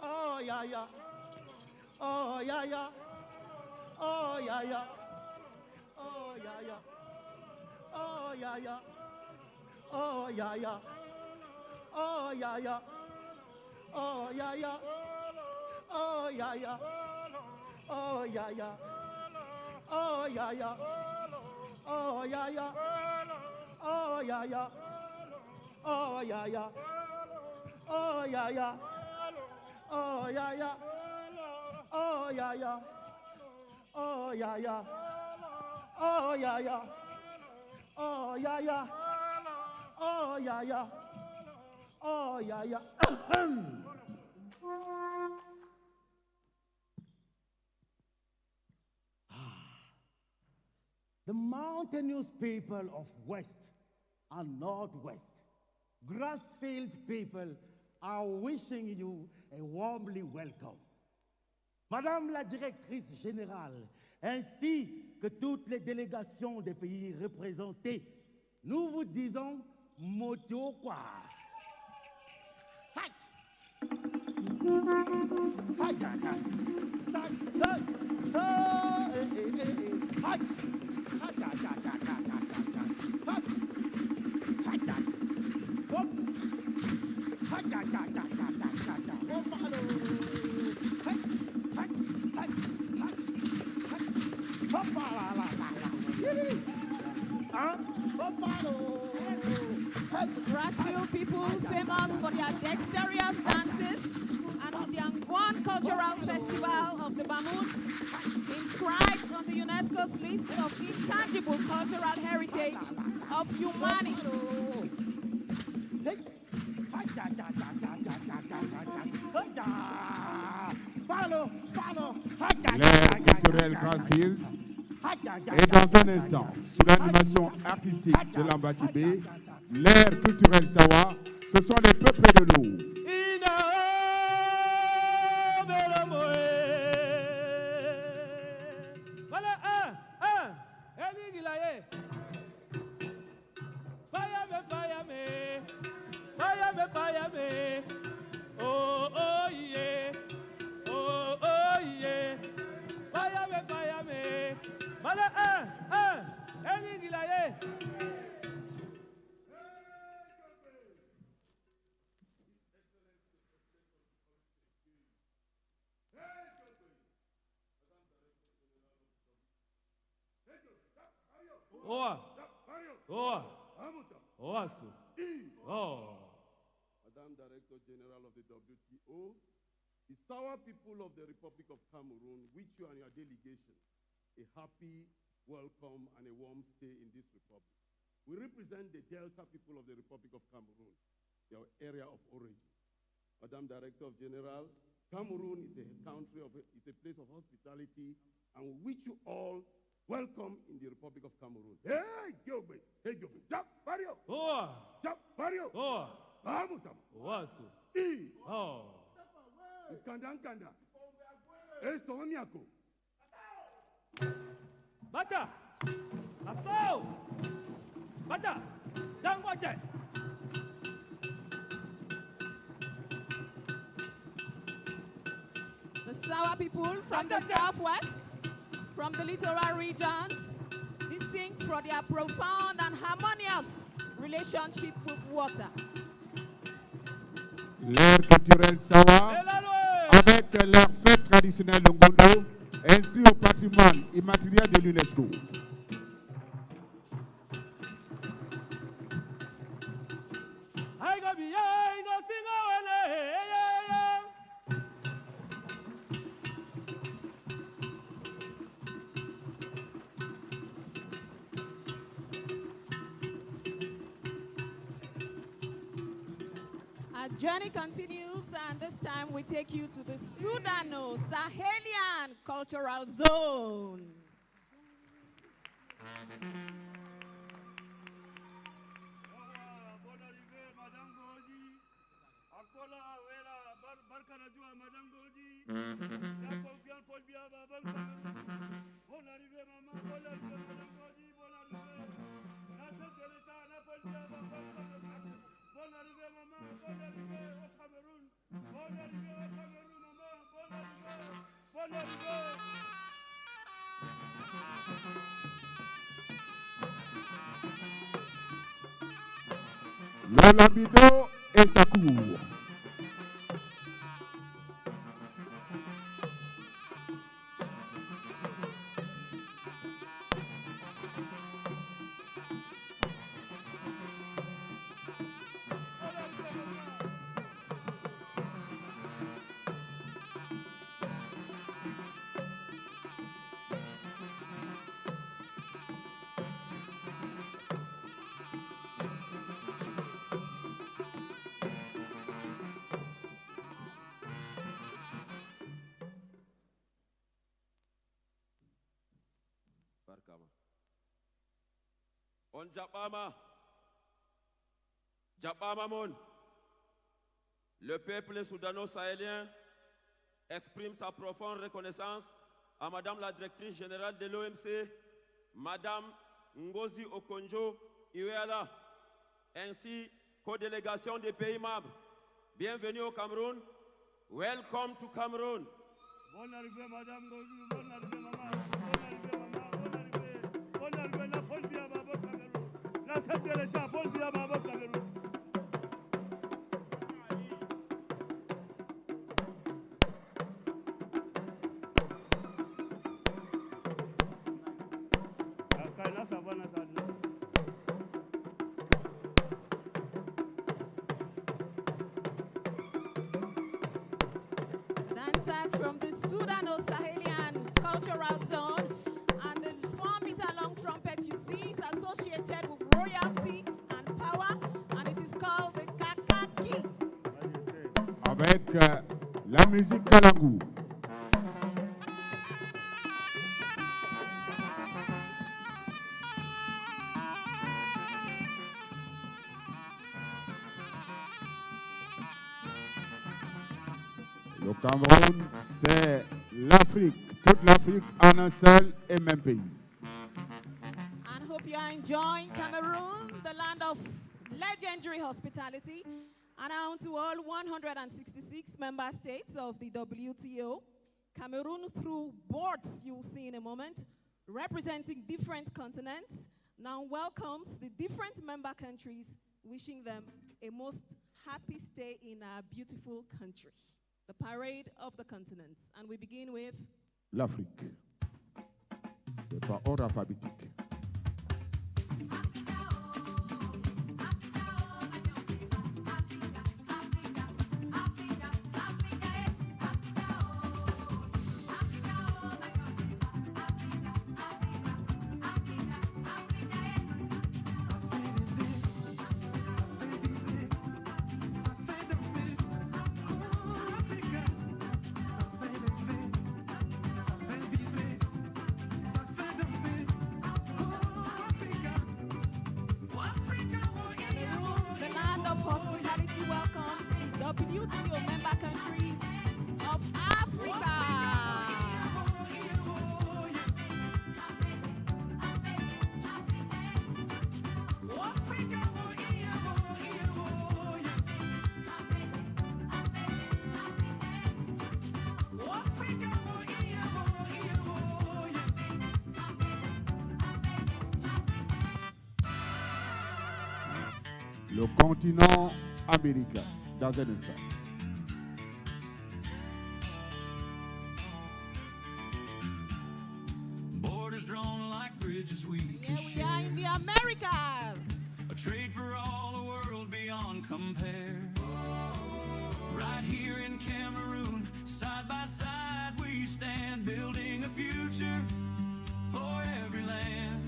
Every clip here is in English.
Oh yeah yeah, oh yeah yeah, oh yeah yeah, oh yeah yeah, oh yeah yeah, oh yeah yeah, oh yeah yeah, oh yeah yeah, oh yeah yeah, oh yeah yeah, oh yeah yeah, oh yeah yeah, oh yeah yeah, oh yeah yeah, oh yeah yeah. Oh yeah yeah, oh yeah yeah, oh yeah yeah, oh yeah yeah, oh yeah yeah, oh yeah yeah, oh yeah yeah. The mountainous people of West and Northwest, grass-field people are wishing you a warmly welcome. Madame la directrice générale, ainsi que toutes les délégations des pays représentés, nous vous disons moto quoi. Grassfield people famous for their dexterous dances and the Angwan Cultural Festival of the Bamoun, inscribed on the UNESCO's list of intangible cultural heritage of humanity. L'air culturel Grassfield et dans un instant, sous l'animation artistique de l'ambassade B, l'air culturel Sawa, ce sont les peuples de l'eau. Madam Director General of the WTO, the Sawa people of the Republic of Cameroon wish you and your delegation a happy welcome and a warm stay in this republic. We represent the Delta people of the Republic of Cameroon, your area of origin. Madam Director General, Cameroon is a country of is a place of hospitality, and we wish you all welcome in the Republic of Cameroon. Hey, Gilbert! Hey, Gilbert! Jump, Mario! Oh! Jump, Mario! Oh! Vamos, Wasu! Oh! Kanda, Kanda! Hey, Somiako! Bata! Aso! Bata! Dangote! The Sawa people from the southwest, from the littoral regions, distinct for their profound and harmonious relationship with water. L'air culturel Sawa, avec leur fête traditionnelle de Ngondo, inscrit au patrimoine immatériel de l'UNESCO. Our journey continues, and this time we take you to the Sudano-Sahelian Cultural Zone. Bonne arrivée, Madame Godi. Akola, Wela, Barkanajua, Madame Godi. La confiance pour bien, bonne arrivée, maman. Bonne arrivée, Madame Godi. Bonne arrivée. La chef de l'État, la bonne arrivée, maman. Bonne arrivée au Cameroun. Bonne arrivée au Cameroun, maman. Bonne arrivée. Bonne arrivée. Le Labido et sa cour. On Japama Mon. Le peuple soudano-sahélien exprime sa profonde reconnaissance à Madame la directrice générale de l'OMC, Madame Ngozi Okonjo-Iweala, ainsi qu'aux délégations des pays membres. Bienvenue au Cameroun. Welcome to Cameroon. Bonne arrivée, Madame Ngozi. Bonne arrivée, maman. Bonne arrivée, maman. Bonne arrivée. Bonne arrivée, la bonne vie à Baba Cameroun. La chef de l'État, bonne vie à Baba Cameroun. Dancers from the Sudano-Sahelian Cultural Zone, and the 4-meter-long trumpet you see is associated with royalty and power, and it is called the Kakaki. Avec la musique Kalangu. Le Cameroun, c'est l'Afrique, toute l'Afrique en un seul et même pays. And hope you are enjoying Cameroon, the land of legendary hospitality. And now to all 166 member states of the WTO, Cameroon, through boards you'll see in a moment, representing different continents, now welcomes the different member countries, wishing them a most happy stay in our beautiful country. The parade of the continents. And we begin with l'Afrique. C'est par ordre alphabétique. WTO member countries of Africa. Le continent américain, dans un instant. Borders drawn like bridges we Here can we are in the Americas. A trade for all the world beyond compare. Right here in Cameroon, side by side we stand, building a future for every land,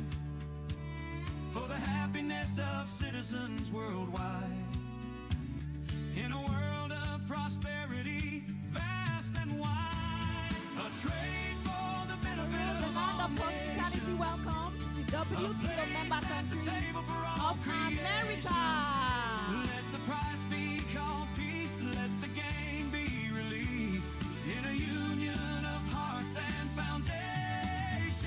for the happiness of citizens worldwide. In a world WTO member countries of America. Let the price be called peace, let the game be released in a union of hearts and foundations.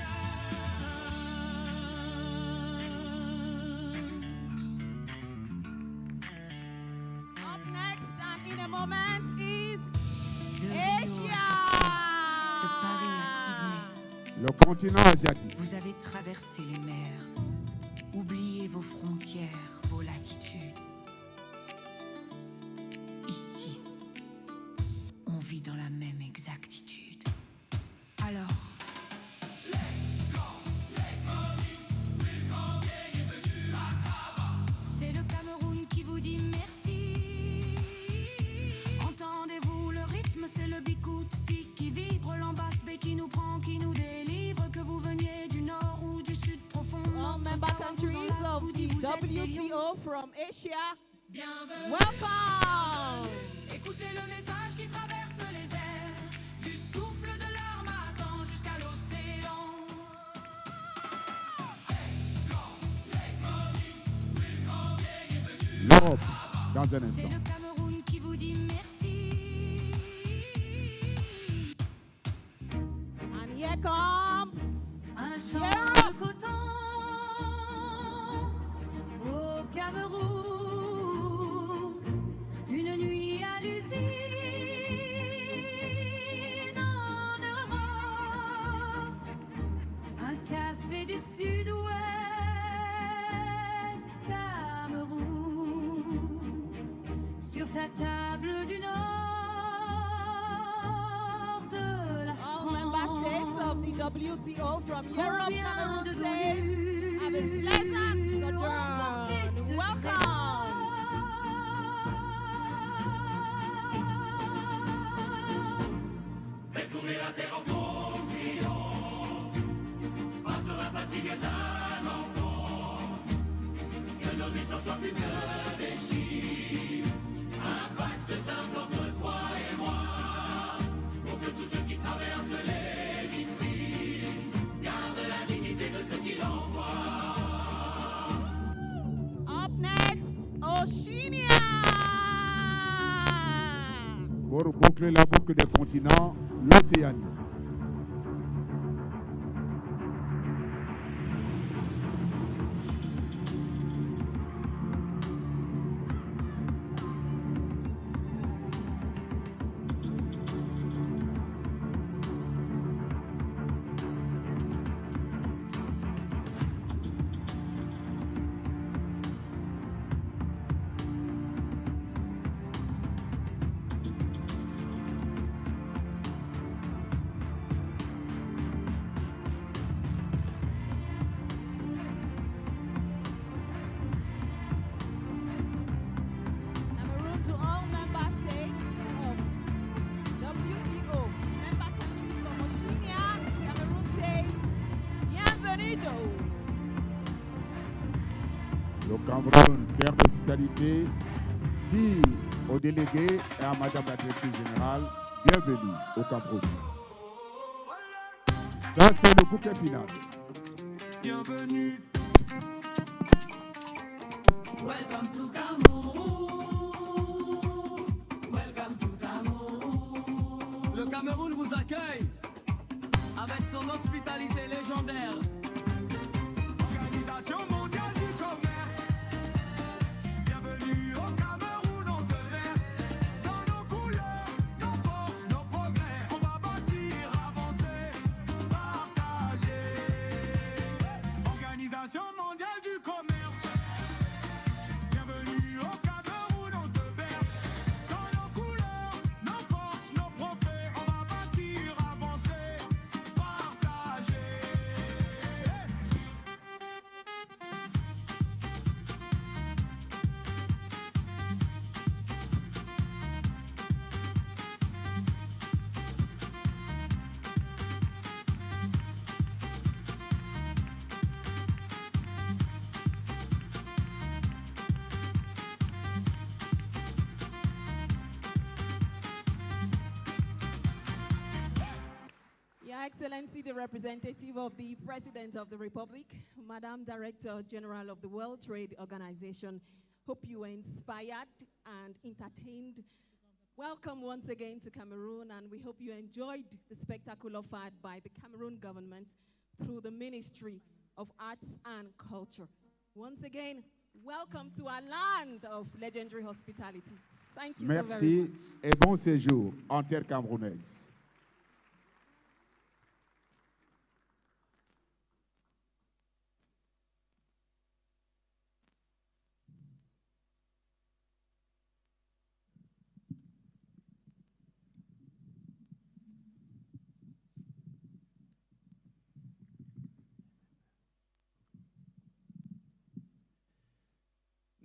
Up next and in a moment is De Asia. de Paris à Sydney, Le continent asiatique. vous avez traversé les mers, oublié vos frontières, vos latitudes. Ici, on vit dans la même exactitude. Alors, c'est le Cameroun qui vous dit merci. Entendez-vous le rythme, c'est le Bikoutsi qui vibre, l'ambassade qui nous prend, qui nous délivre, que vous veniez du nord ou du sud profond. All Notre member savoir vous countries enlace, of vous dit the vous êtes des lions. WTO from Asia. Bienvenue. Welcome. Écoutez le message qui traverse les airs, du souffle de l'armatan jusqu'à l'océan. L'Europe, dans un C'est instant. le Cameroun qui vous dit merci. And here comes Un champ Europe. de coton au Cameroun, une nuit à l'usine en Europe, un café du sud-ouest Cameroun, sur ta table du nord de la all member states of the WTO from Europe. Combien Cameroon de says, have a pleasant sojourn. Welcome. Faites tourner la terre en confiance, pas sur la fatigue d'un enfant, que nos échanges soient plus que des chiffres, un pacte simple entre toi et moi, pour que tous ceux qui traversent les vitrines gardent la dignité de ceux qui l'envoient. Up next, Oceania. Pour boucler la boucle des continents, l'Océanie. Cameroon to all member states of WTO. Member countries from Oceania. Cameroon says, bienvenido. Le Cameroun, terre d'hospitalité, dit aux délégués et à Madame la Directrice Générale, bienvenue au Cameroun. Ça, c'est le bouquet final. Bienvenue. Welcome to Cameroun. Welcome to Cameroun. Le Cameroun vous accueille avec son hospitalité légendaire. Organisation mondiale du commerce. Bienvenue au Cameroun, on te verse. Dans nos couleurs, nos forces, nos progrès. On va bâtir, avancer, partager. Organisation mondiale du commerce. Bienvenue au Cameroun, on te verse. Dans nos couleurs, nos forces, nos progrès. On va bâtir, avancer, partager. Excellency, the representative of the President of the Republic, Madam Director General of the World Trade Organization, hope you were inspired and entertained. Welcome once again to Cameroon, and we hope you enjoyed the spectacle offered by the Cameroon government through the Ministry of Arts and Culture. Once again, welcome to our land of legendary hospitality. Thank you so very Merci much. et bon séjour en terre camerounaise.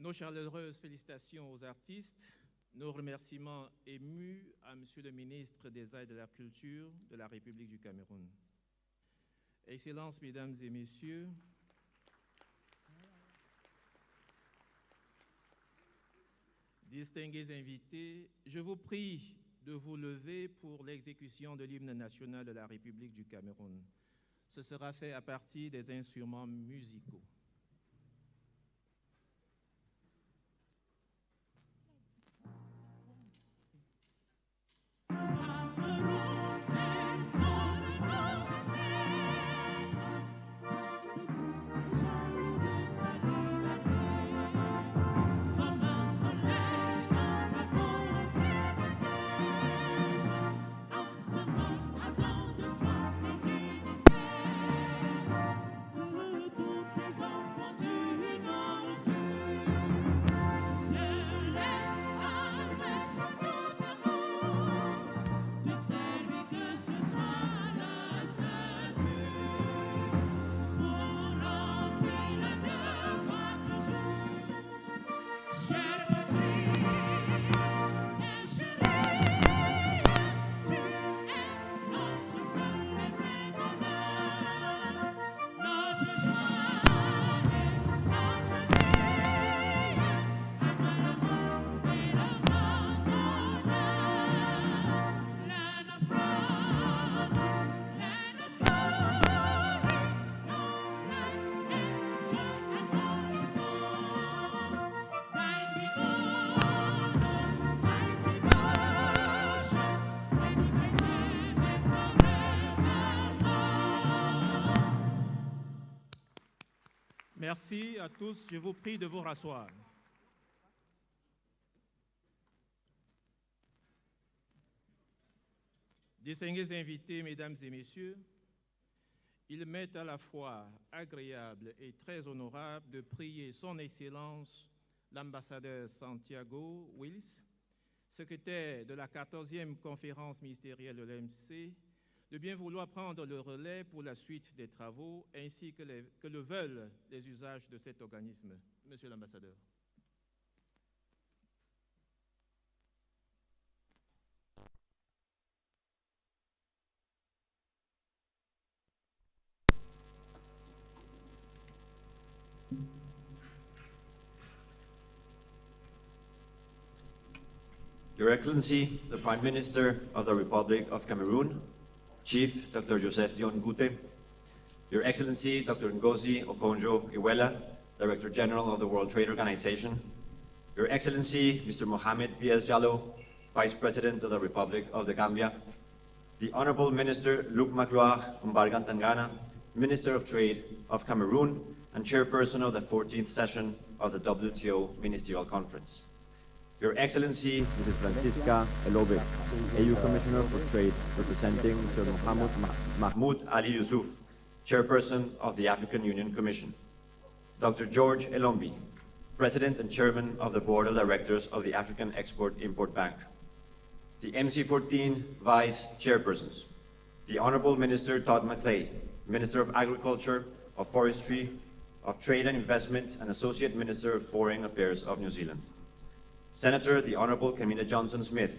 Nos chaleureuses félicitations aux artistes, nos remerciements émus à Monsieur le ministre des Arts et de la Culture de la République du Cameroun. Excellences, Mesdames et Messieurs, distingués invités, je vous prie de vous lever pour l'exécution de l'hymne national de la République du Cameroun. Ce sera fait à partir des instruments musicaux. Merci à tous. Je vous prie de vous rasseoir. Distingués invités, Mesdames et Messieurs, il m'est à la fois agréable et très honorable de prier Son Excellence l'ambassadeur Santiago Wills, secrétaire de la 14e conférence ministérielle de l'AMC, de bien vouloir prendre le relais pour la suite des travaux, ainsi que le veulent les usages de cet organisme. Monsieur l'ambassadeur. Your Excellency, the Prime Minister of the Republic of Cameroon, Chief Dr. Joseph Dion Gute, Your Excellency Dr. Ngozi Okonjo-Iweala, Director General of the World Trade Organization, Your Excellency Mr. Mohamed B.S. Jallow, Vice President of the Republic of the Gambia, the Honorable Minister Luc Magloire Mbargantangana, Minister of Trade of Cameroon and Chairperson of the 14th session of the WTO Ministerial Conference. Your Excellency, Mrs. Francisca Elobe, AU Commissioner for Trade, representing Mr. Mahmoud Ali Yusuf, Chairperson of the African Union Commission. Dr. George Elombi, President and Chairman of the Board of Directors of the African Export-Import Bank. The MC14 Vice Chairpersons. The Honorable Minister Todd McClay, Minister of Agriculture, of Forestry, of Trade and Investment, and Associate Minister of Foreign Affairs of New Zealand. Senator the Honorable Kamina Johnson-Smith,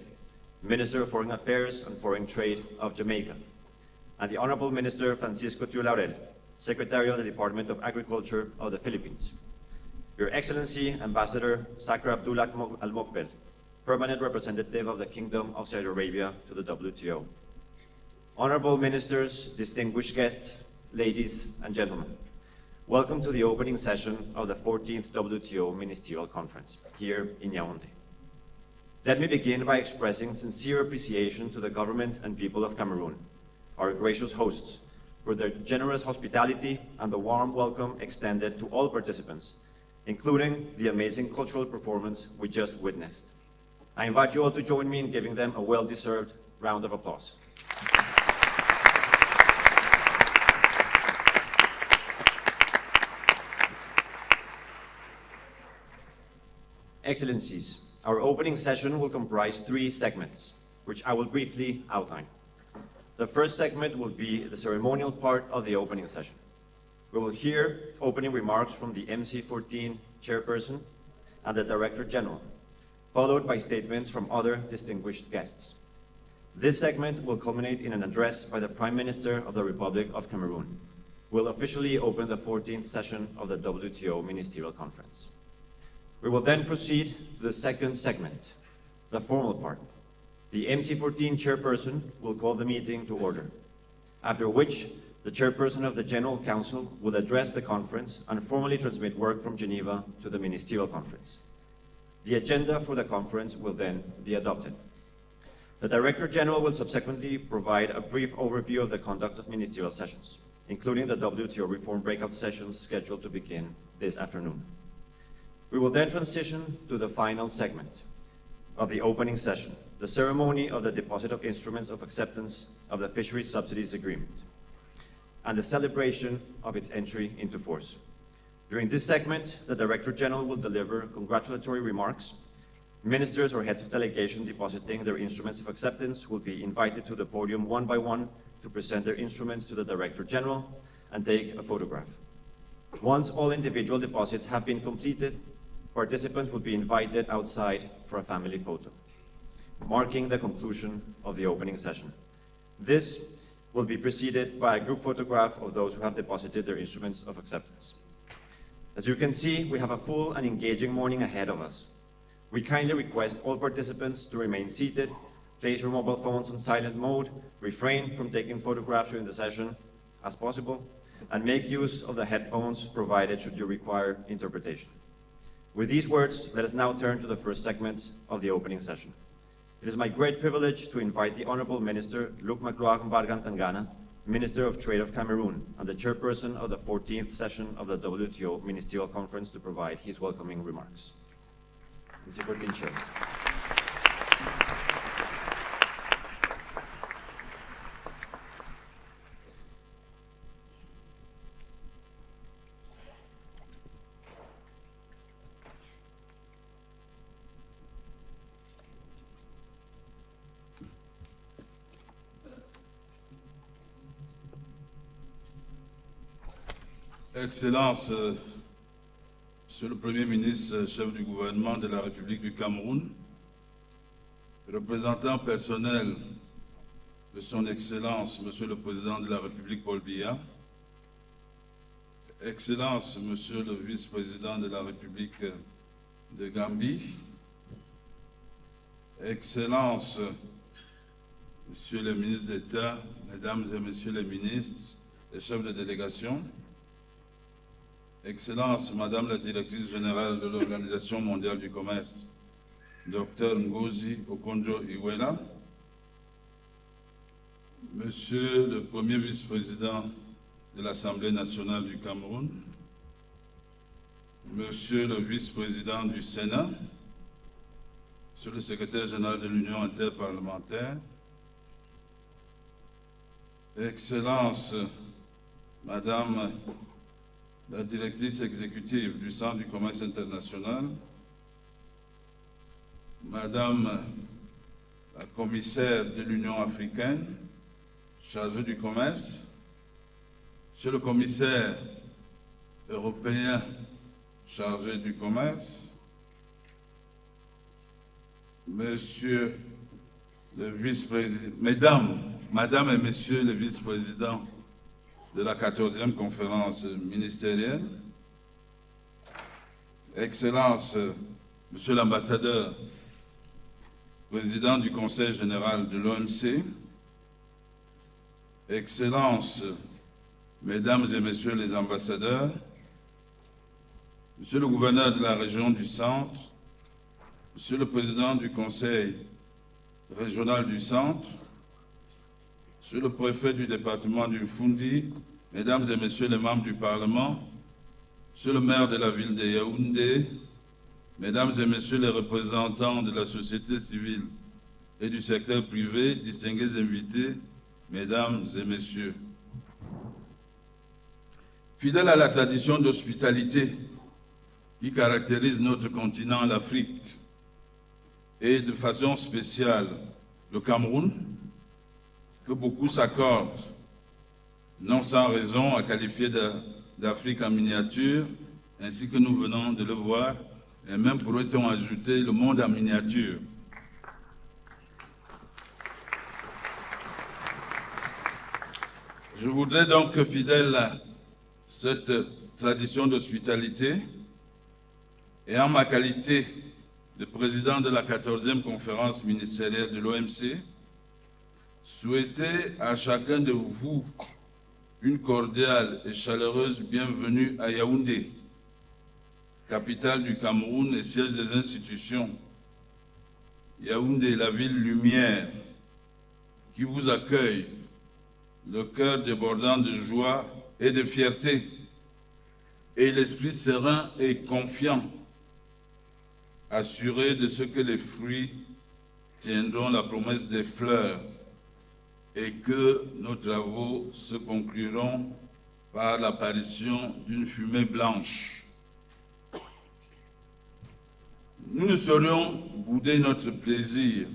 Minister of Foreign Affairs and Foreign Trade of Jamaica, and the Honorable Minister Francisco Tiu Laurel, Secretary of the Department of Agriculture of the Philippines. Your Excellency, Ambassador Sakra Abdullah Al-Mokbel, Permanent Representative of the Kingdom of Saudi Arabia to the WTO. Honorable ministers, distinguished guests, ladies and gentlemen, welcome to the opening session of the 14th WTO Ministerial Conference here in Yaoundé. Let me begin by expressing sincere appreciation to the government and people of Cameroon, our gracious hosts, for their generous hospitality and the warm welcome extended to all participants, including the amazing cultural performance we just witnessed. I invite you all to join me in giving them a well-deserved round of applause. Excellencies, our opening session will comprise 3 segments, which I will briefly outline. The first segment will be the ceremonial part of the opening session. We will hear opening remarks from the MC14 chairperson and the Director General, followed by statements from other distinguished guests. This segment will culminate in an address by the Prime Minister of the Republic of Cameroon, who will officially open the 14th session of the WTO Ministerial Conference. We will then proceed to the second segment, the formal part. The MC14 chairperson will call the meeting to order, after which the chairperson of the General Council will address the conference and formally transmit work from Geneva to the Ministerial Conference. The agenda for the conference will then be adopted. The Director General will subsequently provide a brief overview of the conduct of ministerial sessions, including the WTO reform breakout sessions scheduled to begin this afternoon. We will then transition to the final segment of the opening session, the ceremony of the deposit of instruments of acceptance of the Fishery Subsidies Agreement, and the celebration of its entry into force. During this segment, the Director General will deliver congratulatory remarks. Ministers or heads of delegation depositing their instruments of acceptance will be invited to the podium one by one to present their instruments to the Director General and take a photograph. Once all individual deposits have been completed, participants will be invited outside for a family photo, marking the conclusion of the opening session. This will be preceded by a group photograph of those who have deposited their instruments of acceptance. As you can see, we have a full and engaging morning ahead of us. We kindly request all participants to remain seated, place your mobile phones on silent mode, refrain from taking photographs during the session as possible, and make use of the headphones provided should you require interpretation. With these words, let us now turn to the first segment of the opening session. It is my great privilege to invite the Honorable Minister Luc Mbargantangana, Minister of Trade of Cameroon, and the chairperson of the 14th session of the WTO Ministerial Conference to provide his welcoming remarks. Mr. 14 Chair. Excellences, Monsieur le Premier ministre, chef du gouvernement de la République du Cameroun, représentant personnel de son Excellence, Monsieur le Président de la République Paul Biya, Excellence, Monsieur le Vice-président de la République de Gambie, Excellence, Monsieur le ministre d'État, Mesdames et Messieurs les ministres et chefs de délégation, Excellence, Madame la Directrice Générale de l'Organisation mondiale du commerce, Dr Ngozi Okonjo-Iweala, Monsieur le Premier Vice-président de l'Assemblée nationale du Cameroun, Monsieur le Vice-président du Sénat, Monsieur le Secrétaire général de l'Union interparlementaire, Excellence, Madame la directrice exécutive du Centre du commerce international, Madame la commissaire de l'Union africaine, chargée du commerce, Monsieur le commissaire européen chargé du commerce, Monsieur le vice-président, Madame et Messieurs les vice-présidents de la 14e conférence ministérielle, Excellence, Monsieur l'ambassadeur, président du Conseil général de l'OMC, Excellences, Mesdames et Messieurs les ambassadeurs, Monsieur le gouverneur de la région du Centre, Monsieur le président du Conseil régional du Centre, Monsieur le préfet du département du Fundi, Mesdames et Messieurs les membres du Parlement, Monsieur le maire de la ville de Yaoundé, Mesdames et Messieurs les représentants de la société civile et du secteur privé, distingués invités, Mesdames et Messieurs. Fidèle à la tradition d'hospitalité qui caractérise notre continent, l'Afrique, et de façon spéciale le Cameroun, que beaucoup s'accordent, non sans raison, à qualifier d'Afrique en miniature, ainsi que nous venons de le voir, et même pourrait-on ajouter le monde en miniature. Je voudrais donc que, fidèle à cette tradition d'hospitalité, et en ma qualité de président de la 14e conférence ministérielle de l'OMC, souhaiter à chacun de vous une cordiale et chaleureuse bienvenue à Yaoundé, capitale du Cameroun et siège des institutions. Yaoundé, la ville lumière, qui vous accueille, le cœur débordant de joie et de fierté, et l'esprit serein et confiant, assuré de ce que les fruits tiendront la promesse des fleurs et que nos travaux se concluront par l'apparition d'une fumée blanche. Nous ne saurions bouder notre plaisir.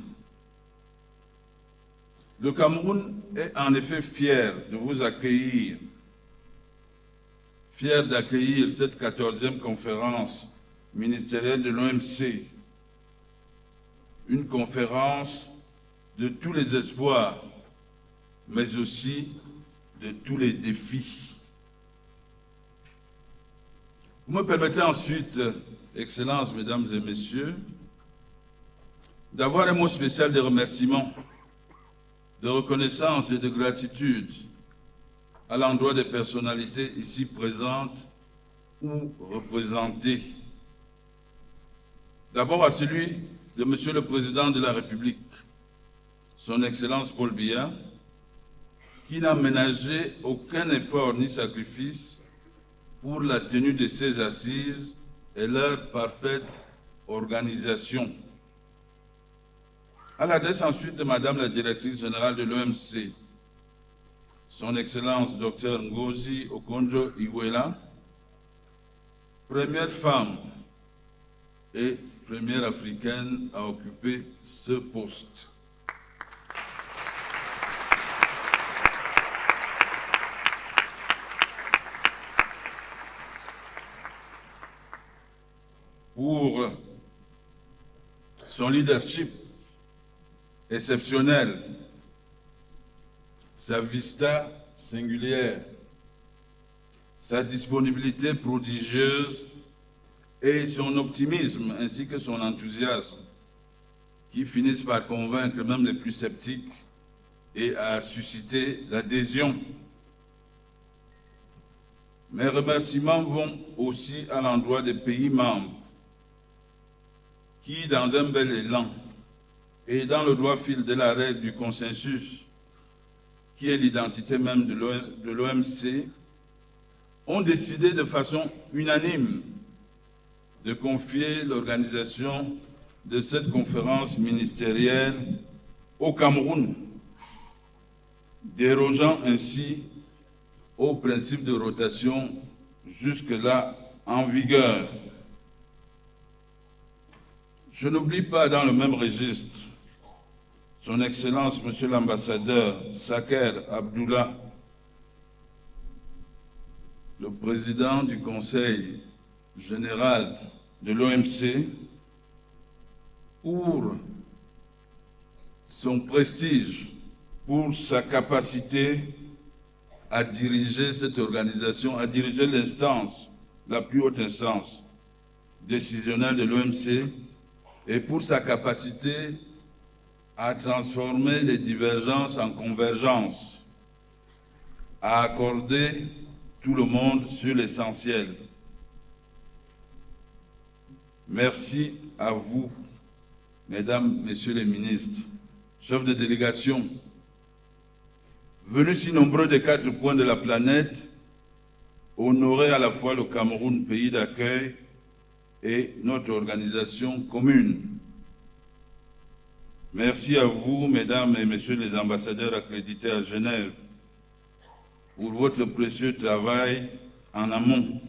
Le Cameroun est en effet fier de vous accueillir, fier d'accueillir cette 14e conférence ministérielle de l'OMC, une conférence de tous les espoirs, mais aussi de tous les défis. Vous me permettez ensuite, Excellences, Mesdames et Messieurs, d'avoir un mot spécial de remerciement, de reconnaissance et de gratitude à l'endroit des personnalités ici présentes ou représentées. D'abord à celui de Monsieur le Président de la République, Son Excellence Paul Biya, qui n'a ménagé aucun effort ni sacrifice pour la tenue de ces assises et leur parfaite organisation. À l'adresse ensuite de Madame la Directrice Générale de l'OMC, Son Excellence Dr Ngozi Okonjo-Iweala, première femme et première africaine à occuper ce poste. Pour son leadership exceptionnel, sa vista singulière, sa disponibilité prodigieuse et son optimisme ainsi que son enthousiasme qui finissent par convaincre même les plus sceptiques et à susciter l'adhésion. Mes remerciements vont aussi à l'endroit des pays membres qui, dans un bel élan et dans le droit fil de la règle du consensus, qui est l'identité même de l'OMC, ont décidé de façon unanime de confier l'organisation de cette conférence ministérielle au Cameroun, dérogeant ainsi au principe de rotation jusque-là en vigueur. Je n'oublie pas dans le même registre Son Excellence Monsieur l'ambassadeur Saker Abdullah, le président du Conseil général de l'OMC, pour son prestige, pour sa capacité à diriger cette organisation, à diriger l'instance, la plus haute instance décisionnelle de l'OMC, et pour sa capacité à transformer les divergences en convergences à accorder tout le monde sur l'essentiel. Merci à vous, Mesdames, Messieurs les ministres, chefs de délégation, venus si nombreux des 4 coins de la planète, honorer à la fois le Cameroun, pays d'accueil, et notre organisation commune. Merci à vous, Mesdames et Messieurs les ambassadeurs accrédités à Genève, pour votre précieux travail en amont,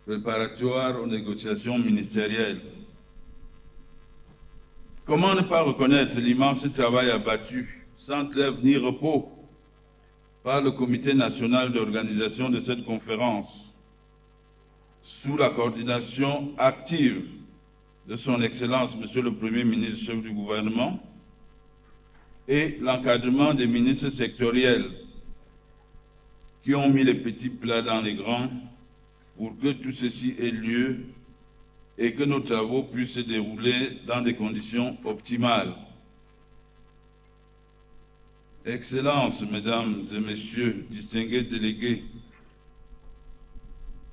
préparatoire aux négociations ministérielles. Comment ne pas reconnaître l'immense travail abattu, sans trêve ni repos, par le Comité national d'organisation de cette conférence, sous la coordination active de son Excellence, Monsieur le Premier ministre, chef du gouvernement, et l'encadrement des ministres sectoriels qui ont mis les petits plats dans les grands pour que tout ceci ait lieu et que nos travaux puissent se dérouler dans des conditions optimales. Excellences, Mesdames et Messieurs, distingués délégués,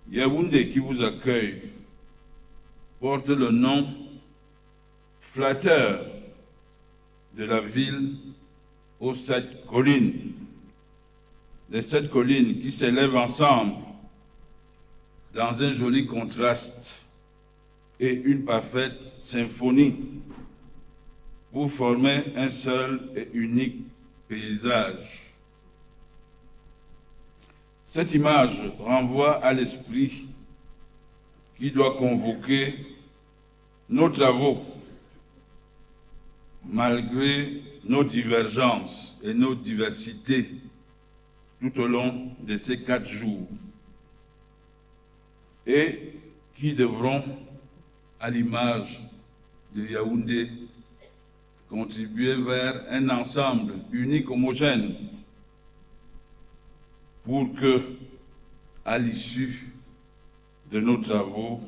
Yaoundé qui vous accueille porte le nom flatteur de la ville aux 7 collines. Les 7 collines qui s'élèvent ensemble dans un joli contraste et une parfaite symphonie pour former un seul et unique paysage. Cette image renvoie à l'esprit qui doit convoquer nos travaux, malgré nos divergences et nos diversités tout au long de ces 4 jours, et qui devront, à l'image de Yaoundé, contribuer vers un ensemble unique, homogène, pour que, à l'issue de nos travaux,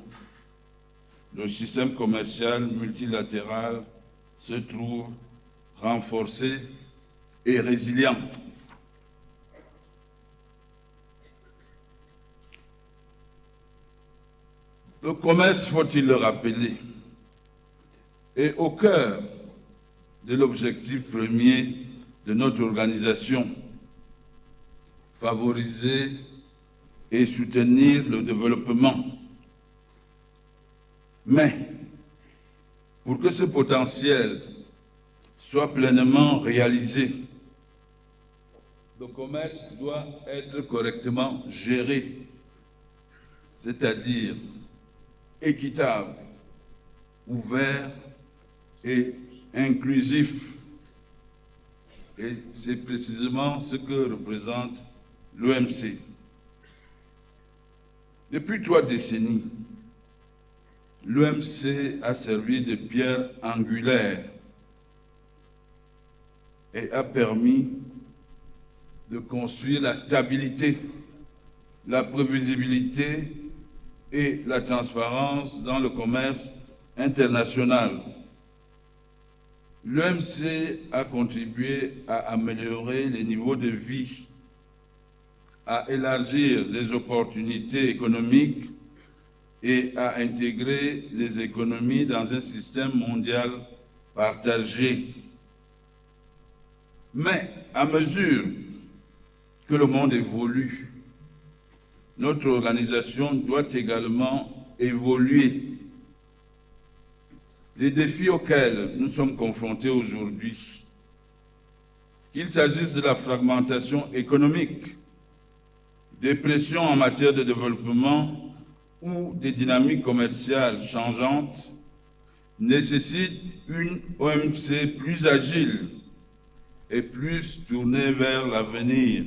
le système commercial multilatéral se trouve renforcé et résilient. Le commerce, faut-il le rappeler, est au cœur de l'objectif premier de notre organisation: favoriser et soutenir le développement. Mais, pour que ce potentiel soit pleinement réalisé, le commerce doit être correctement géré, c'est-à-dire équitable, ouvert et inclusif. Et c'est précisément ce que représente l'OMC. Depuis 3 décennies, l'OMC a servi de pierre angulaire et a permis de construire la stabilité, la prévisibilité et la transparence dans le commerce international. L'OMC a contribué à améliorer les niveaux de vie, à élargir les opportunités économiques et à intégrer les économies dans un système mondial partagé. Mais à mesure que le monde évolue, notre organisation doit également évoluer. Les défis auxquels nous sommes confrontés aujourd'hui, qu'il s'agisse de la fragmentation économique, des pressions en matière de développement ou des dynamiques commerciales changeantes, nécessitent une OMC plus agile et plus tournée vers l'avenir.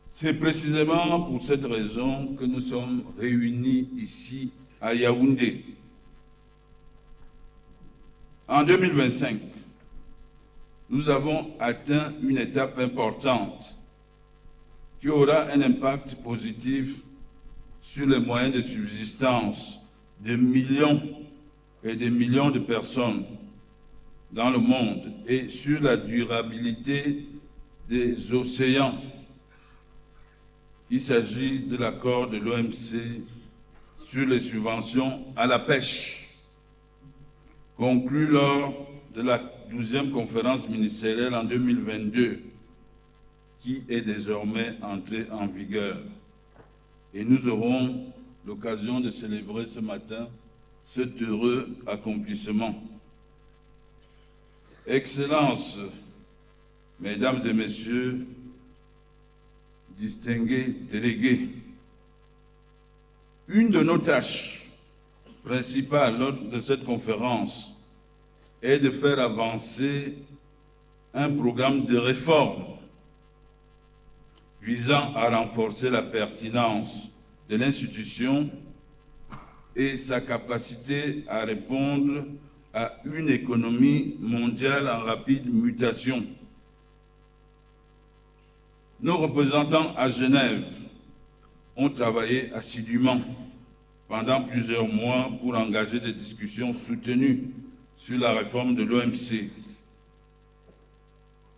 C'est précisément pour cette raison que nous sommes réunis ici à Yaoundé. En 2025, nous avons atteint une étape importante qui aura un impact positif sur les moyens de subsistance de millions et des millions de personnes dans le monde et sur la durabilité des océans. Il s'agit de l'accord de l'OMC sur les subventions à la pêche, conclu lors de la 12e conférence ministérielle en 2022, qui est désormais entrée en vigueur. Et nous aurons l'occasion de célébrer ce matin cet heureux accomplissement. Excellences, Mesdames et Messieurs, distingués délégués, une de nos tâches principales lors de cette conférence est de faire avancer un programme de réforme visant à renforcer la pertinence de l'institution et sa capacité à répondre à une économie mondiale en rapide mutation. Nos représentants à Genève ont travaillé assidûment pendant plusieurs mois pour engager des discussions soutenues sur la réforme de l'OMC.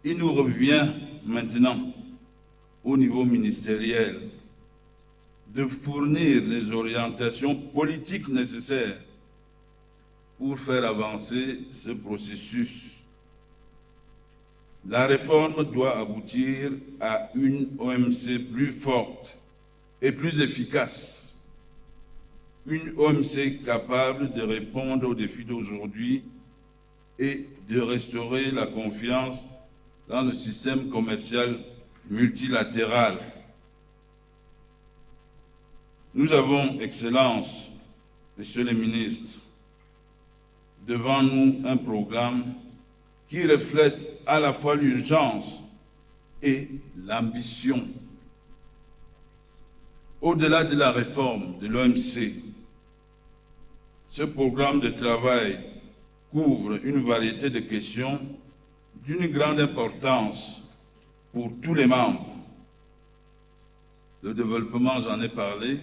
Il nous revient maintenant, au niveau ministériel, de fournir les orientations politiques nécessaires pour faire avancer ce processus. La réforme doit aboutir à une OMC plus forte et plus efficace. Une OMC capable de répondre aux défis d'aujourd'hui et de restaurer la confiance dans le système commercial multilatéral. Nous avons, Excellences, Messieurs les ministres, devant nous un programme qui reflète à la fois l'urgence et l'ambition. Au-delà de la réforme de l'OMC, ce programme de travail couvre une variété de questions d'une grande importance pour tous les membres. Le développement, j'en ai parlé,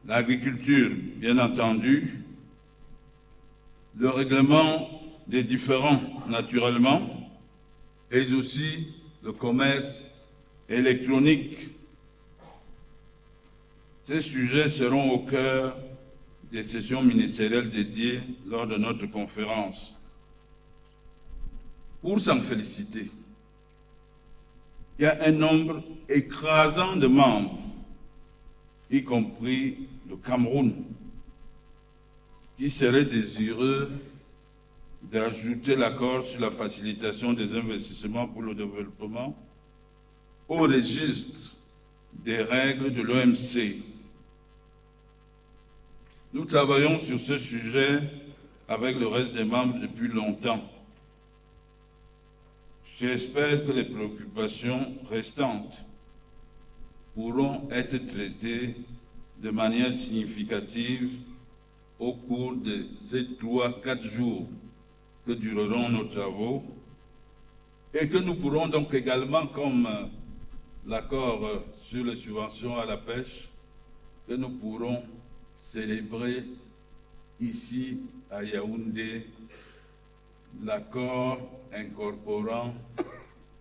l'agriculture, bien entendu, le règlement des différends, naturellement, et aussi le commerce électronique. Ces sujets seront au cœur des sessions ministérielles dédiées lors de notre conférence. Pour s'en féliciter, il y a un nombre écrasant de membres, y compris le Cameroun, qui seraient désireux d'ajouter l'accord sur la facilitation des investissements pour le développement au registre des règles de l'OMC. Nous travaillons sur ce sujet avec le reste des membres depuis longtemps. J'espère que les préoccupations restantes pourront être traitées de manière significative au cours de ces 3-4 jours que dureront nos travaux et que nous pourrons donc également, comme l'accord sur les subventions à la pêche, que nous pourrons célébrer ici à Yaoundé l'accord incorporant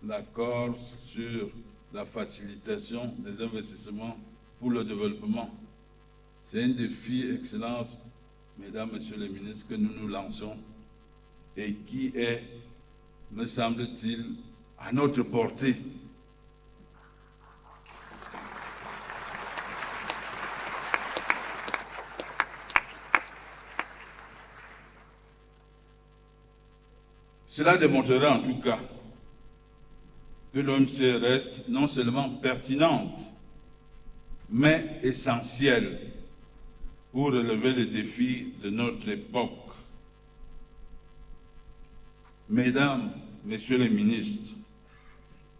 l'accord sur la facilitation des investissements pour le développement. C'est un défi, Excellences, Mesdames, Messieurs les ministres, que nous nous lançons et qui est, me semble-t-il, à notre portée. Cela démontrera en tout cas que l'OMC reste non seulement pertinente, mais essentielle pour relever les défis de notre époque. Mesdames, Messieurs les ministres,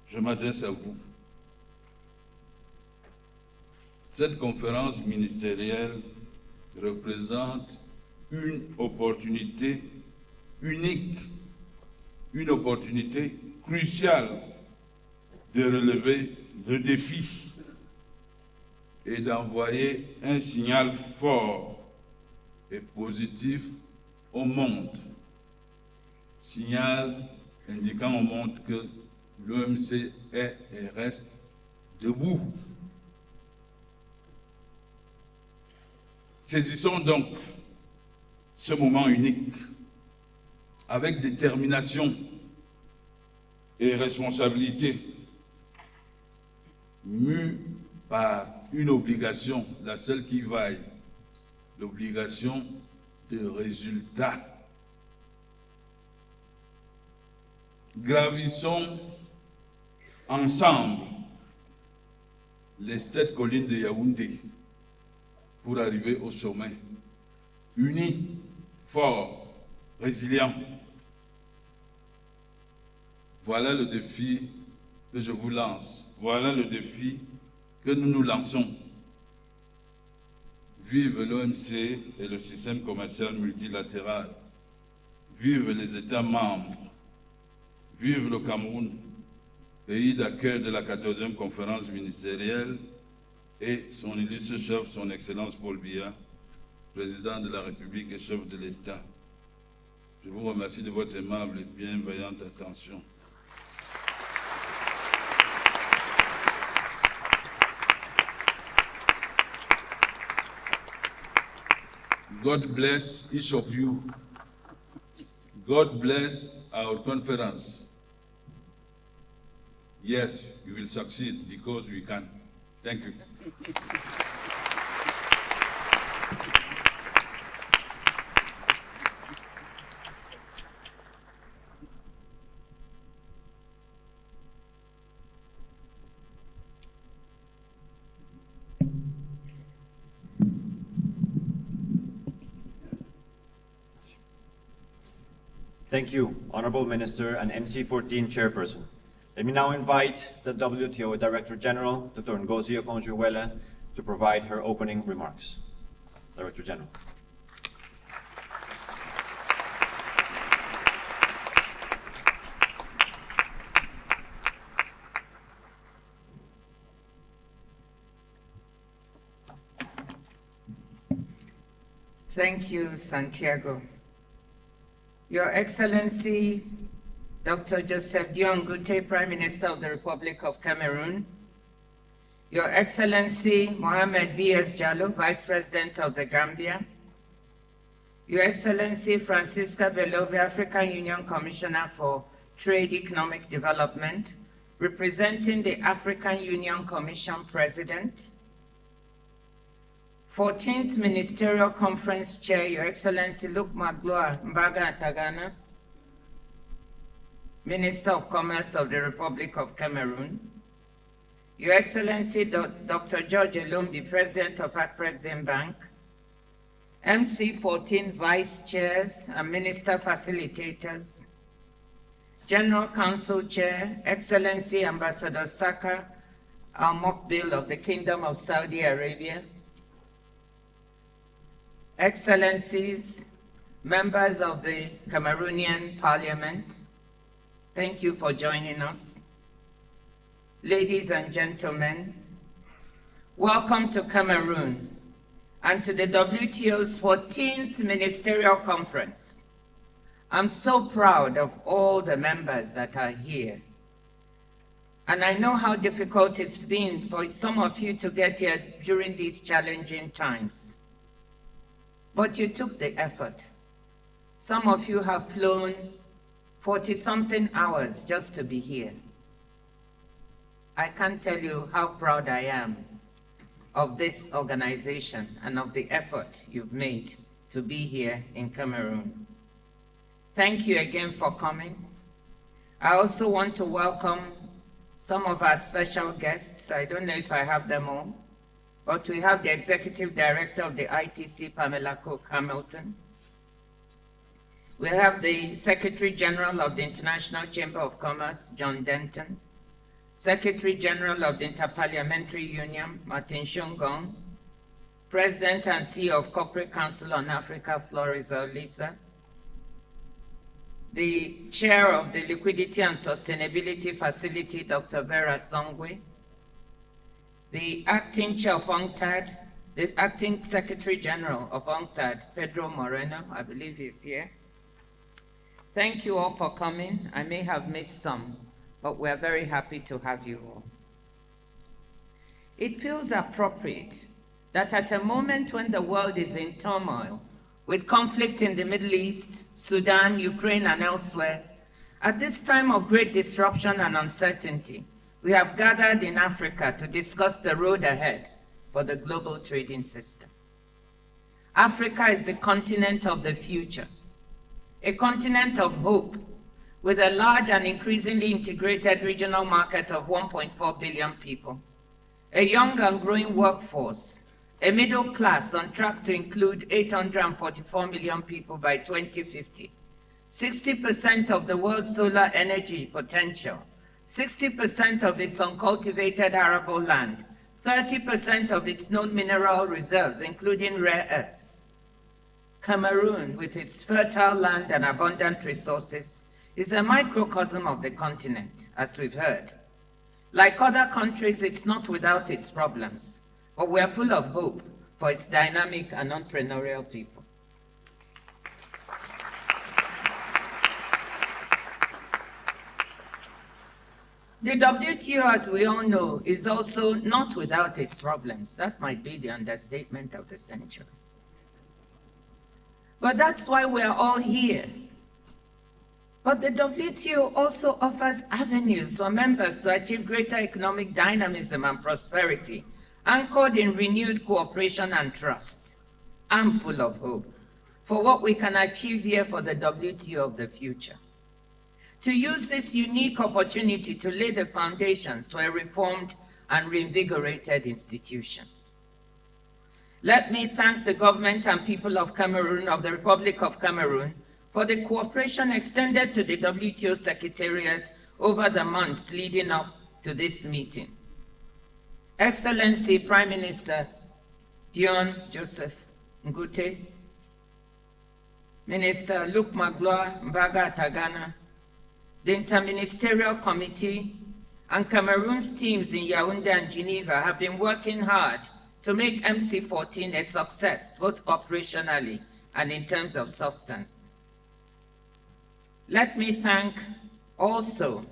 je m'adresse à vous. Cette conférence ministérielle représente une opportunité unique, une opportunité cruciale de relever le défi et d'envoyer un signal fort et positif au monde. Signal indiquant au monde que l'OMC est et reste debout. Saisissons donc ce moment unique avec détermination et responsabilité, mus par une obligation, la seule qui vaille, l'obligation de résultat. Gravissons ensemble les 7 collines de Yaoundé pour arriver au sommet, unis, forts, résilients. Voilà le défi que je vous lance. Voilà le défi que nous nous lançons. Vive l'OMC et le système commercial multilatéral. Vive les États membres. Vive le Cameroun, pays d'accueil de la 14e conférence ministérielle, et son illustre chef, son Excellence Paul Biya, président de la République et chef de l'État. Je vous remercie de votre aimable et bienveillante attention. God bless each of you. God bless our conference. Yes, you will succeed because we can. Thank you. Thank you, Honorable Minister and MC14 Chairperson. Let me now invite the WTO Director General, Dr. Ngozi Okonjo-Iweala, to provide her opening remarks. Director General. Thank you, Santiago. Your Excellency, Dr. Joseph Dion Ngute, Prime Minister of the Republic of Cameroon, Your Excellency Mohamed B.S. Jallow, Vice President of the Gambia, Your Excellency Francisca Belove, African Union Commissioner for Trade Economic Development, representing the African Union Commission President, 14th Ministerial Conference Chair, Your Excellency Luke Magloire Mbaga Tagana, Minister of Commerce of the Republic of Cameroon, Your Excellency Dr. George Elumbi, President of Afrexim Bank, MC14 Vice Chairs and Minister Facilitators, General Council Chair, Excellency Ambassador Saka Al-Mokbil of the Kingdom of Saudi Arabia, Excellencies, members of the Cameroonian Parliament, thank you for joining us. Ladies and gentlemen, welcome to Cameroon and to the WTO's 14th Ministerial Conference. I'm so proud of all the members that are here. And I know how difficult it's been for some of you to get here during these challenging times. But you took the effort. Some of you have flown 40-something hours just to be here. I can't tell you how proud I am of this organization and of the effort you've made to be here in Cameroon. Thank you again for coming. I also want to welcome some of our special guests. I don't know if I have them all, but we have the Executive Director of the ITC, Pamela Cook-Hamilton. We have the Secretary General of the International Chamber of Commerce, John Denton, Secretary General of the Interparliamentary Union, Martin Shungong, President and CEO of Corporate Council on Africa, Floriza Olisa, the Chair of the Liquidity and Sustainability Facility, Dr. Vera Songwe, the Acting Chair of UNCTAD, the Acting Secretary General of UNCTAD, Pedro Moreno, I believe he's here. Thank you all for coming. I may have missed some, but we're very happy to have you all. It feels appropriate that at a moment when the world is in turmoil, with conflict in the Middle East, Sudan, Ukraine, and elsewhere, at this time of great disruption and uncertainty, we have gathered in Africa to discuss the road ahead for the global trading system. Africa is the continent of the future, a continent of hope, with a large and increasingly integrated regional market of 1.4 billion people, a young and growing workforce, a middle class on track to include 844 million people by 2050, 60% of the world's solar energy potential, 60% of its uncultivated arable land, 30% of its known mineral reserves, including rare earths. Cameroon, with its fertile land and abundant resources, is a microcosm of the continent, as we've heard. Like other countries, it's not without its problems, but we're full of hope for its dynamic and entrepreneurial people. The WTO, as we all know, is also not without its problems. That might be the understatement of the century. But that's why we're all here. But the WTO also offers avenues for members to achieve greater economic dynamism and prosperity, anchored in renewed cooperation and trust. I'm full of hope for what we can achieve here for the WTO of the future. To use this unique opportunity to lay the foundations for a reformed and reinvigorated institution. Let me thank the government and people of Cameroon, of the Republic of Cameroon, for the cooperation extended to the WTO Secretariat over the months leading up to this meeting. Excellency Prime Minister Dion Joseph Ngute, Minister Luc Magloire Mbaga Tagana, the Interministerial Committee, and Cameroon's teams in Yaoundé and Geneva have been working hard to make MC14 a success, both operationally and in terms of substance. Let me thank also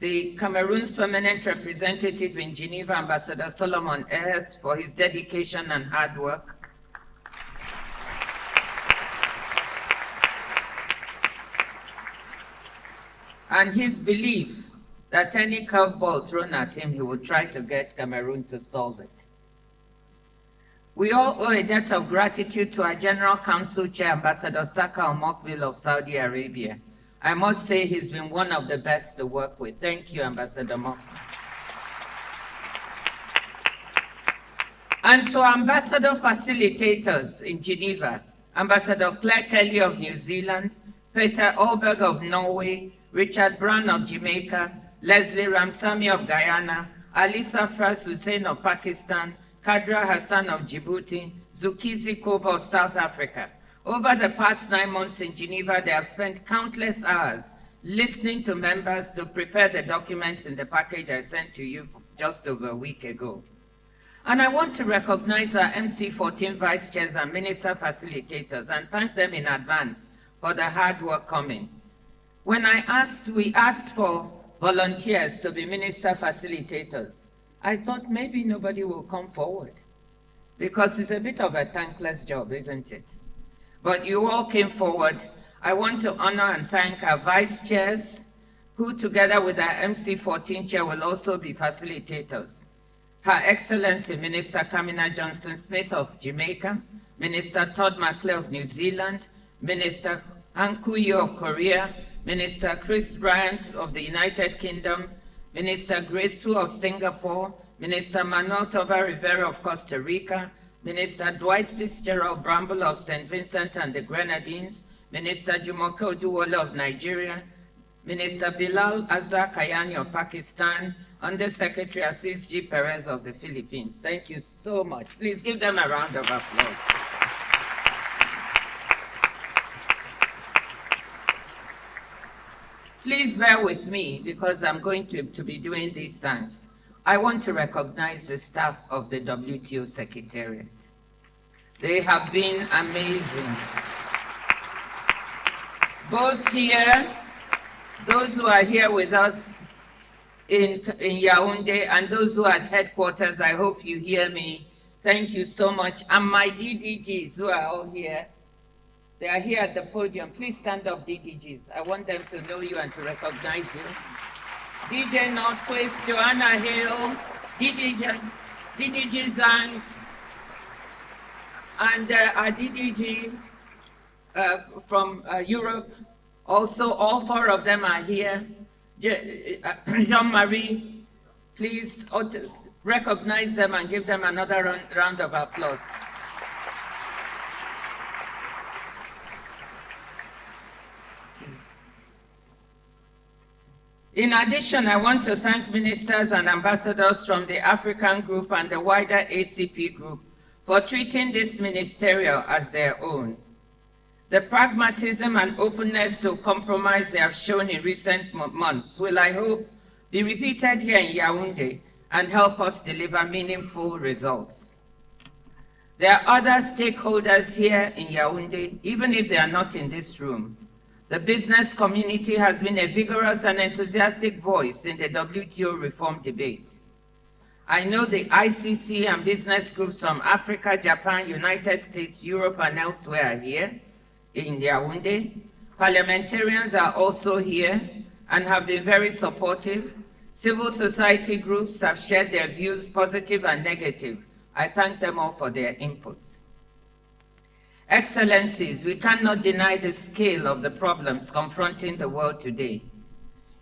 the Cameroon's permanent representative in Geneva, Ambassador Solomon Earth, for his dedication and hard work. And his belief that any curveball thrown at him, he would try to get Cameroon to solve it. We all owe a debt of gratitude to our General Council Chair, Ambassador Saka Omokbil of Saudi Arabia. I must say he's been one of the best to work with. Thank you, Ambassador Omokbil. And to our ambassador facilitators in Geneva, Ambassador Claire Kelly of New Zealand, Peter Olberg of Norway, Richard Brown of Jamaica, Leslie Ramsamy of Guyana, Alisa Fras Hussein of Pakistan, Kadra Hassan of Djibouti, Zukizi Koba of South Africa. Over the past 9 months in Geneva, they have spent countless hours listening to members to prepare the documents in the package I sent to you just over a week ago. And I want to recognize our MC14 vice chairs and minister facilitators and thank them in advance for the hard work coming. When we asked for volunteers to be minister facilitators, I thought maybe nobody will come forward because it's a bit of a thankless job, isn't it? But you all came forward. I want to honor and thank our vice chairs, who together with our MC14 chair will also be facilitators. Her Excellency Minister Kamina Johnson-Smith of Jamaica, Minister Todd McClure of New Zealand, Minister Han Kuyo of Korea, Minister Chris Bryant of the United Kingdom, Minister Grace Hu of Singapore, Minister Manuel Tovar Rivera of Costa Rica, Minister Dwight Fitzgerald Bramble of St. Vincent and the Grenadines, Minister Jumoke Oduwole of Nigeria, Minister Bilal Azhar Kayani of Pakistan, Undersecretary Assis G. Perez of the Philippines. Thank you so much. Please give them a round of applause. Please bear with me because I'm going to be doing these things. I want to recognize the staff of the WTO Secretariat. They have been amazing. Both here those who are here with us in Yaoundé, and those who are at headquarters, I hope you hear me. Thank you so much. And my DDGs who are all here, they are here at the podium. Please stand up, DDGs. I want them to know you and to recognize you. DJ Northwest, Joanna Hill, DDG Zhang, and our DDG from Europe. Also, all four of them are here. Jean-Marie, please recognize them and give them another round of applause. In addition, I want to thank ministers and ambassadors from the African group and the wider ACP group for treating this ministerial as their own. The pragmatism and openness to compromise they have shown in recent months will, I hope, be repeated here in Yaoundé and help us deliver meaningful results. There are other stakeholders here in Yaoundé, even if they are not in this room. The business community has been a vigorous and enthusiastic voice in the WTO reform debate. I know the ICC and business groups from Africa, Japan, United States, Europe, and elsewhere are here in Yaoundé. Parliamentarians are also here and have been very supportive. Civil society groups have shared their views, positive and negative. I thank them all for their inputs. Excellencies, we cannot deny the scale of the problems confronting the world today.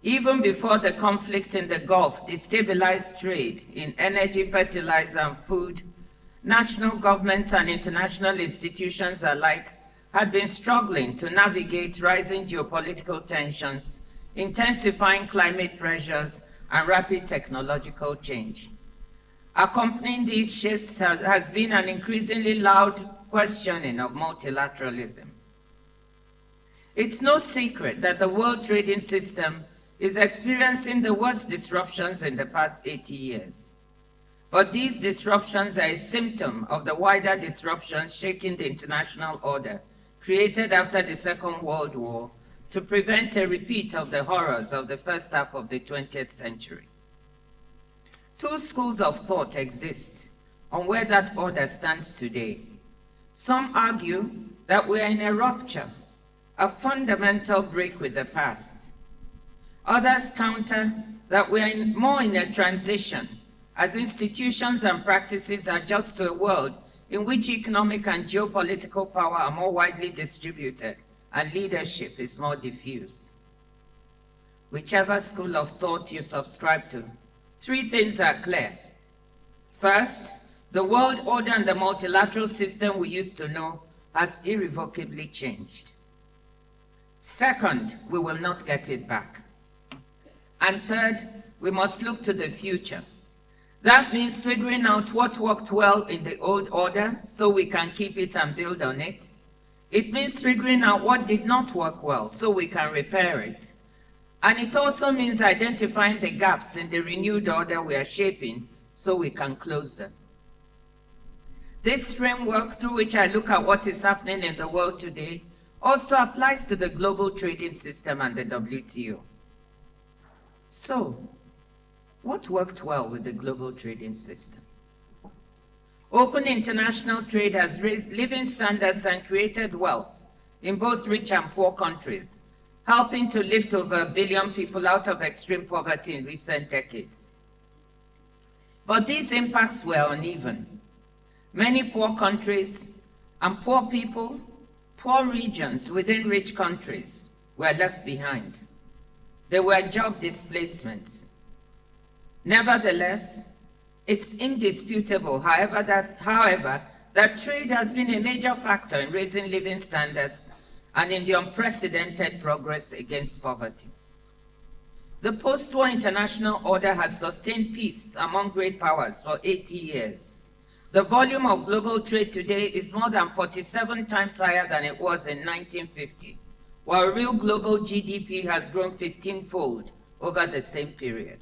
Even before the conflict in the Gulf destabilized trade in energy, fertilizer, and food, national governments and international institutions alike had been struggling to navigate rising geopolitical tensions, intensifying climate pressures, and rapid technological change. Accompanying these shifts has been an increasingly loud questioning of multilateralism. It's no secret that the world trading system is experiencing the worst disruptions in the past 80 years. But these disruptions are a symptom of the wider disruptions shaking the international order created after the Second World War to prevent a repeat of the horrors of the first half of the 20th century. Two schools of thought exist on where that order stands today. Some argue that we are in a rupture, a fundamental break with the past. Others counter that we are more in a transition, as institutions and practices adjust to a world in which economic and geopolitical power are more widely distributed and leadership is more diffuse. Whichever school of thought you subscribe to, three things are clear. First, the world order and the multilateral system we used to know has irrevocably changed. Second, we will not get it back. And third, we must look to the future. That means figuring out what worked well in the old order so we can keep it and build on it. It means figuring out what did not work well so we can repair it. And it also means identifying the gaps in the renewed order we are shaping so we can close them. This framework through which I look at what is happening in the world today also applies to the global trading system and the WTO. So, what worked well with the global trading system? Open international trade has raised living standards and created wealth in both rich and poor countries, helping to lift over 1 billion people out of extreme poverty in recent decades. But these impacts were uneven. Many poor countries and poor people, poor regions within rich countries were left behind. There were job displacements. Nevertheless, it's indisputable, however, that trade has been a major factor in raising living standards and in the unprecedented progress against poverty. The post-war international order has sustained peace among great powers for 80 years. The volume of global trade today is more than 47 times higher than it was in 1950, while real global GDP has grown 15-fold over the same period.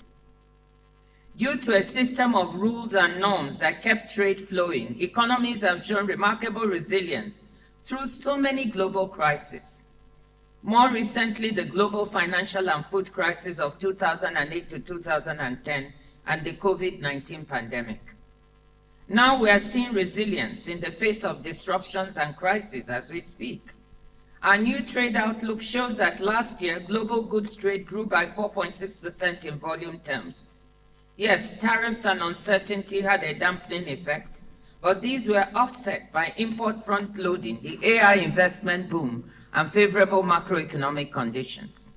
Due to a system of rules and norms that kept trade flowing, economies have shown remarkable resilience through so many global crises. More recently, the global financial and food crisis of 2008 to 2010 and the COVID-19 pandemic. Now we are seeing resilience in the face of disruptions and crises as we speak. Our new trade outlook shows that last year, global goods trade grew by 4.6% in volume terms. Yes, tariffs and uncertainty had a dampening effect, but these were offset by import front-loading, the AI investment boom, and favorable macroeconomic conditions.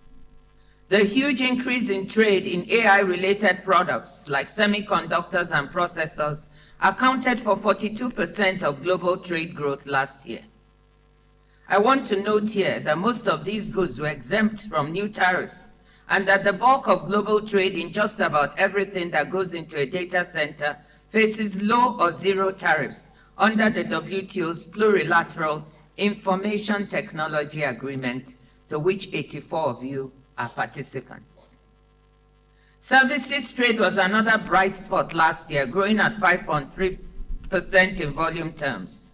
The huge increase in trade in AI-related products like semiconductors and processors accounted for 42% of global trade growth last year. I want to note here that most of these goods were exempt from new tariffs, and that the bulk of global trade in just about everything that goes into a data center faces low or zero tariffs under the WTO's plurilateral Information Technology Agreement, to which 84 of you are participants. Services trade was another bright spot last year, growing at 5.3% in volume terms.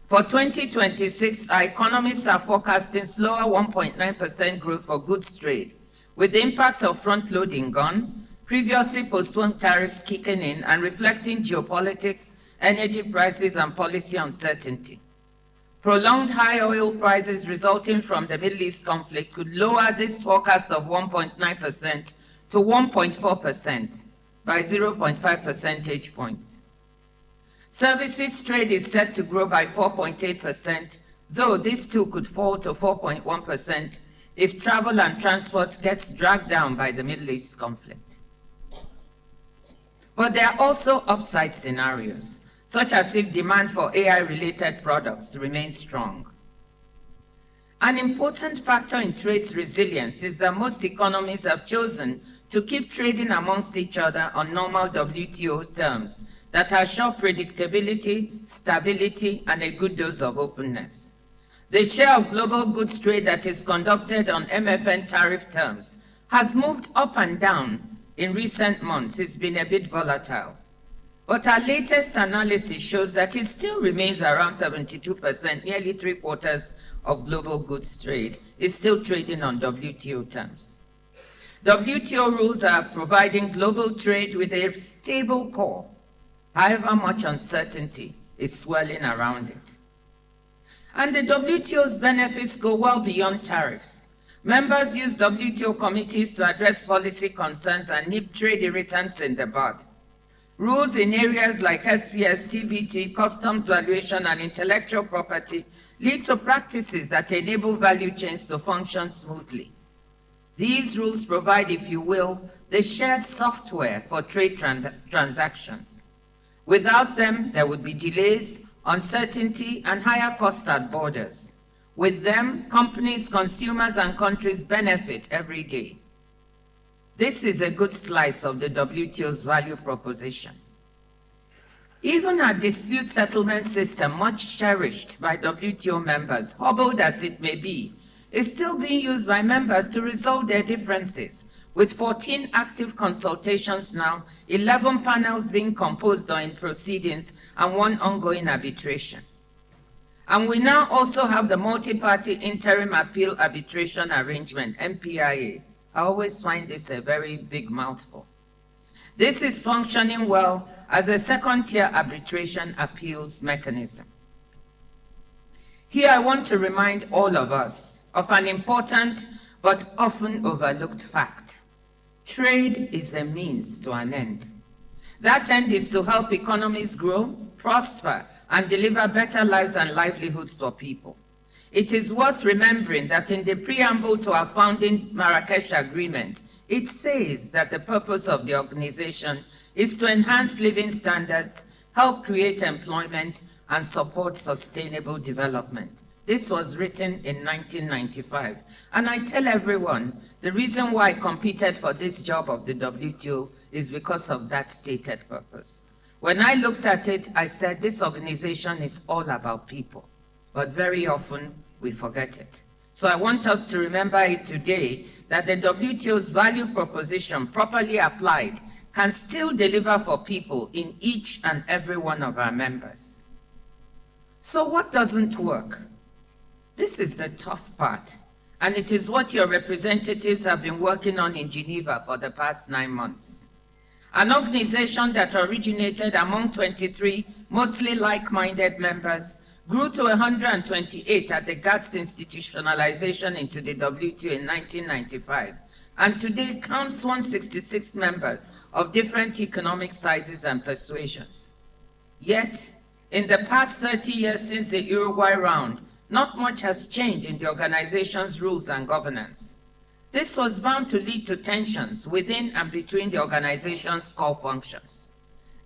For 2026, our economists are forecasting slower 1.9% growth for goods trade, with the impact of front-loading gone, previously postponed tariffs kicking in and reflecting geopolitics, energy prices, and policy uncertainty. Prolonged high oil prices resulting from the Middle East conflict could lower this forecast of 1.9% to 1.4% by 0.5 percentage points. Services trade is set to grow by 4.8%, though this too could fall to 4.1% if travel and transport gets dragged down by the Middle East conflict. But there are also upside scenarios, such as if demand for AI-related products remains strong. An important factor in trade's resilience is that most economies have chosen to keep trading amongst each other on normal WTO terms that assure predictability, stability, and a good dose of openness. The share of global goods trade that is conducted on MFN tariff terms has moved up and down in recent months. It's been a bit volatile. But our latest analysis shows that it still remains around 72%, nearly 3/4 of global goods trade is still trading on WTO terms. WTO rules are providing global trade with a stable core, however much uncertainty is swirling around it. And the WTO's benefits go well beyond tariffs. Members use WTO committees to address policy concerns and nip trade irritants in the bud. Rules in areas like SPS, TBT, customs valuation, and intellectual property lead to practices that enable value chains to function smoothly. These rules provide, if you will, the shared software for trade transactions. Without them, there would be delays, uncertainty, and higher costs at borders. With them, companies, consumers, and countries benefit every day. This is a good slice of the WTO's value proposition. Even our dispute settlement system, much cherished by WTO members, hobbled as it may be, is still being used by members to resolve their differences, with 14 active consultations now, 11 panels being composed or in proceedings, and 1 ongoing arbitration. And we now also have the Multi-Party Interim Appeal Arbitration Arrangement, MPIA. I always find this a very big mouthful. This is functioning well as a second-tier arbitration appeals mechanism. Here I want to remind all of us of an important but often overlooked fact. Trade is a means to an end. That end is to help economies grow, prosper, and deliver better lives and livelihoods for people. It is worth remembering that in the preamble to our founding Marrakesh Agreement, it says that the purpose of the organization is to enhance living standards, help create employment, and support sustainable development. This was written in 1995. And I tell everyone, the reason why I competed for this job of the WTO is because of that stated purpose. When I looked at it, I said, this organization is all about people. But very often, we forget it. So I want us to remember it today, that the WTO's value proposition, properly applied, can still deliver for people in each and every one of our members. So what doesn't work? This is the tough part. and it is what your representatives have been working on in Geneva for the past 9 months. An organization that originated among 23 mostly like-minded members grew to 128 at the GATT's institutionalization into the WTO in 1995, and today counts 166 members of different economic sizes and persuasions. Yet, in the past 30 years since the Uruguay round, not much has changed in the organization's rules and governance. This was bound to lead to tensions within and between the organization's core functions.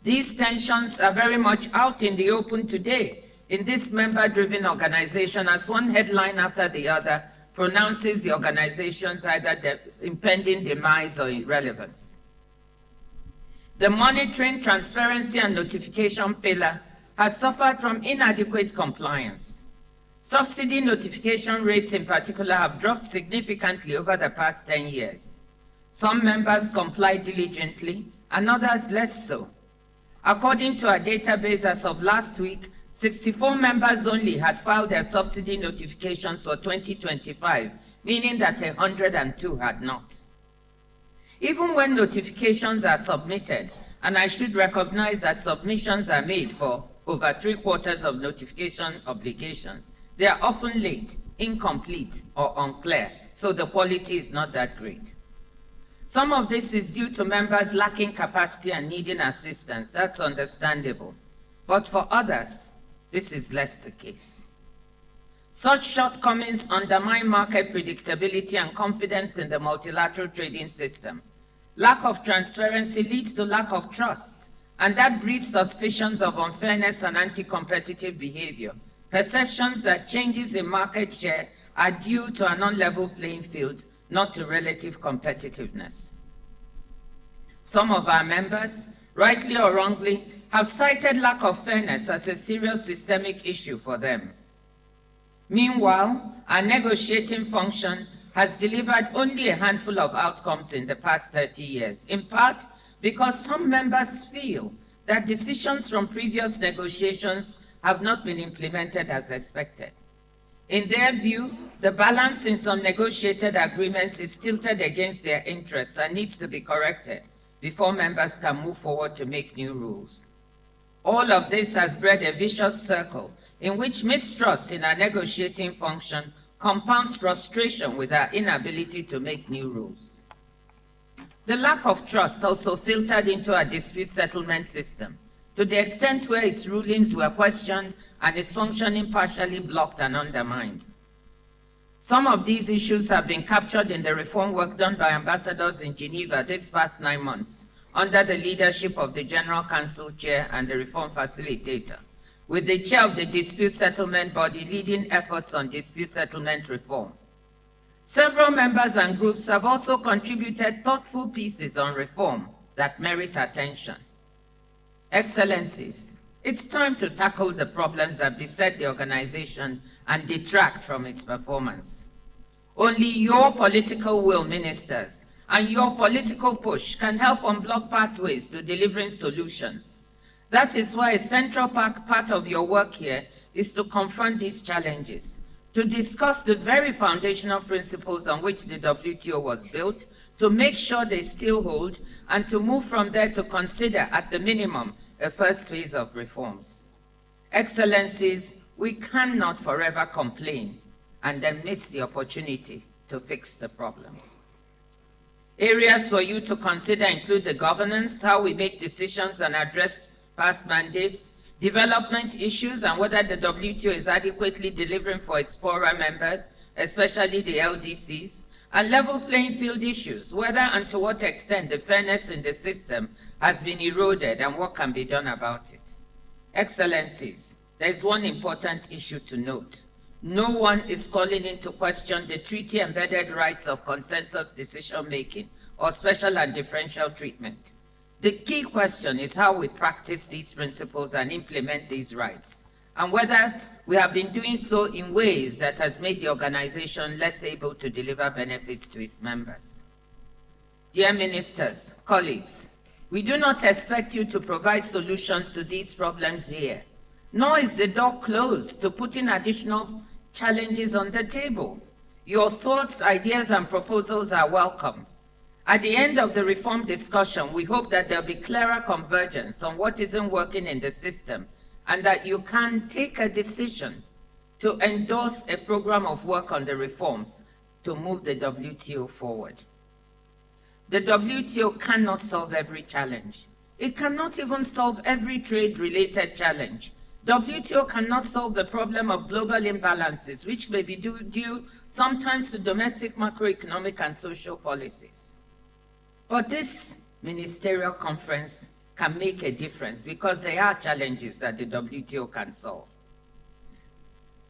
These tensions are very much out in the open today in this member-driven organization, as one headline after the other pronounces the organization's either impending demise or irrelevance. The monitoring, transparency, and notification pillar has suffered from inadequate compliance. Subsidy notification rates in particular have dropped significantly over the past 10 years. Some members comply diligently and others less so. According to our database as of last week, 64 members only had filed their subsidy notifications for 2025, meaning that 102 had not. Even when notifications are submitted, and I should recognize that submissions are made for over 3/4 of notification obligations, they are often late, incomplete, or unclear, so the quality is not that great. Some of this is due to members lacking capacity and needing assistance. That's understandable. But for others, this is less the case. Such shortcomings undermine market predictability and confidence in the multilateral trading system. Lack of transparency leads to lack of trust, and that breeds suspicions of unfairness and anti-competitive behavior, perceptions that changes in market share are due to an unlevel playing field, not to relative competitiveness. Some of our members, rightly or wrongly, have cited lack of fairness as a serious systemic issue for them. Meanwhile, our negotiating function has delivered only a handful of outcomes in the past 30 years, in part because some members feel that decisions from previous negotiations have not been implemented as expected. In their view, the balance in some negotiated agreements is tilted against their interests and needs to be corrected before members can move forward to make new rules. All of this has bred a vicious circle in which mistrust in our negotiating function compounds frustration with our inability to make new rules. The lack of trust also filtered into our dispute settlement system, to the extent where its rulings were questioned and its functioning partially blocked and undermined. Some of these issues have been captured in the reform work done by ambassadors in Geneva this past 9 months, under the leadership of the General Council Chair and the Reform Facilitator, with the Chair of the Dispute Settlement Body leading efforts on dispute settlement reform. Several members and groups have also contributed thoughtful pieces on reform that merit attention. Excellencies, it's time to tackle the problems that beset the organization and detract from its performance. Only your political will, ministers, and your political push can help unblock pathways to delivering solutions. That is why a central part of your work here is to confront these challenges, to discuss the very foundational principles on which the WTO was built, to make sure they still hold, and to move from there to consider, at the minimum, a first phase of reforms. Excellencies, we cannot forever complain and then miss the opportunity to fix the problems. Areas for you to consider include the governance, how we make decisions and address past mandates, development issues and whether the WTO is adequately delivering for its poorer members, especially the LDCs, and level playing field issues, whether and to what extent the fairness in the system has been eroded and what can be done about it. Excellencies, there is one important issue to note. No one is calling into question the treaty-embedded rights of consensus decision-making or special and differential treatment. The key question is how we practice these principles and implement these rights, and whether we have been doing so in ways that has made the organization less able to deliver benefits to its members. Dear ministers, colleagues, we do not expect you to provide solutions to these problems here, nor is the door closed to putting additional challenges on the table. Your thoughts, ideas, and proposals are welcome. At the end of the reform discussion, we hope that there'll be clearer convergence on what isn't working in the system and that you can take a decision to endorse a program of work on the reforms to move the WTO forward. The WTO cannot solve every challenge. It cannot even solve every trade-related challenge. WTO cannot solve the problem of global imbalances, which may be due sometimes to domestic macroeconomic and social policies. But this ministerial conference can make a difference because there are challenges that the WTO can solve.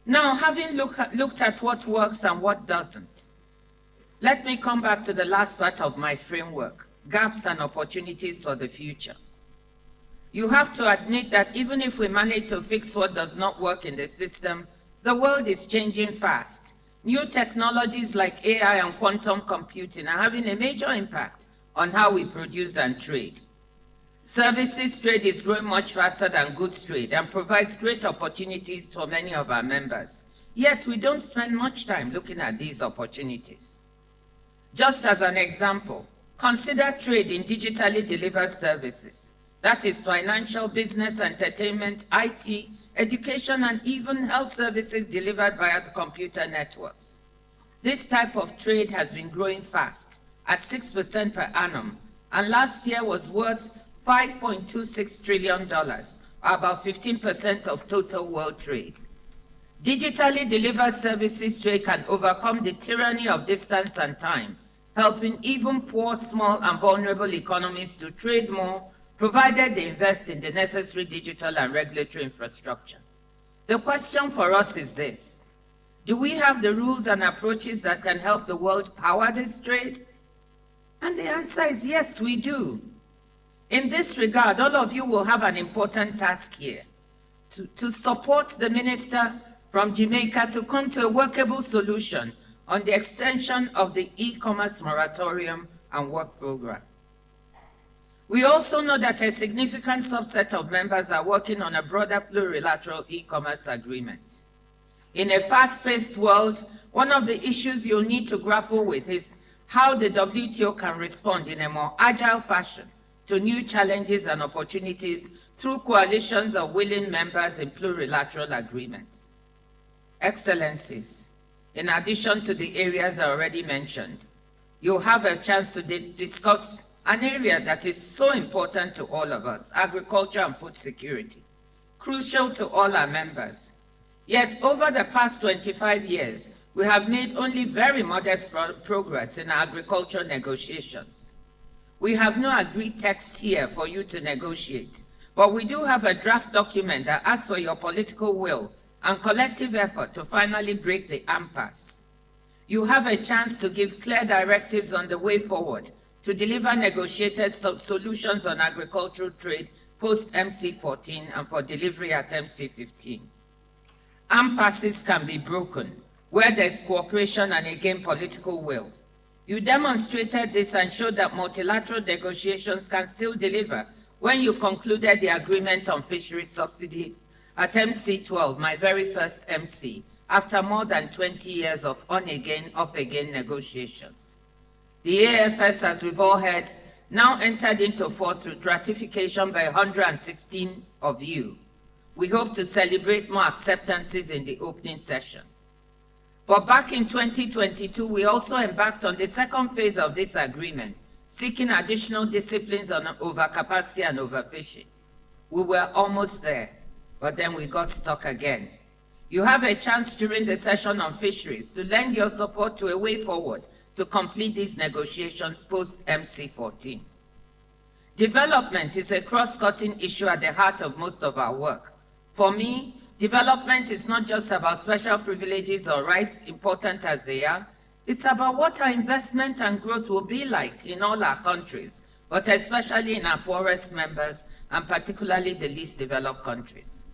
Now, having looked at what works and what doesn't, let me come back to the last part of my framework, gaps and opportunities for the future. You have to admit that even if we manage to fix what does not work in the system, the world is changing fast. New technologies like AI and quantum computing are having a major impact on how we produce and trade. Services trade is growing much faster than goods trade and provides great opportunities for many of our members. Yet we don't spend much time looking at these opportunities. Just as an example, consider trade in digitally delivered services. That is financial, business, entertainment, IT, education, and even health services delivered via the computer networks. This type of trade has been growing fast at 6% per annum, and last year was worth $5.26 trillion, about 15% of total world trade. Digitally delivered services trade can overcome the tyranny of distance and time, helping even poor, small, and vulnerable economies to trade more, provided they invest in the necessary digital and regulatory infrastructure. The question for us is this: do we have the rules and approaches that can help the world power this trade? And the answer is yes, we do. In this regard, all of you will have an important task here, to support the minister from Jamaica to come to a workable solution on the extension of the e-commerce moratorium and work program. We also know that a significant subset of members are working on a broader plurilateral e-commerce agreement. In a fast-paced world, one of the issues you'll need to grapple with is how the WTO can respond in a more agile fashion to new challenges and opportunities through coalitions of willing members in plurilateral agreements. Excellencies, in addition to the areas I already mentioned, you'll have a chance to discuss an area that is so important to all of us, agriculture and food security, crucial to all our members. Yet over the past 25 years, we have made only very modest progress in agriculture negotiations. We have no agreed text here for you to negotiate, but we do have a draft document that asks for your political will and collective effort to finally break the impasse. You have a chance to give clear directives on the way forward to deliver negotiated solutions on agricultural trade post MC14 and for delivery at MC15. Impasses can be broken where there's cooperation and again political will. You demonstrated this and showed that multilateral negotiations can still deliver when you concluded the agreement on fishery subsidy at MC12, my very first MC, after more than 20 years of on-again, off-again negotiations. The AFS, as we've all heard, now entered into force with ratification by 116 of you. We hope to celebrate more acceptances in the opening session. But back in 2022, we also embarked on the second phase of this agreement, seeking additional disciplines on overcapacity and overfishing. We were almost there, but then we got stuck again. You have a chance during the session on fisheries to lend your support to a way forward to complete these negotiations post MC14. Development is a cross-cutting issue at the heart of most of our work. For me, development is not just about special privileges or rights, important as they are. It's about what our investment and growth will be like in all our countries, but especially in our poorest members and particularly the least developed countries.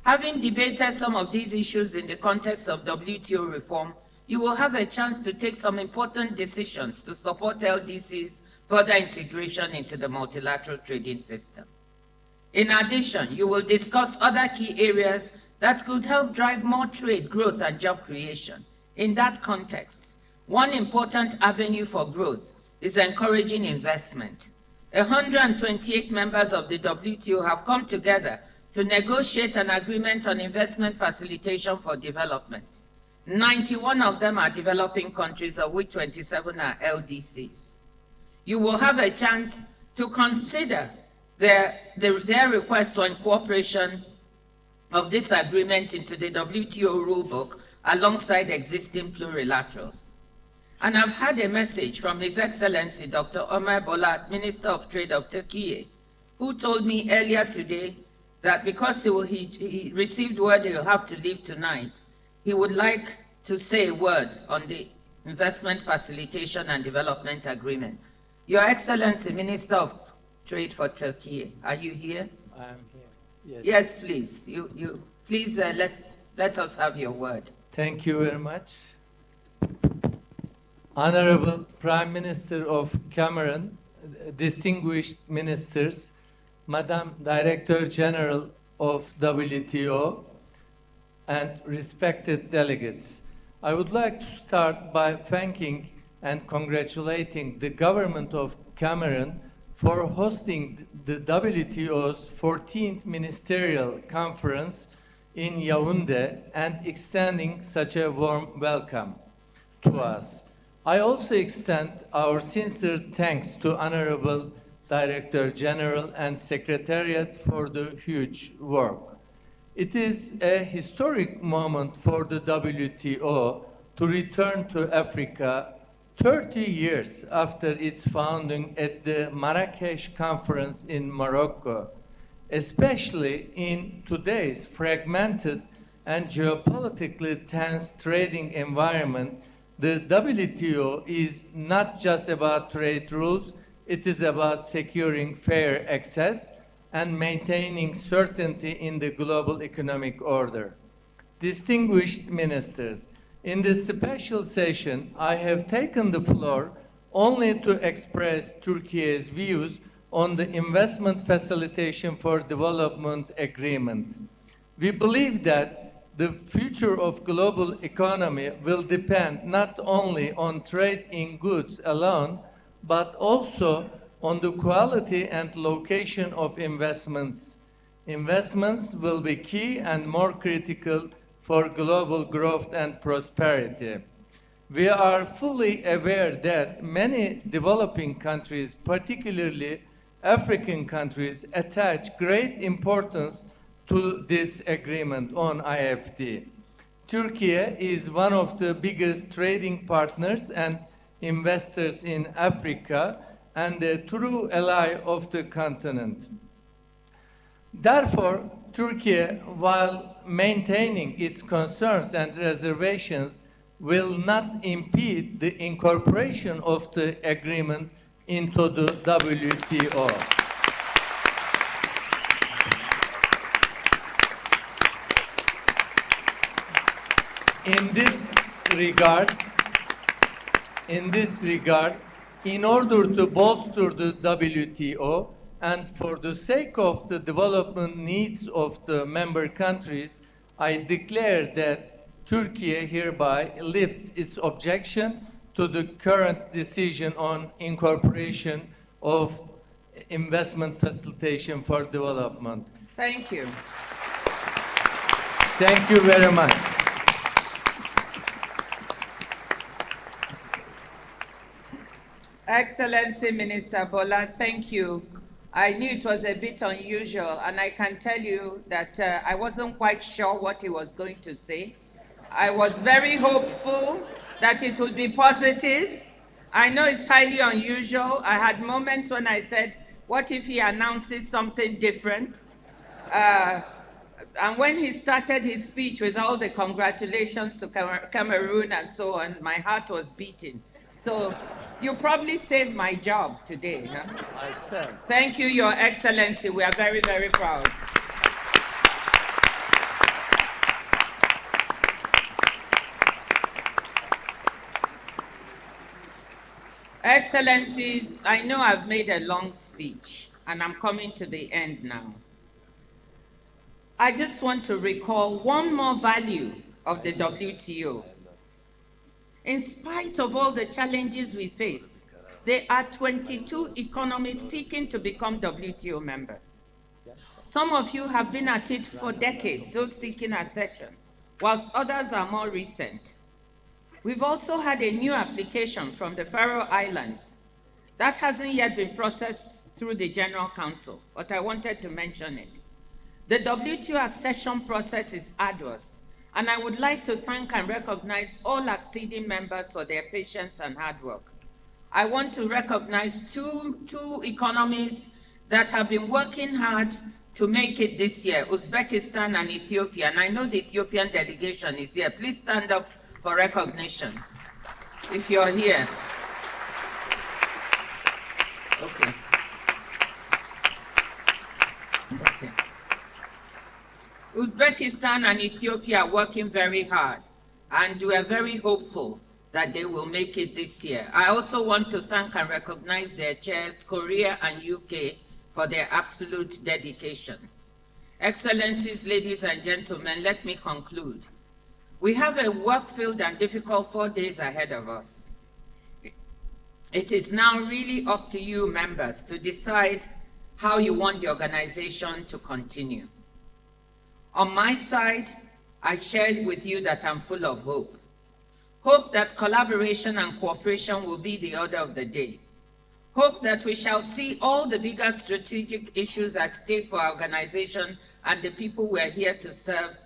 Having debated some of these issues in the context of WTO reform, you will have a chance to take some important decisions to support LDC's further integration into the multilateral trading system. In addition, you will discuss other key areas that could help drive more trade growth and job creation, In that context, one important avenue for growth is encouraging investment. 128 members of the WTO have come together to negotiate an agreement on investment facilitation for development. 91 of them are developing countries, of which 27 are LDCs. You will have a chance to consider their request for incorporation of this agreement into the WTO rulebook alongside existing plurilaterals. And I've had a message from His Excellency Dr. Ömer Bolat, Minister of Trade of Turkey, who told me earlier today that because he received word he'll have to leave tonight, he would like to say a word on the Investment Facilitation and Development Agreement. Your Excellency, Minister of Trade for Turkey, are you here? I am here, yes. Yes, please. Please let us have your word. Thank you very much. Honorable Prime Minister of Cameroon, distinguished ministers, Madam Director General of WTO, and respected delegates. I would like to start by thanking and congratulating the government of Cameroon for hosting the WTO's 14th Ministerial Conference in Yaoundé and extending such a warm welcome to us. I also extend our sincere thanks to Honorable Director General and Secretariat for the huge work. It is a historic moment for the WTO to return to Africa 30 years after its founding at the Marrakesh Conference in Morocco, especially in today's fragmented and geopolitically tense trading environment. The WTO is not just about trade rules, it is about securing fair access and maintaining certainty in the global economic order. Distinguished ministers, in this special session, I have taken the floor only to express Turkey's views on the Investment Facilitation for Development Agreement. We believe that the future of global economy will depend not only on trade in goods alone, but also on the quality and location of investments. Investments will be key and more critical for global growth and prosperity. We are fully aware that many developing countries, particularly African countries, attach great importance to this agreement on IFT. Turkey is one of the biggest trading partners and investors in Africa and a true ally of the continent. Therefore, Turkey, while maintaining its concerns and reservations, will not impede the incorporation of the agreement into the WTO. In this regard, in order to bolster the WTO and for the sake of the development needs of the member countries, I declare that Turkey hereby lifts its objection to the current decision on incorporation of investment facilitation for development. Thank you. Thank you very much. Excellency Minister Bola, thank you. I knew it was a bit unusual, and I can tell you that I wasn't quite sure what he was going to say. I was very hopeful that it would be positive. I know it's highly unusual. I had moments when I said, what if he announces something different? And when he started his speech with all the congratulations to Cameroon and so on, my heart was beating. So you probably saved my job today. Huh? I said. Thank you, Your Excellency. We are very, very proud. Excellencies, I know I've made a long speech, and I'm coming to the end now. I just want to recall one more value of the WTO. In spite of all the challenges we face, there are 22 economies seeking to become WTO members. Some of you have been at it for decades, those seeking accession, whilst others are more recent. We've also had a new application from the Faroe Islands that hasn't yet been processed through the General Council, but I wanted to mention it. The WTO accession process is arduous, and I would like to thank and recognize all acceding members for their patience and hard work. I want to recognize two economies that have been working hard to make it this year, Uzbekistan and Ethiopia. And I know the Ethiopian delegation is here. Please stand up for recognition if you're here. Okay. Okay. Uzbekistan and Ethiopia are working very hard, and we are very hopeful that they will make it this year. I also want to thank and recognize their chairs, Korea and UK, for their absolute dedication. Excellencies, ladies and gentlemen, let me conclude. We have a work-filled and difficult 4 days ahead of us. It is now really up to you, members, to decide how you want the organization to continue. On my side, I shared with you that I'm full of hope. Hope that collaboration and cooperation will be the order of the day. Hope that we shall see all the bigger strategic issues at stake for our organization and the people we are here to serve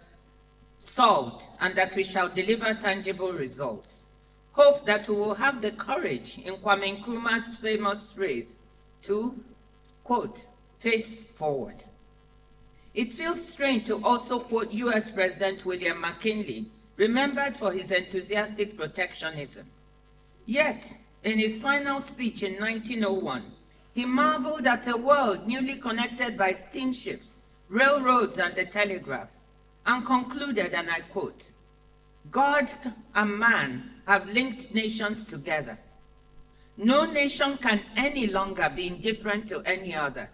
solved, and that we shall deliver tangible results. Hope that we will have the courage, in Kwame Nkrumah's famous phrase, to, quote, face forward. It feels strange to also quote US President William McKinley, remembered for his enthusiastic protectionism. Yet, in his final speech in 1901, he marveled at a world newly connected by steamships, railroads, and the telegraph, and concluded, and I quote, "God and man have linked nations together. No nation can any longer be indifferent to any other.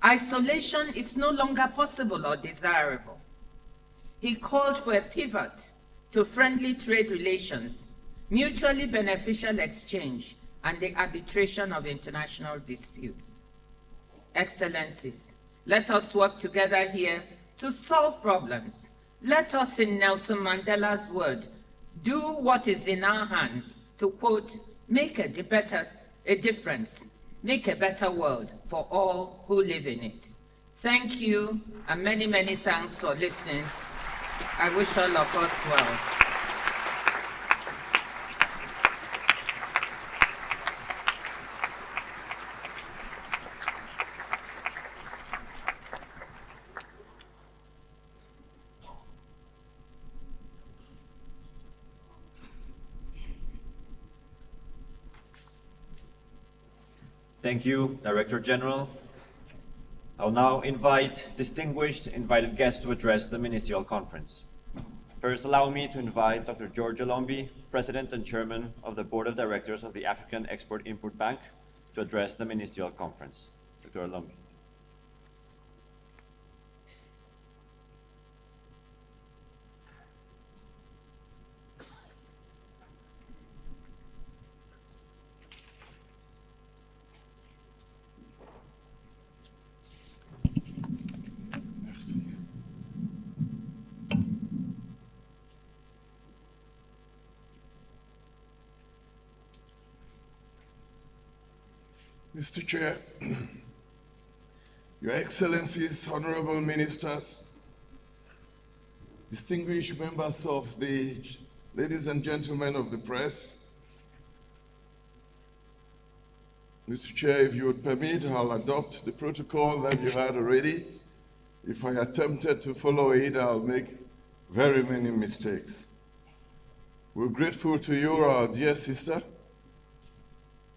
Isolation is no longer possible or desirable." He called for a pivot to friendly trade relations, mutually beneficial exchange, and the arbitration of international disputes. Excellencies, let us work together here to solve problems. Let us, in Nelson Mandela's word, do what is in our hands to, quote, make a difference, make a better world for all who live in it. Thank you, and many, many thanks for listening. I wish all of us well. Thank you, Director General. I'll now invite distinguished invited guests to address the Ministerial Conference. First, allow me to invite Dr. George Olombi, President and Chairman of the Board of Directors of the African Export-Import Bank, to address the Ministerial Conference. Dr. Olombi. Mr. Chair, Your Excellencies, Honorable Ministers, distinguished members of the ladies and gentlemen of the press, Mr. Chair, if you would permit, I'll adopt the protocol that you had already. If I attempted to follow it, I'll make very many mistakes. We're grateful to you, our dear sister,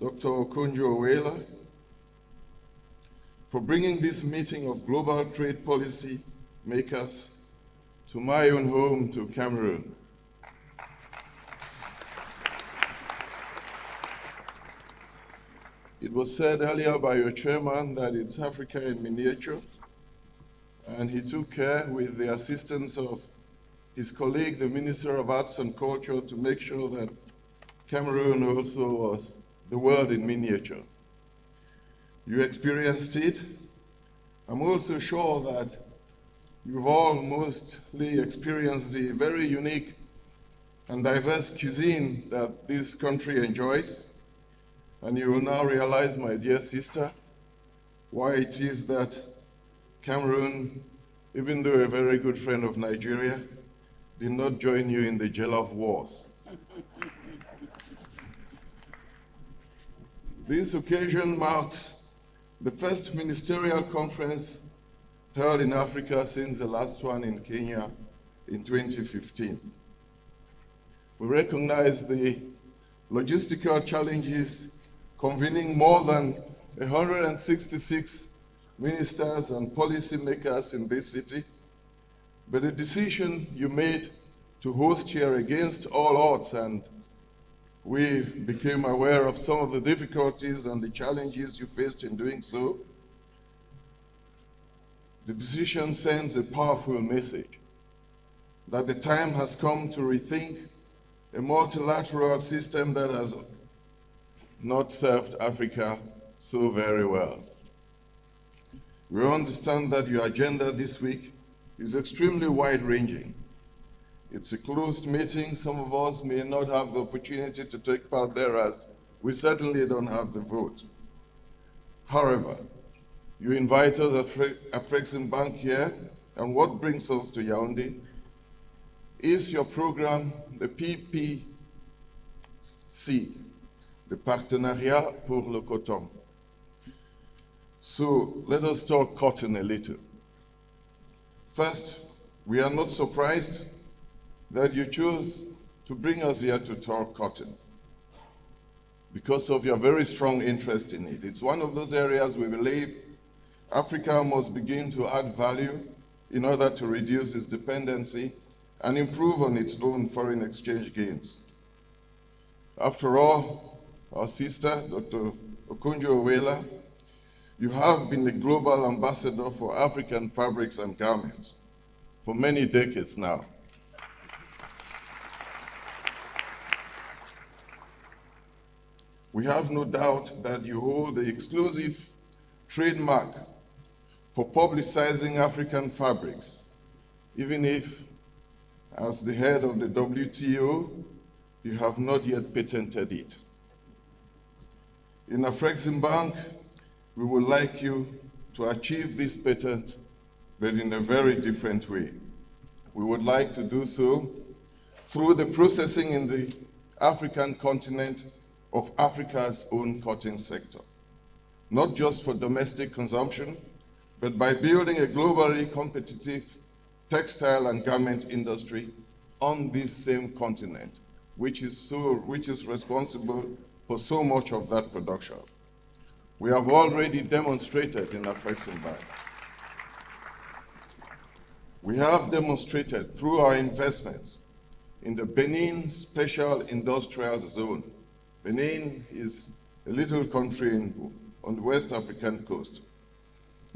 Dr. Okonjo-Iweala, for bringing this meeting of global trade policy makers to my own home, to Cameroon. It was said earlier by your chairman that it's Africa in miniature, and he took care with the assistance of his colleague, the Minister of Arts and Culture, to make sure that Cameroon also was the world in miniature. You experienced it. I'm also sure that you've all mostly experienced the very unique and diverse cuisine that this country enjoys. And you will now realize, my dear sister, why it is that Cameroon, even though a very good friend of Nigeria, did not join you in the jollof wars. This occasion marks the first ministerial conference held in Africa since the last one in Kenya in 2015. We recognize the logistical challenges convening more than 166 ministers and policymakers in this city, but the decision you made to host here against all odds, and we became aware of some of the difficulties and the challenges you faced in doing so. The decision sends a powerful message that the time has come to rethink a multilateral system that has not served Africa so very well. We understand that your agenda this week is extremely wide-ranging. It's a closed meeting. Some of us may not have the opportunity to take part there, as we certainly don't have the vote. However, you invite us at Frexim Bank here, and what brings us to Yaoundé is your program, the PPC, the Partenariat pour le Coton. So let us talk cotton a little. First, we are not surprised that you chose to bring us here to talk cotton because of your very strong interest in it. It's one of those areas we believe Africa must begin to add value in order to reduce its dependency and improve on its own foreign exchange gains. After all, our sister, Dr. Okonjo-Iweala, you have been the global ambassador for African fabrics and garments for many decades now. We have no doubt that you hold the exclusive trademark for publicizing African fabrics, even if, as the head of the WTO, you have not yet patented it. In Frexim Bank, we would like you to achieve this patent, but in a very different way. We would like to do so through the processing in the African continent of Africa's own cotton sector, not just for domestic consumption, but by building a globally competitive textile and garment industry on this same continent, which is responsible for so much of that production. We have already demonstrated in Frexim Bank. We have demonstrated through our investments in the Benin Special Industrial Zone. Benin is a little country on the West African coast,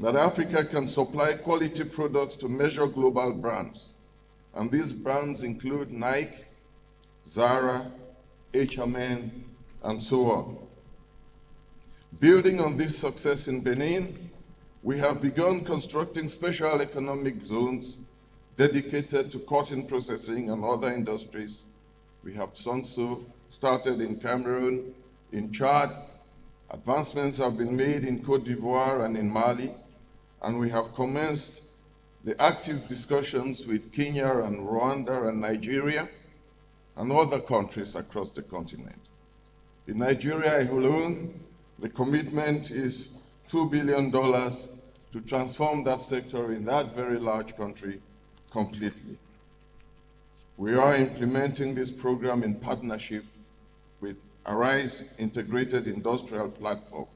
that Africa can supply quality products to major global brands. And these brands include Nike, Zara, H&M, and so on. Building on this success in Benin, we have begun constructing special economic zones dedicated to cotton processing and other industries. We have done so, started in Cameroon, in Chad. Advancements have been made in Côte d'Ivoire and in Mali, and we have commenced the active discussions with Kenya and Rwanda and Nigeria and other countries across the continent. In Nigeria alone, the commitment is $2 billion to transform that sector in that very large country completely. We are implementing this program in partnership with Arise Integrated Industrial Platform.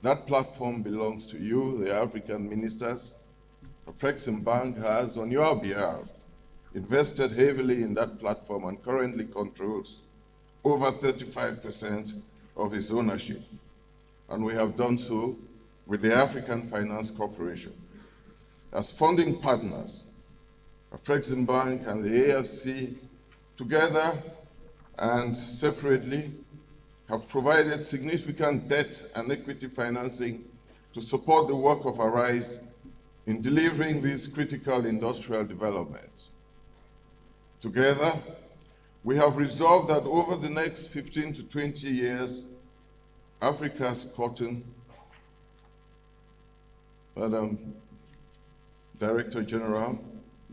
That platform belongs to you, the African ministers. The Frexim Bank has, on your behalf, invested heavily in that platform and currently controls over 35% of its ownership. And we have done so with the African Finance Corporation. As funding partners, the Frexim Bank and the AFC together and separately have provided significant debt and equity financing to support the work of ARISE in delivering these critical industrial developments. Together, we have resolved that over the next 15 to 20 years, Africa's cotton, Madam Director General,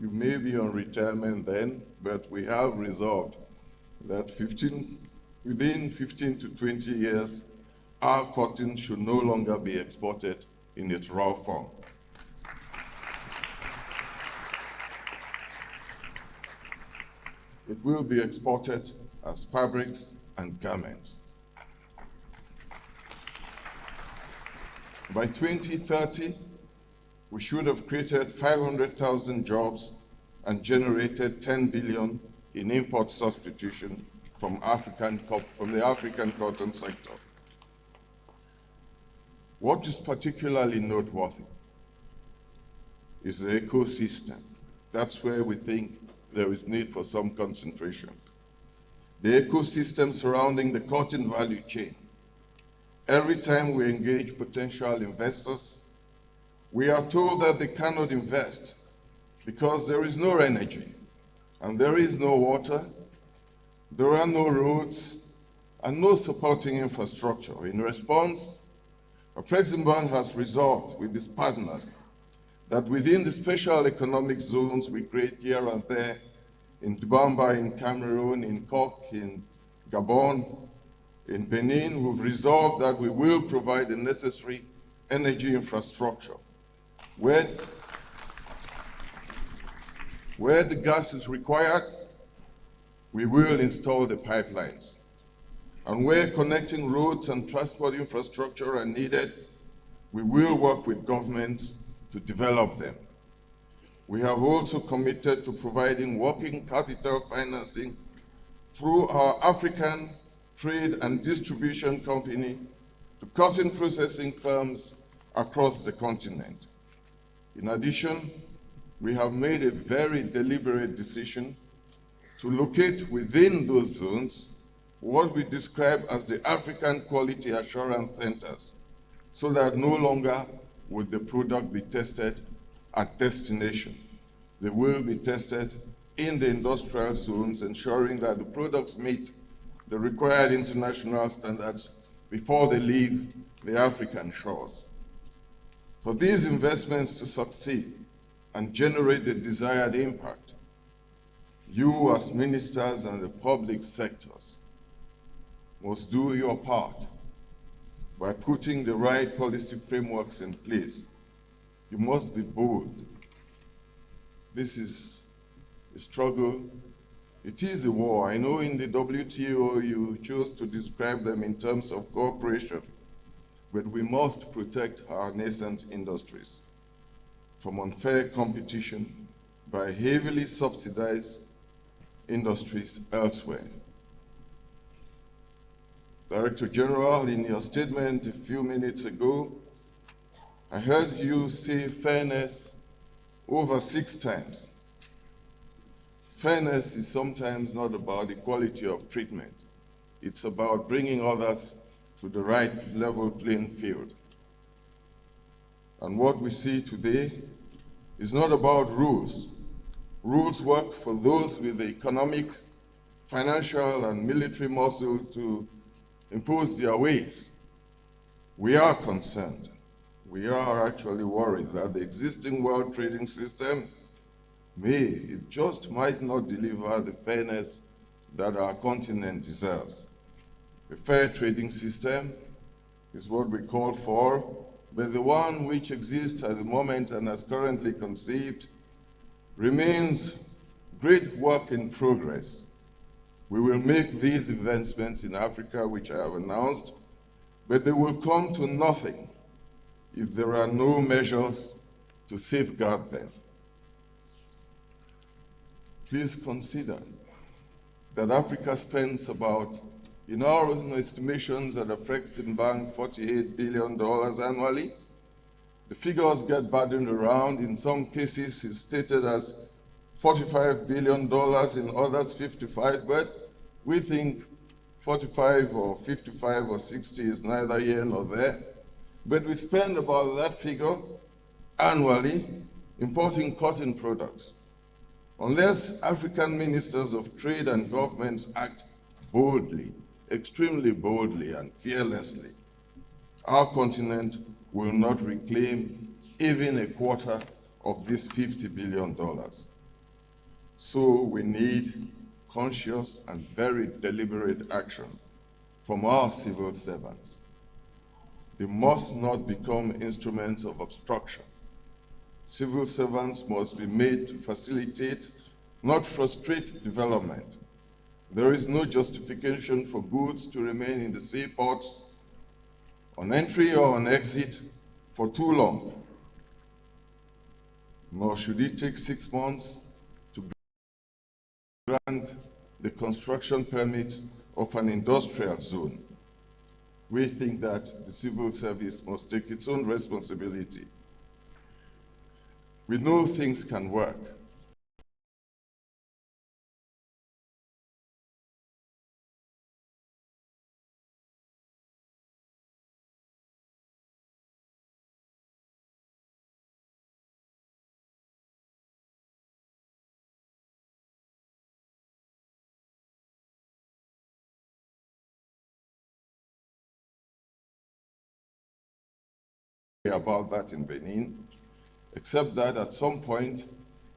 you may be on retirement then, but we have resolved that within 15 to 20 years, our cotton should no longer be exported in its raw form. It will be exported as fabrics and garments. By 2030, we should have created 500,000 jobs and generated 10 billion in import substitution from the African cotton sector. What is particularly noteworthy is the ecosystem. That's where we think there is need for some concentration. The ecosystem surrounding the cotton value chain. Every time we engage potential investors, we are told that they cannot invest because there is no energy, and there is no water, there are no roads, and no supporting infrastructure. In response, Afreximbank has resolved with its partners that within the special economic zones we create here and there, in Dubamba, in Cameroon, in Cork, in Gabon, in Benin, we've resolved that we will provide the necessary energy infrastructure. Where the gas is required, we will install the pipelines. And where connecting roads and transport infrastructure are needed, we will work with governments to develop them. We have also committed to providing working capital financing through our African Trade and Distribution Company to cotton processing firms across the continent. In addition, we have made a very deliberate decision to locate within those zones what we describe as the African Quality Assurance Centers, so that no longer would the product be tested at destination. They will be tested in the industrial zones, ensuring that the products meet the required international standards before they leave the African shores. For these investments to succeed and generate the desired impact, you as ministers and the public sectors must do your part by putting the right policy frameworks in place. You must be bold. This is a struggle. It is a war. I know in the WTO you chose to describe them in terms of cooperation, but we must protect our nascent industries from unfair competition by heavily subsidized industries elsewhere. Director General, in your statement a few minutes ago, I heard you say fairness over 6 times. Fairness is sometimes not about equality of treatment. It's about bringing others to the right level playing field. And what we see today is not about rules. Rules work for those with the economic, financial, and military muscle to impose their ways. We are concerned. We are actually worried that the existing world trading system it just might not deliver the fairness that our continent deserves. A fair trading system is what we call for, but the one which exists at the moment and is currently conceived remains great work in progress. We will make these investments in Africa, which I have announced, but they will come to nothing if there are no measures to safeguard them. Please consider that Africa spends about, in our own estimations at Afreximbank, $48 billion annually. The figures get batted around. In some cases, it's stated as $45 billion, in others 55, but We think 45 or 55 or 60 is neither here nor there, but we spend about that figure annually importing cotton products. Unless African ministers of trade and governments act boldly, extremely boldly and fearlessly, our continent will not reclaim even a quarter of this $50 billion. So we need conscious and very deliberate action from our civil servants. They must not become instruments of obstruction. Civil servants must be made to facilitate, not frustrate development. There is no justification for goods to remain in the seaports on entry or on exit for too long, nor should it take 6 months to grant the construction permit of an industrial zone. We think that the civil service must take its own responsibility. We know things can work. About that in Benin, except that at some point,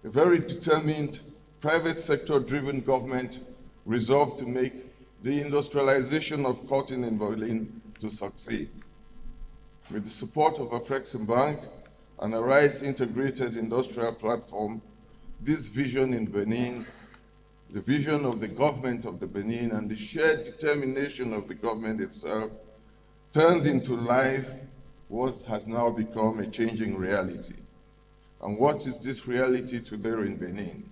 a very determined private sector-driven government resolved to make the industrialization of cotton in Benin to succeed. With the support of Africa24 and a rice integrated industrial platform, this vision in Benin, the vision of the government of the Benin and the shared determination of the government itself, turned into life what has now become a changing reality. And what is this reality today in Benin?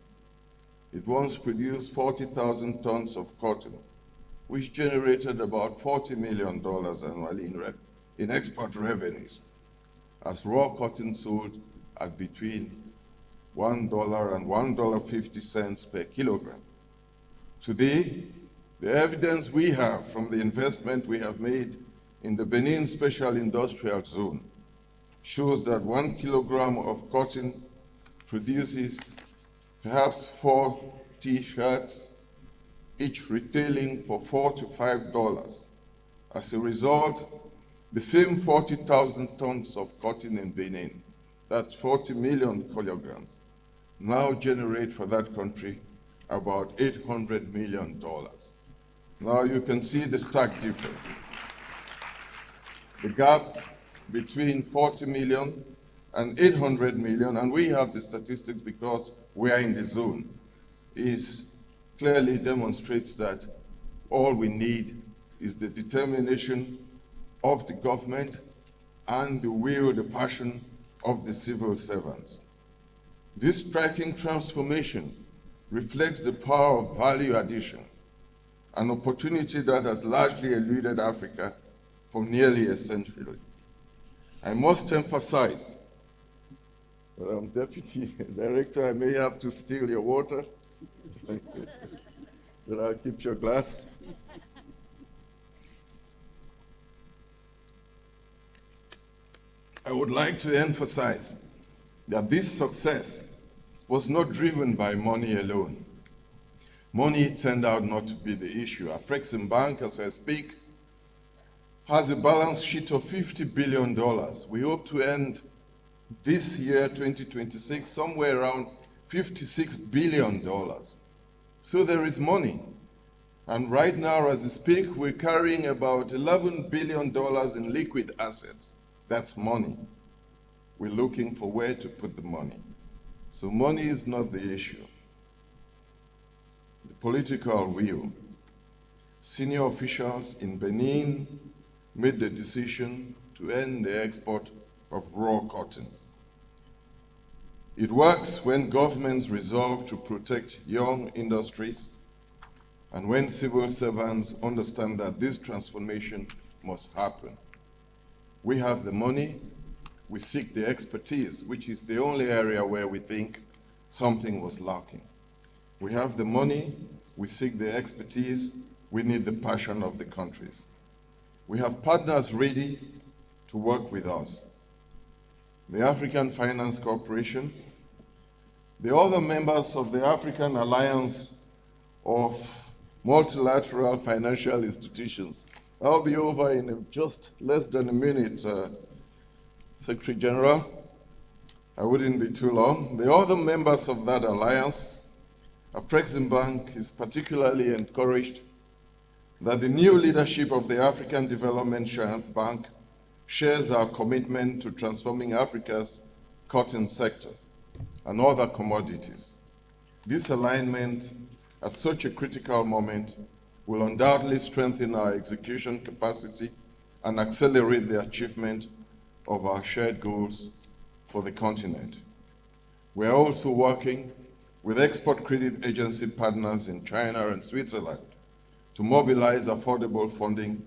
It once produced 40,000 tons of cotton, which generated about $40 million annually in export revenues, as raw cotton sold at between $1 and $1.50 per kilogram. Today, the evidence we have from the investment we have made in the Benin Special Industrial Zone shows that 1 kilogram of cotton produces perhaps 4 T-shirts, each retailing for $4 to $5. As a result, the same 40,000 tons of cotton in Benin, that's 40 million kilograms, now generate for that country about $800 million. Now you can see the stark difference. The gap between 40 million and 800 million, and we have the statistics because we are in the zone, is clearly demonstrates that all we need is the determination of the government and the will, the passion of the civil servants. This striking transformation reflects the power of value addition, an opportunity that has largely eluded Africa for nearly a century. I must emphasize, Deputy Director, I may have to steal your water, but I'll keep your glass. I would like to emphasize that this success was not driven by money alone. Money turned out not to be the issue. Africa24, as I speak, has a balance sheet of $50 billion. We hope to end this year, 2026, somewhere around $56 billion. So there is money. And right now, as we speak, we're carrying about $11 billion in liquid assets. That's money. We're looking for where to put the money. So money is not the issue. The political will. Senior officials in Benin made the decision to end the export of raw cotton. It works when governments resolve to protect young industries and when civil servants understand that this transformation must happen. We have the money, we seek the expertise, which is the only area where we think something was lacking. We have the money, we seek the expertise, we need the passion of the countries. We have partners ready to work with us. The African Finance Corporation, the other members of the African Alliance of Multilateral Financial Institutions. I'll be over in just less than a minute, Secretary General. I wouldn't be too long. The other members of that alliance, Afreximbank is particularly encouraged that the new leadership of the African Development Bank shares our commitment to transforming Africa's cotton sector and other commodities. This alignment at such a critical moment will undoubtedly strengthen our execution capacity and accelerate the achievement of our shared goals for the continent. We are also working with export credit agency partners in China and Switzerland to mobilize affordable funding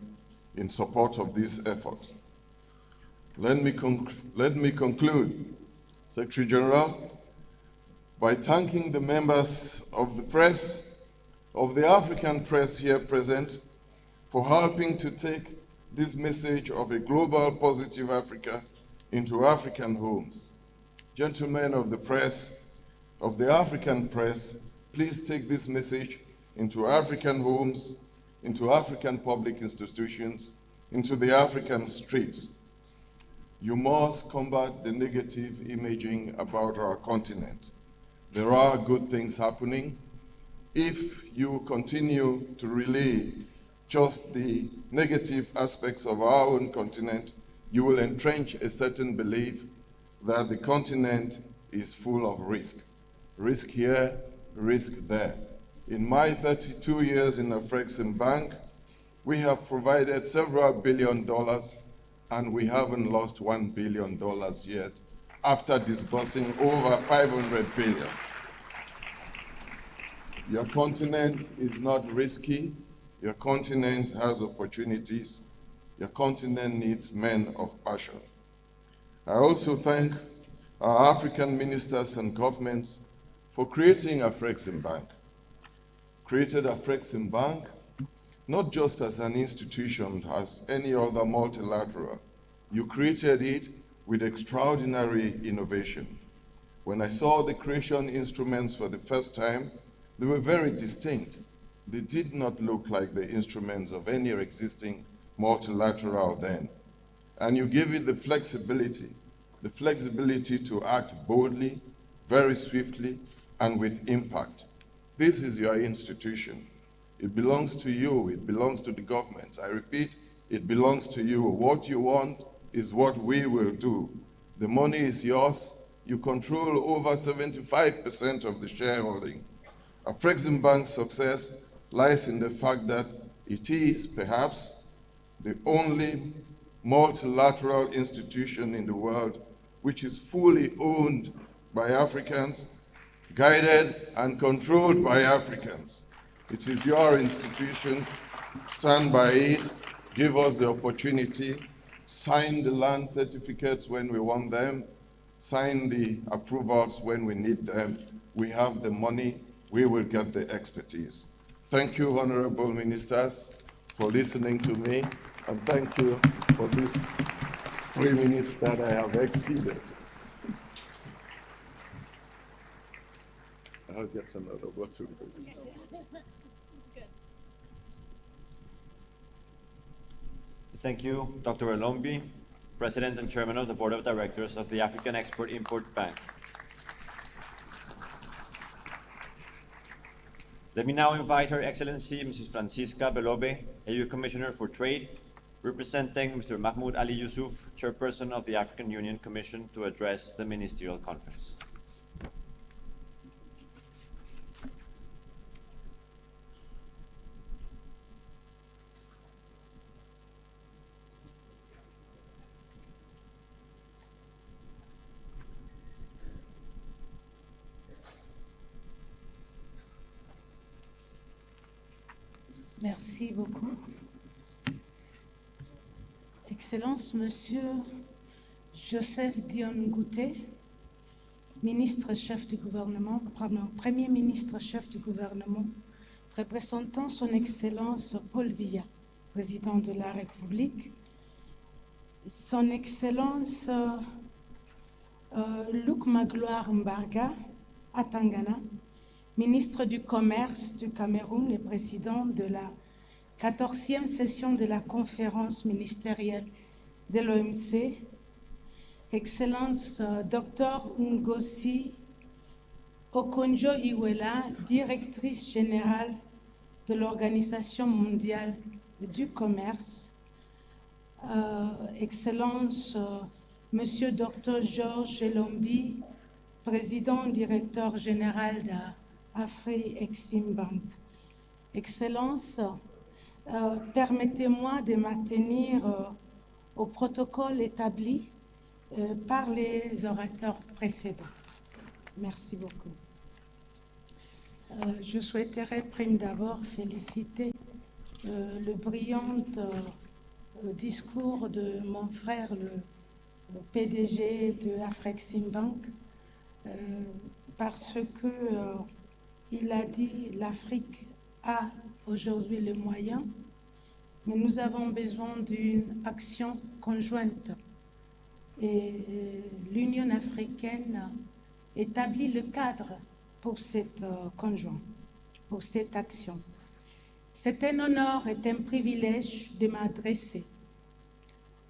in support of these efforts. Let me conclude, Secretary General, by thanking the members of the press, of the African press here present, for helping to take this message of a global positive Africa into African homes. Gentlemen of the press, of the African press, please take this message into African homes, into African public institutions, into the African streets. You must combat the negative imaging about our continent. There are good things happening. If you continue to relay just the negative aspects of our own continent, you will entrench a certain belief that the continent is full of risk. Risk here, risk there. In my 32 years in Afreximbank, we have provided several $billion and we haven't lost $1 billion yet after disbursing over $500 billion. Your continent is not risky. Your continent has opportunities. Your continent needs men of passion. I also thank our African ministers and governments for creating Afreximbank. Created Afreximbank not just as an institution, as any other multilateral. You created it with extraordinary innovation. When I saw the creation instruments for the first time, they were very distinct. They did not look like the instruments of any existing multilateral then. And you gave it the flexibility to act boldly, very swiftly, and with impact. This is your institution. It belongs to you, it belongs to the government. I repeat, it belongs to you. What you want is what we will do. The money is yours. You control over 75% of the shareholding. Afreximbank's success lies in the fact that it is, perhaps, the only multilateral institution in the world which is fully owned by Africans, guided and controlled by Africans. It is your institution. Stand by it. Give us the opportunity. Sign the land certificates when we want them. Sign the approvals when we need them. We have the money. We will get the expertise. Thank you, honorable ministers, for listening to me, and thank you for these 3 minutes that I have exceeded. I'll get another bottle. Thank you, Dr. Elombi, President and Chairman of the Board of Directors of the African Export-Import Bank. Let me now invite Her Excellency Mrs. Francisca Belobe, AU Commissioner for Trade, representing Mr. Mahmoud Ali Yusuf, Chairperson of the African Union Commission, to address the Ministerial Conference. Merci beaucoup. Excellence, Monsieur Joseph Dion Ngouté, ministre chef du gouvernement, Premier ministre chef du gouvernement représentant son Excellence Paul Biya, président de la République, son Excellence Luc Magloire Mbarga Atangana, ministre du Commerce du Cameroun et président de la 14e session de la conférence ministérielle de l'OMC, Excellence Dr Ngozi Okonjo-Iweala, directrice générale de l'Organisation mondiale du commerce, Excellence Monsieur Dr Georges Elombi, président directeur général d'Africa24 English. Excellence, permettez-moi de m'attenir au protocole établi par les orateurs précédents. Merci beaucoup. Je souhaiterais prime d'abord féliciter le brillant discours de mon frère, le PDG de Africa24 parce que il a dit l'Afrique a aujourd'hui les moyens, mais nous avons besoin d'une action conjointe. Et l'Union africaine établit le cadre pour cette conjointe, pour cette action. C'est un honneur et un privilège de m'adresser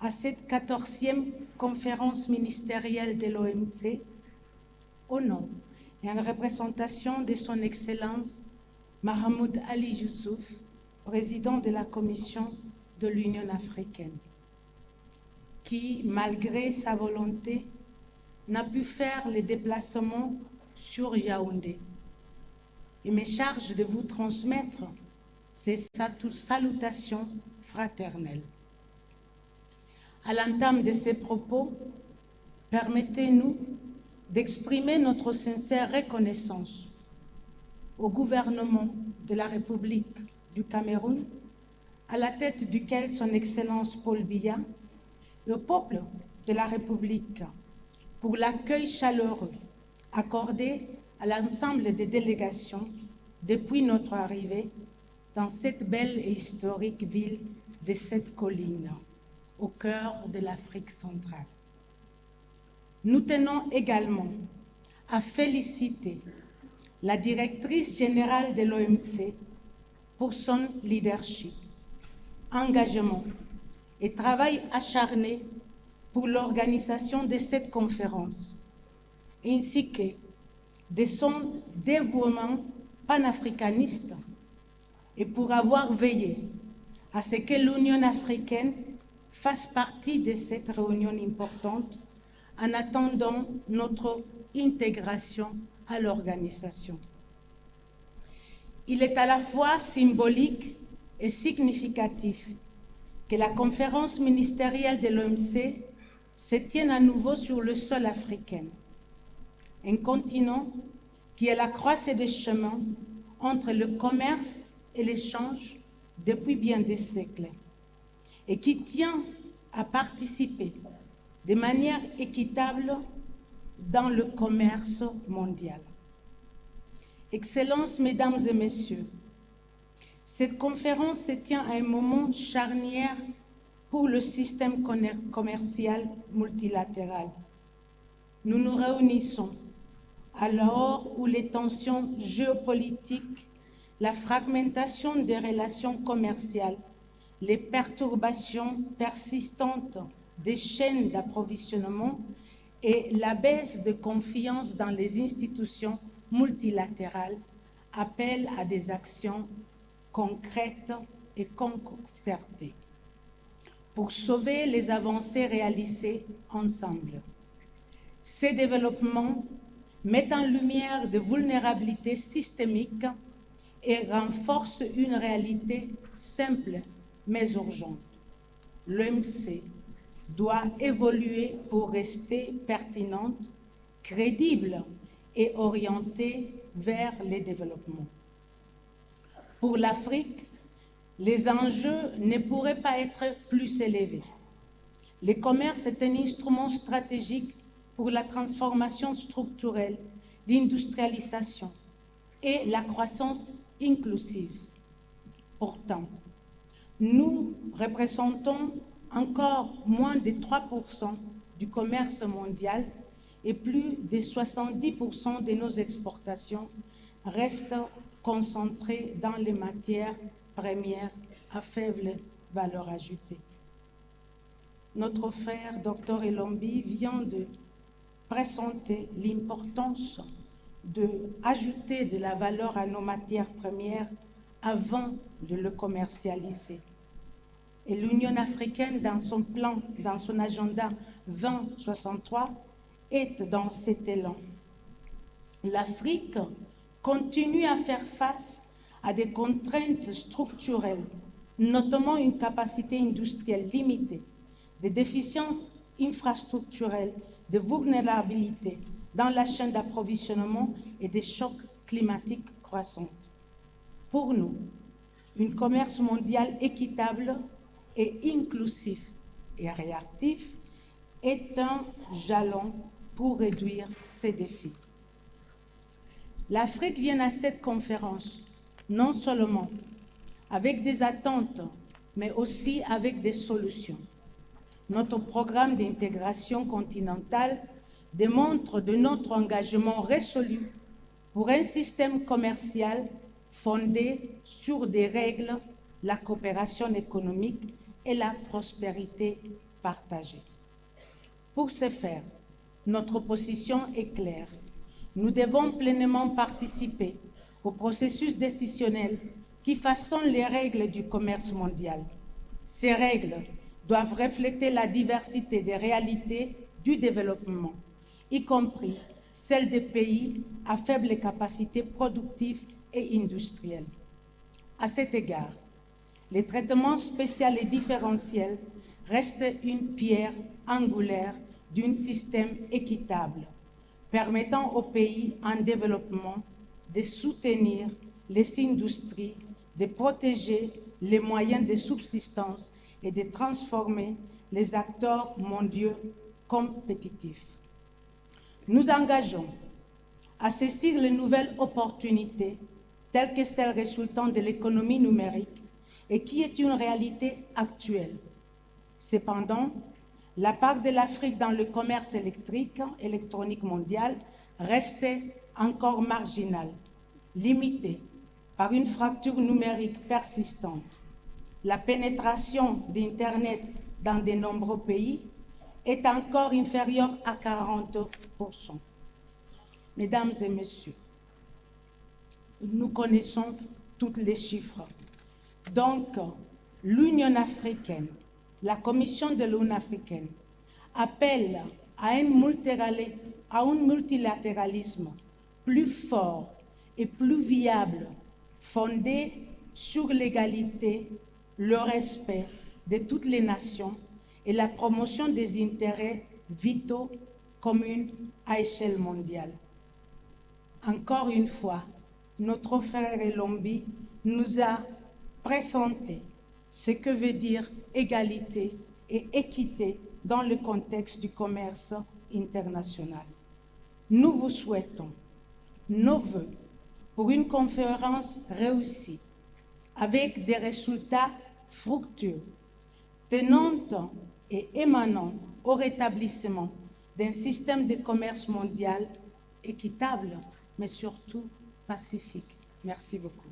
à cette 14e conférence ministérielle de l'OMC au nom et en représentation de son Excellence Mahmoud Ali Youssouf, président de la Commission de l'Union africaine, qui, malgré sa volonté, n'a pu faire le déplacement sur Yaoundé. Il me charge de vous transmettre ces salutations fraternelles. À l'entame de ces propos, permettez-nous d'exprimer notre sincère reconnaissance au gouvernement de la République du Cameroun, à la tête duquel son Excellence Paul Biya, et au peuple de la République pour l'accueil chaleureux accordé à l'ensemble des délégations depuis notre arrivée dans cette belle et historique ville de cette colline, au cœur de l'Afrique centrale. Nous tenons également à féliciter la directrice générale de l'OMC pour son leadership, engagement et travail acharné pour l'organisation de cette conférence, ainsi que de son dévouement panafricaniste et pour avoir veillé à ce que l'Union africaine fasse partie de cette réunion importante en attendant notre intégration à l'organisation. Il est à la fois symbolique et significatif que la conférence ministérielle de l'OMC se tienne à nouveau sur le sol africain, un continent qui est à la croisée des chemins entre le commerce et l'échange depuis bien des siècles, et qui tient à participer de manière équitable dans le commerce mondial. Excellences, Mesdames et Messieurs, cette conférence se tient à un moment charnière pour le système commercial multilatéral. Nous nous réunissons à l'heure où les tensions géopolitiques, la fragmentation des relations commerciales, les perturbations persistantes des chaînes d'approvisionnement et la baisse de confiance dans les institutions multilatérales appellent à des actions concrètes et concertées pour sauver les avancées réalisées ensemble. Ces développements mettent en lumière des vulnérabilités systémiques et renforcent une réalité simple mais urgente. L'OMC doit évoluer pour rester pertinente, crédible et orientée vers les développements. Pour l'Afrique, les enjeux ne pourraient pas être plus élevés. Le commerce est un instrument stratégique pour la transformation structurelle, l'industrialisation et la croissance inclusive. Pourtant, nous représentons encore moins de 3% du commerce mondial et plus de 70% de nos exportations restent concentrées dans les matières premières à faible valeur ajoutée. Notre frère Dr Elombi vient de présenter l'importance d'ajouter de la valeur à nos matières premières avant de le commercialiser. Et l'Union africaine, dans son plan, dans son agenda 2063, est dans cet élan. L'Afrique continue à faire face à des contraintes structurelles, notamment une capacité industrielle limitée, des déficiences infrastructurelles, de vulnérabilité dans la chaîne d'approvisionnement et des chocs climatiques croissants. Pour nous, un commerce mondial équitable et inclusif et réactif est un jalon pour réduire ces défis. L'Afrique vient à cette conférence non seulement avec des attentes, mais aussi avec des solutions. Notre programme d'intégration continentale démontre de notre engagement résolu pour un système commercial fondé sur des règles, la coopération économique et la prospérité partagée. Pour ce faire, notre position est claire. Nous devons pleinement participer au processus décisionnel qui façonne les règles du commerce mondial. Ces règles doivent refléter la diversité des réalités du développement, y compris celles des pays à faible capacité productive et industrielle. À cet égard, les traitements spéciaux et différentiels restent une pierre angulaire d'un système équitable, permettant aux pays en développement de soutenir les industries, de protéger les moyens de subsistance et de transformer les acteurs mondiaux compétitifs. Nous engageons à saisir les nouvelles opportunités telles que celles résultant de l'économie numérique et qui est une réalité actuelle. Cependant, la part de l'Afrique dans le commerce électronique mondial reste encore marginale, limitée par une fracture numérique persistante. La pénétration d'Internet dans de nombreux pays est encore inférieure à 40%. Mesdames et messieurs, nous connaissons tous les chiffres. Donc, l'Union africaine, la Commission de l'Union africaine, appelle à un multilatéralisme plus fort et plus viable, fondé sur l'égalité, le respect de toutes les nations et la promotion des intérêts vitaux communs à échelle mondiale. Encore une fois, notre frère Elombi nous a présenté ce que veut dire égalité et équité dans le contexte du commerce international. Nous vous souhaitons nos vœux pour une conférence réussie, avec des résultats fructueux, tenant et émanant au rétablissement d'un système de commerce mondial équitable, mais surtout pacifique. Merci beaucoup.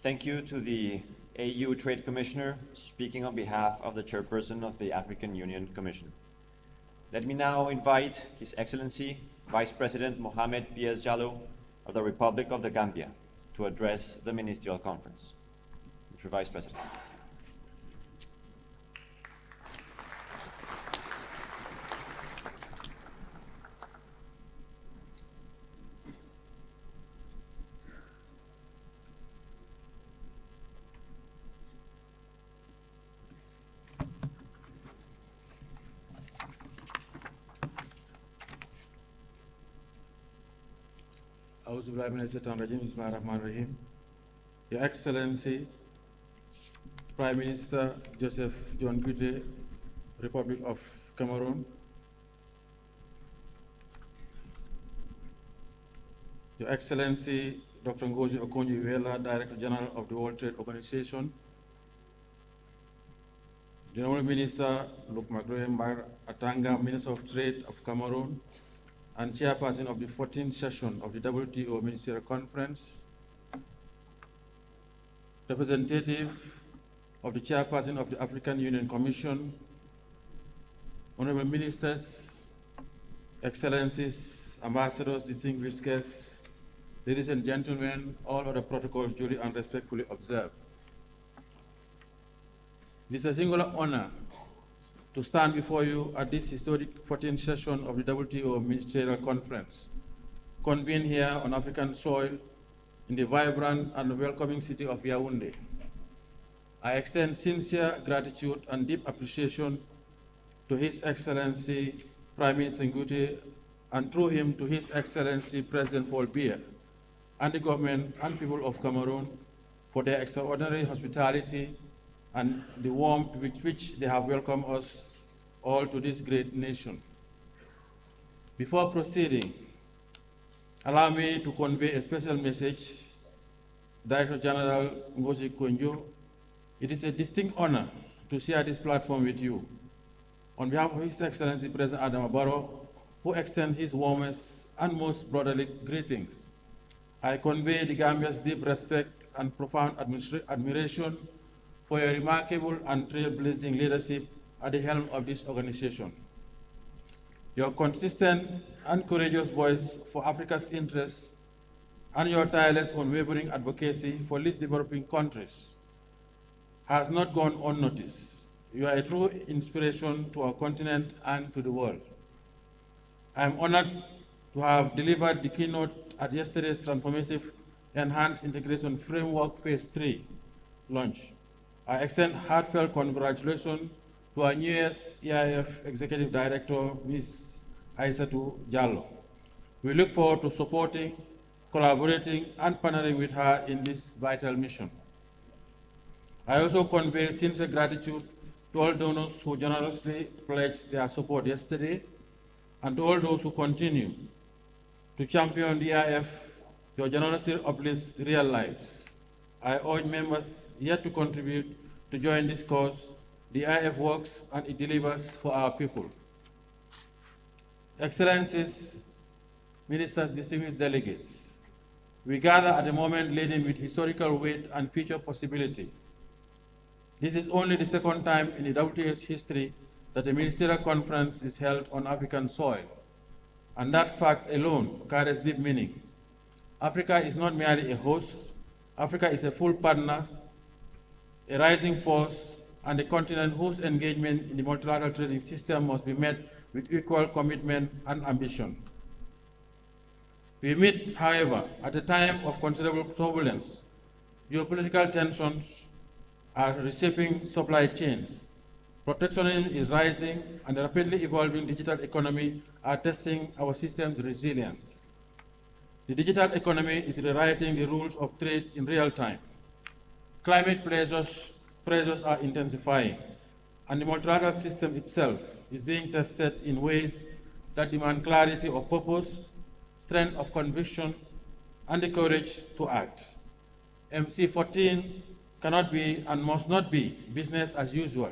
Thank you to the AU Trade Commissioner, speaking on behalf of the Chairperson of the African Union Commission. Let me now invite His Excellency, Vice President Mohamed Piez Jallow of the Republic of the Gambia to address the Ministerial Conference. Mr. Vice President. Auzu billahi minash shaitanir rajim. Bismillahir rahmanir rahim. Your Excellency, Prime Minister Joseph John Gute, Republic of Cameroon, Your Excellency, Dr. Ngozi Okonjo-Iweala, Director General of the World Trade Organization, the Honorable Minister Luke Magloire Atanga, Minister of Trade of Cameroon, and Chairperson of the 14th session of the WTO Ministerial Conference, representative of the Chairperson of the African Union Commission, Honorable Ministers, Excellencies, Ambassadors, distinguished guests, ladies and gentlemen, all other protocols duly and respectfully observed. It is a singular honor to stand before you at this historic 14th session of the WTO Ministerial Conference, convened here on African soil in the vibrant and welcoming city of Yaoundé. I extend sincere gratitude and deep appreciation to His Excellency Prime Minister Ngute, and through him to His Excellency President Paul Biya, and the government and people of Cameroon for their extraordinary hospitality and the warmth with which they have welcomed us all to this great nation. Before proceeding, allow me to convey a special message. Director General Ngozi Okonjo, it is a distinct honor to share this platform with you. On behalf of His Excellency President Adama Barrow, who extends his warmest and most brotherly greetings, I convey the Gambia's deep respect and profound admiration for your remarkable and trailblazing leadership at the helm of this organization. Your consistent and courageous voice for Africa's interests and your tireless, unwavering advocacy for least developing countries has not gone unnoticed. You are a true inspiration to our continent and to the world. I am honored to have delivered the keynote at yesterday's transformative Enhanced Integration Framework Phase 3 launch. I extend heartfelt congratulations to our newest EIF Executive Director, Ms. Aissatou Diallo. We look forward to supporting, collaborating, and partnering with her in this vital mission. I also convey sincere gratitude to all donors who generously pledged their support yesterday, and to all those who continue to champion the EIF. Your generosity uplifts real lives. I urge members yet to contribute to join this cause. The EIF works and it delivers for our people. Excellencies, ministers, distinguished delegates, we gather at a moment laden with historical weight and future possibility. This is only the second time in the WTO's history that a ministerial conference is held on African soil, and that fact alone carries deep meaning. Africa is not merely a host, Africa is a full partner, a rising force, and a continent whose engagement in the multilateral trading system must be met with equal commitment and ambition. We meet, however, at a time of considerable turbulence. Geopolitical tensions are reshaping supply chains. Protectionism is rising, and the rapidly evolving digital economy are testing our system's resilience. The digital economy is rewriting the rules of trade in real time. Climate pressures are intensifying, and the multilateral system itself is being tested in ways that demand clarity of purpose, strength of conviction, and the courage to act. MC14 cannot be and must not be business as usual.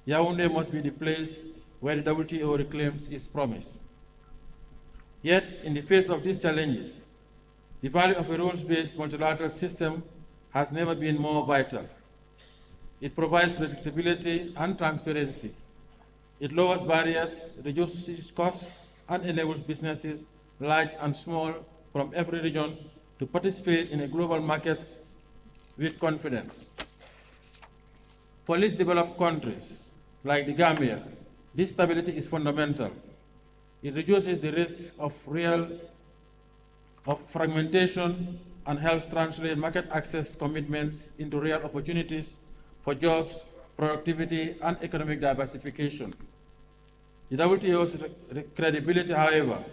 Yaoundé must be the place where the WTO reclaims its promise. Yet, in the face of these challenges, the value of a rules-based multilateral system has never been more vital. It provides predictability and transparency. It lowers barriers, reduces costs, and enables businesses, large and small, from every region to participate in a global markets with confidence. For least developed countries, like the Gambia, this stability is fundamental. It reduces the risk of fragmentation and helps translate market access commitments into real opportunities for jobs, productivity, and economic diversification. The WTO's credibility, however,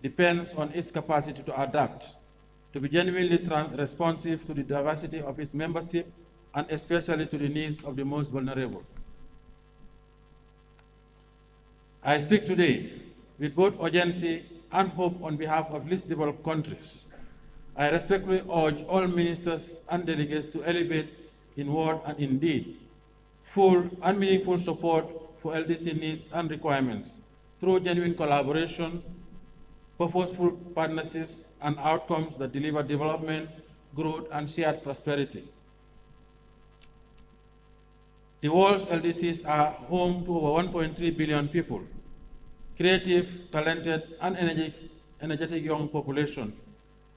depends on its capacity to adapt. to be genuinely responsive to the diversity of its membership and especially to the needs of the most vulnerable. I speak today with both urgency and hope on behalf of least developed countries. I respectfully urge all ministers and delegates to elevate in word and in deed full and meaningful support for LDC needs and requirements through genuine collaboration, purposeful partnerships, and outcomes that deliver development, growth, and shared prosperity. The world's LDCs are home to over 1.3 billion people, creative, talented, and energetic young population,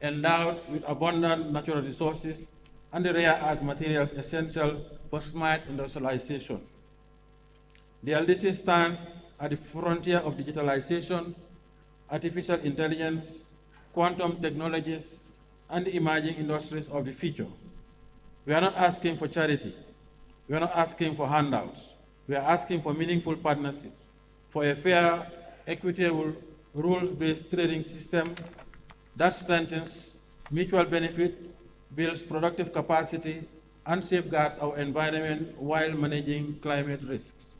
endowed with abundant natural resources and the rare earth materials essential for smart industrialization. The LDC stands at the frontier of digitalization, artificial intelligence, quantum technologies, and the emerging industries of the future. We are not asking for charity. We are not asking for handouts. We are asking for meaningful partnership, for a fair, equitable, rules-based trading system that strengthens mutual benefit, builds productive capacity, and safeguards our environment while managing climate risks.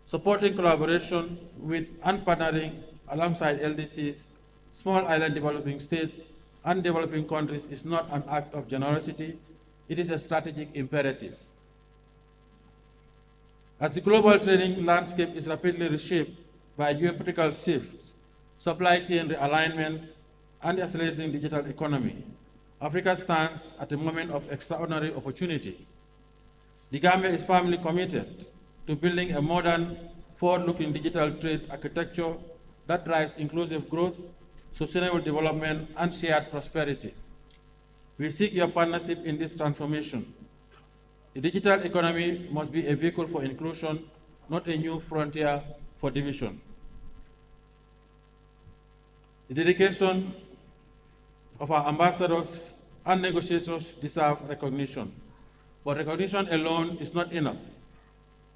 Supporting collaboration with and partnering alongside LDCs, small island developing states, and developing countries is not an act of generosity, it is a strategic imperative. As the global trading landscape is rapidly reshaped by geopolitical shifts, supply chain realignments, and the accelerating digital economy, Africa stands at a moment of extraordinary opportunity. The Gambia is firmly committed to building a modern, forward-looking digital trade architecture that drives inclusive growth, sustainable development, and shared prosperity. We seek your partnership in this transformation. The digital economy must be a vehicle for inclusion, not a new frontier for division. The dedication of our ambassadors and negotiators deserve recognition, but recognition alone is not enough.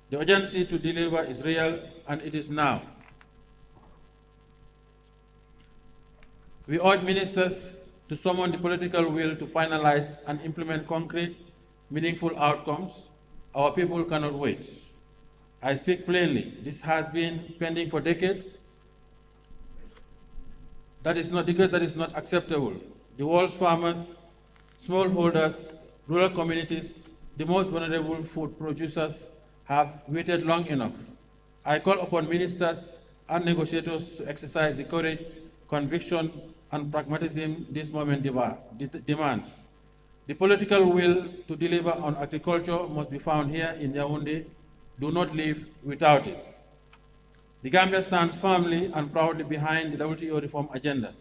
The urgency to deliver is real, and it is now. We urge ministers to summon the political will to finalize and implement concrete, meaningful outcomes. Our people cannot wait. I speak plainly. This has been pending for decades. That is not acceptable. The world's farmers, smallholders, rural communities, the most vulnerable food producers have waited long enough. I call upon ministers and negotiators to exercise the courage, conviction, and pragmatism this moment demands. The political will to deliver on agriculture must be found here in Yaoundé. Do not leave without it. The Gambia stands firmly and proudly behind the WTO reform agenda.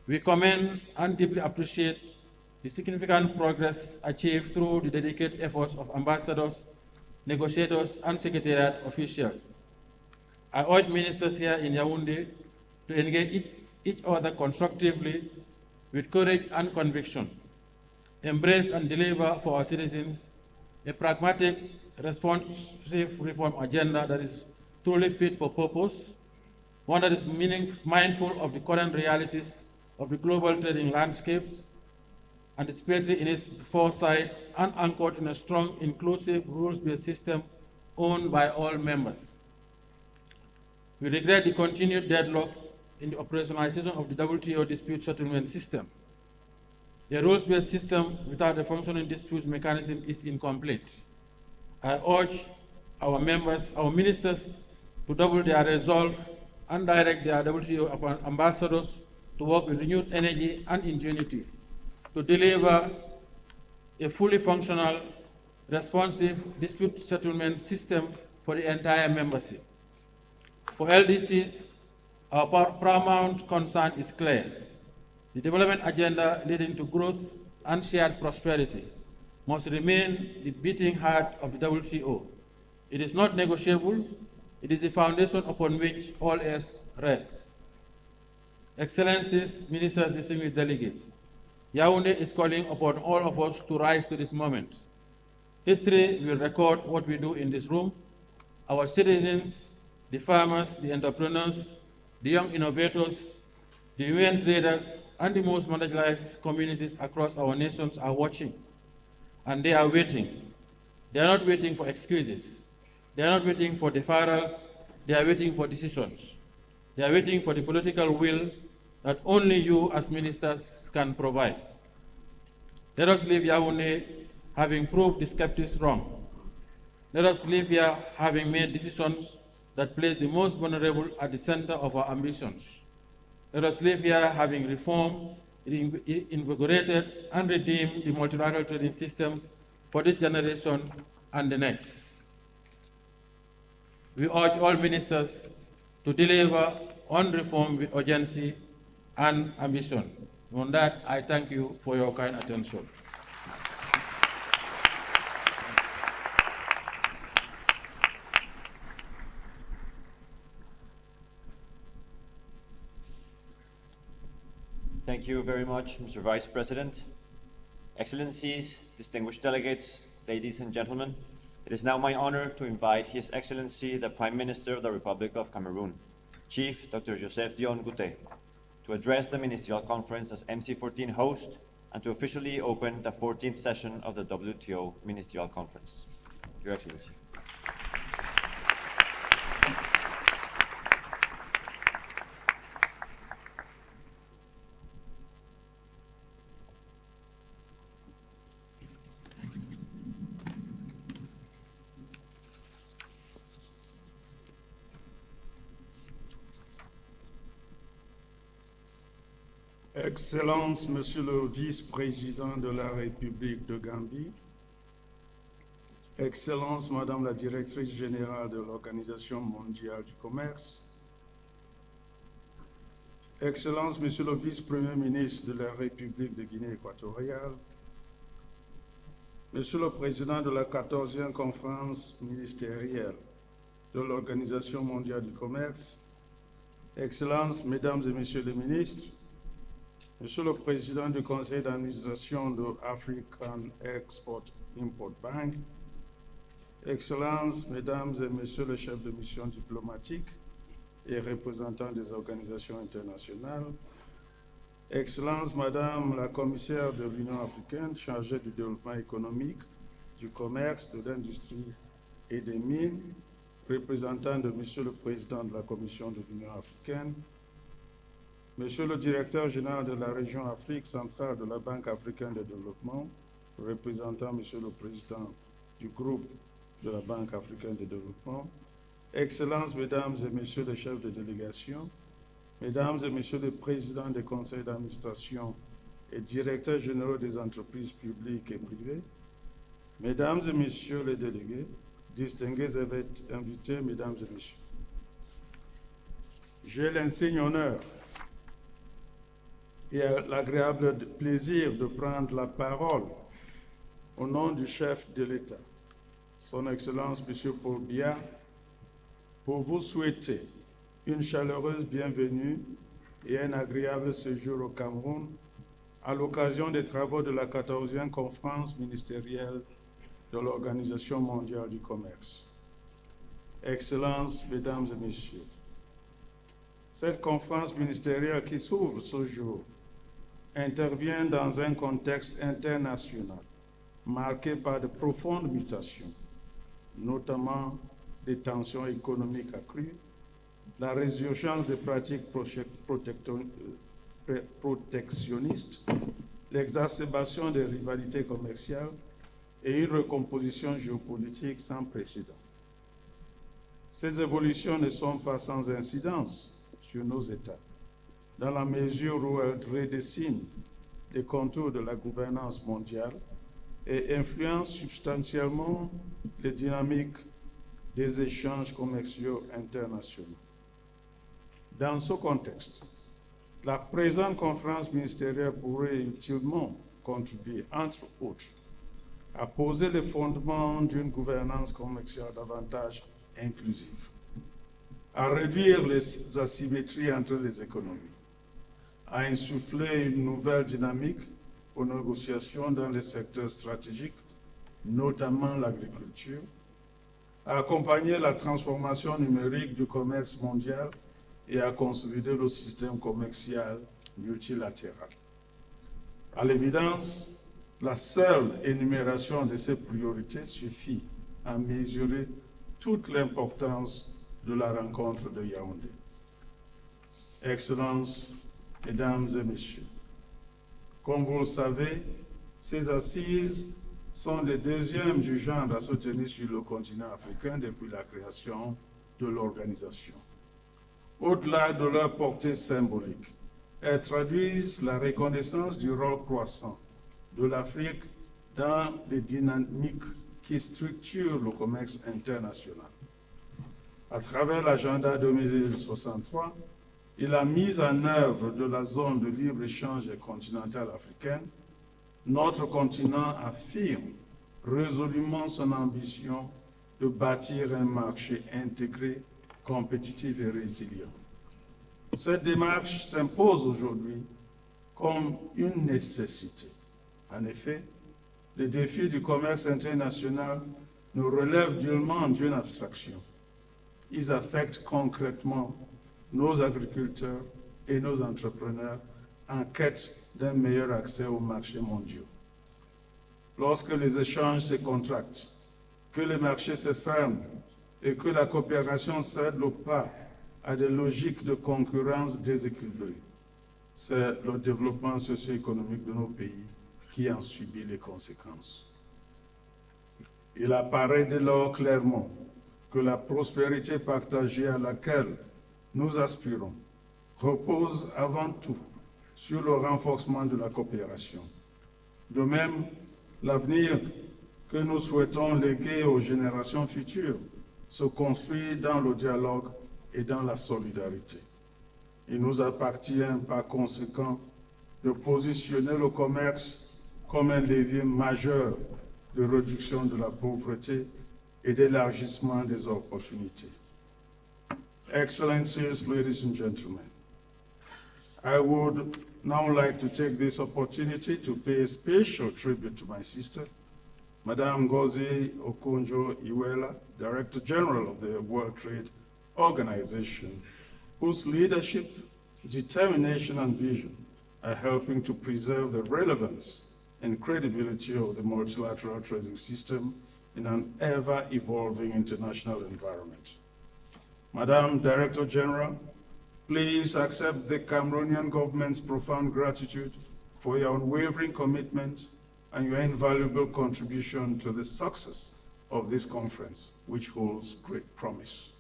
We commend and deeply appreciate the significant progress achieved through the dedicated efforts of ambassadors, negotiators, and secretariat officials. I urge ministers here in Yaoundé to engage each other constructively with courage and conviction. Embrace and deliver for our citizens a pragmatic, responsive reform agenda that is truly fit for purpose, one that is mindful of the current realities of the global trading landscapes, anticipatory in its foresight, and anchored in a strong, inclusive, rules-based system owned by all members. We regret the continued deadlock in the operationalization of the WTO dispute settlement system. A rules-based system without a functioning dispute mechanism is incomplete. I urge our members, our ministers, to double their resolve and direct their WTO ambassadors to work with renewed energy and ingenuity to deliver a fully functional, responsive dispute settlement system for the entire membership. For LDCs, our paramount concern is clear. The development agenda leading to growth and shared prosperity must remain the beating heart of the WTO. It is not negotiable. It is the foundation upon which all else rests. Excellencies, ministers, distinguished delegates, Yaoundé is calling upon all of us to rise to this moment. History will record what we do in this room. Our citizens, the farmers, the entrepreneurs, the young innovators, The UN traders and the most marginalized communities across our nations are watching, and they are waiting. They are not waiting for excuses. They are not waiting for deferrals. They are waiting for decisions. They are waiting for the political will that only you as ministers can provide. Let us leave Yaoundé having proved the skeptics wrong. Let us leave here having made decisions that place the most vulnerable at the center of our ambitions. Let us leave here having reformed, invigorated, and redeemed the multilateral trading systems for this generation and the next. We urge all ministers to deliver on reform with urgency and ambition. On that, I thank you for your kind attention. Thank you very much, Mr. Vice President. Excellencies, distinguished delegates, ladies and gentlemen, it is now my honor to invite His Excellency, the Prime Minister of the Republic of Cameroon, Chief Dr. Joseph Dion Gouté, to address the Ministerial Conference as MC14 host and to officially open the 14th session of the WTO Ministerial Conference. Your Excellency. Excellences, Monsieur le Vice-président de la République de Gambie, Excellences, Madame la Directrice générale de l'Organisation mondiale du commerce, Excellences, Monsieur le Vice-premier ministre de la République de Guinée équatoriale, Monsieur le Président de la 14e conférence ministérielle de l'Organisation mondiale du commerce, Excellences, Mesdames et Messieurs les ministres, Monsieur le Président du Conseil d'administration de African Export-Import Bank, Excellences, Mesdames et Messieurs les chefs de mission diplomatiques et représentants des organisations internationales, Excellences, Madame la Commissaire de l'Union africaine chargée du développement économique, du commerce, de l'industrie et des mines, représentants de Monsieur le Président de la Commission de l'Union africaine, Monsieur le Directeur général de la région Afrique centrale de la Banque africaine de développement, représentant Monsieur le Président du groupe de la Banque africaine de développement, Excellences, Mesdames et Messieurs les chefs de délégation, Mesdames et Messieurs les présidents des conseils d'administration et directeurs généraux des entreprises publiques et privées, Mesdames et Messieurs les délégués, distingués invités, Mesdames et Messieurs. J'ai l'insigne honneur et l'agréable plaisir de prendre la parole au nom du chef de l'État, Son Excellence M. Paul Biya, pour vous souhaiter une chaleureuse bienvenue et un agréable séjour au Cameroun à l'occasion des travaux de la 14e conférence ministérielle de l'Organisation mondiale du commerce. Excellences, Mesdames et Messieurs, cette conférence ministérielle qui s'ouvre ce jour intervient dans un contexte international marqué par de profondes mutations, notamment des tensions économiques accrues, la résurgence des pratiques protectionnistes, l'exacerbation des rivalités commerciales et une recomposition géopolitique sans précédent. Ces évolutions ne sont pas sans incidence sur nos États, dans la mesure où elles redessinent les contours de la gouvernance mondiale et influencent substantiellement les dynamiques des échanges commerciaux internationaux. Dans ce contexte, la présente conférence ministérielle pourrait utilement contribuer, entre autres, à poser les fondements d'une gouvernance commerciale davantage inclusive, à réduire les asymétries entre les économies, à insuffler une nouvelle dynamique aux négociations dans les secteurs stratégiques, notamment l'agriculture, à accompagner la transformation numérique du commerce mondial et à consolider le système commercial multilatéral. À l'évidence, la seule énumération de ces priorités suffit à mesurer toute l'importance de la rencontre de Yaoundé. Excellences, Mesdames et Messieurs, comme vous le savez, ces assises sont les deuxièmes du genre à se tenir sur le continent africain depuis la création de l'organisation. Au-delà de leur portée symbolique, elles traduisent la reconnaissance du rôle croissant de l'Afrique dans les dynamiques qui structurent le commerce international. À travers l'agenda 2063 et la mise en œuvre de la zone de libre-échange continentale africaine, notre continent affirme résolument son ambition de bâtir un marché intégré, compétitif et résilient. Cette démarche s'impose aujourd'hui comme une nécessité. En effet, les défis du commerce international ne relèvent nullement d'une abstraction. Ils affectent concrètement nos agriculteurs et nos entrepreneurs en quête d'un meilleur accès aux marchés mondiaux. Lorsque les échanges se contractent, que les marchés se ferment et que la coopération cède le pas à des logiques de concurrence déséquilibrées, c'est le développement socio-économique de nos pays qui en subit les conséquences. Il apparaît dès lors clairement que la prospérité partagée à laquelle nous aspirons repose avant tout sur le renforcement de la coopération. De même, l'avenir que nous souhaitons léguer aux générations futures se construit dans le dialogue et dans la solidarité. Il nous appartient par conséquent de positionner le commerce comme un levier majeur de réduction de la pauvreté et d'élargissement des opportunités. Excellencies, ladies and gentlemen, I would now like to take this opportunity to pay a special tribute to my sister, Madame Ngozi Okonjo-Iweala, Director General of the World Trade Organization, whose leadership, determination, and vision are helping to preserve the relevance and credibility of the multilateral trading system in an ever-evolving international environment. Madam Director General, please accept the Cameroonian government's profound gratitude for your unwavering commitment and your invaluable contribution to the success of this conference, which holds great promise.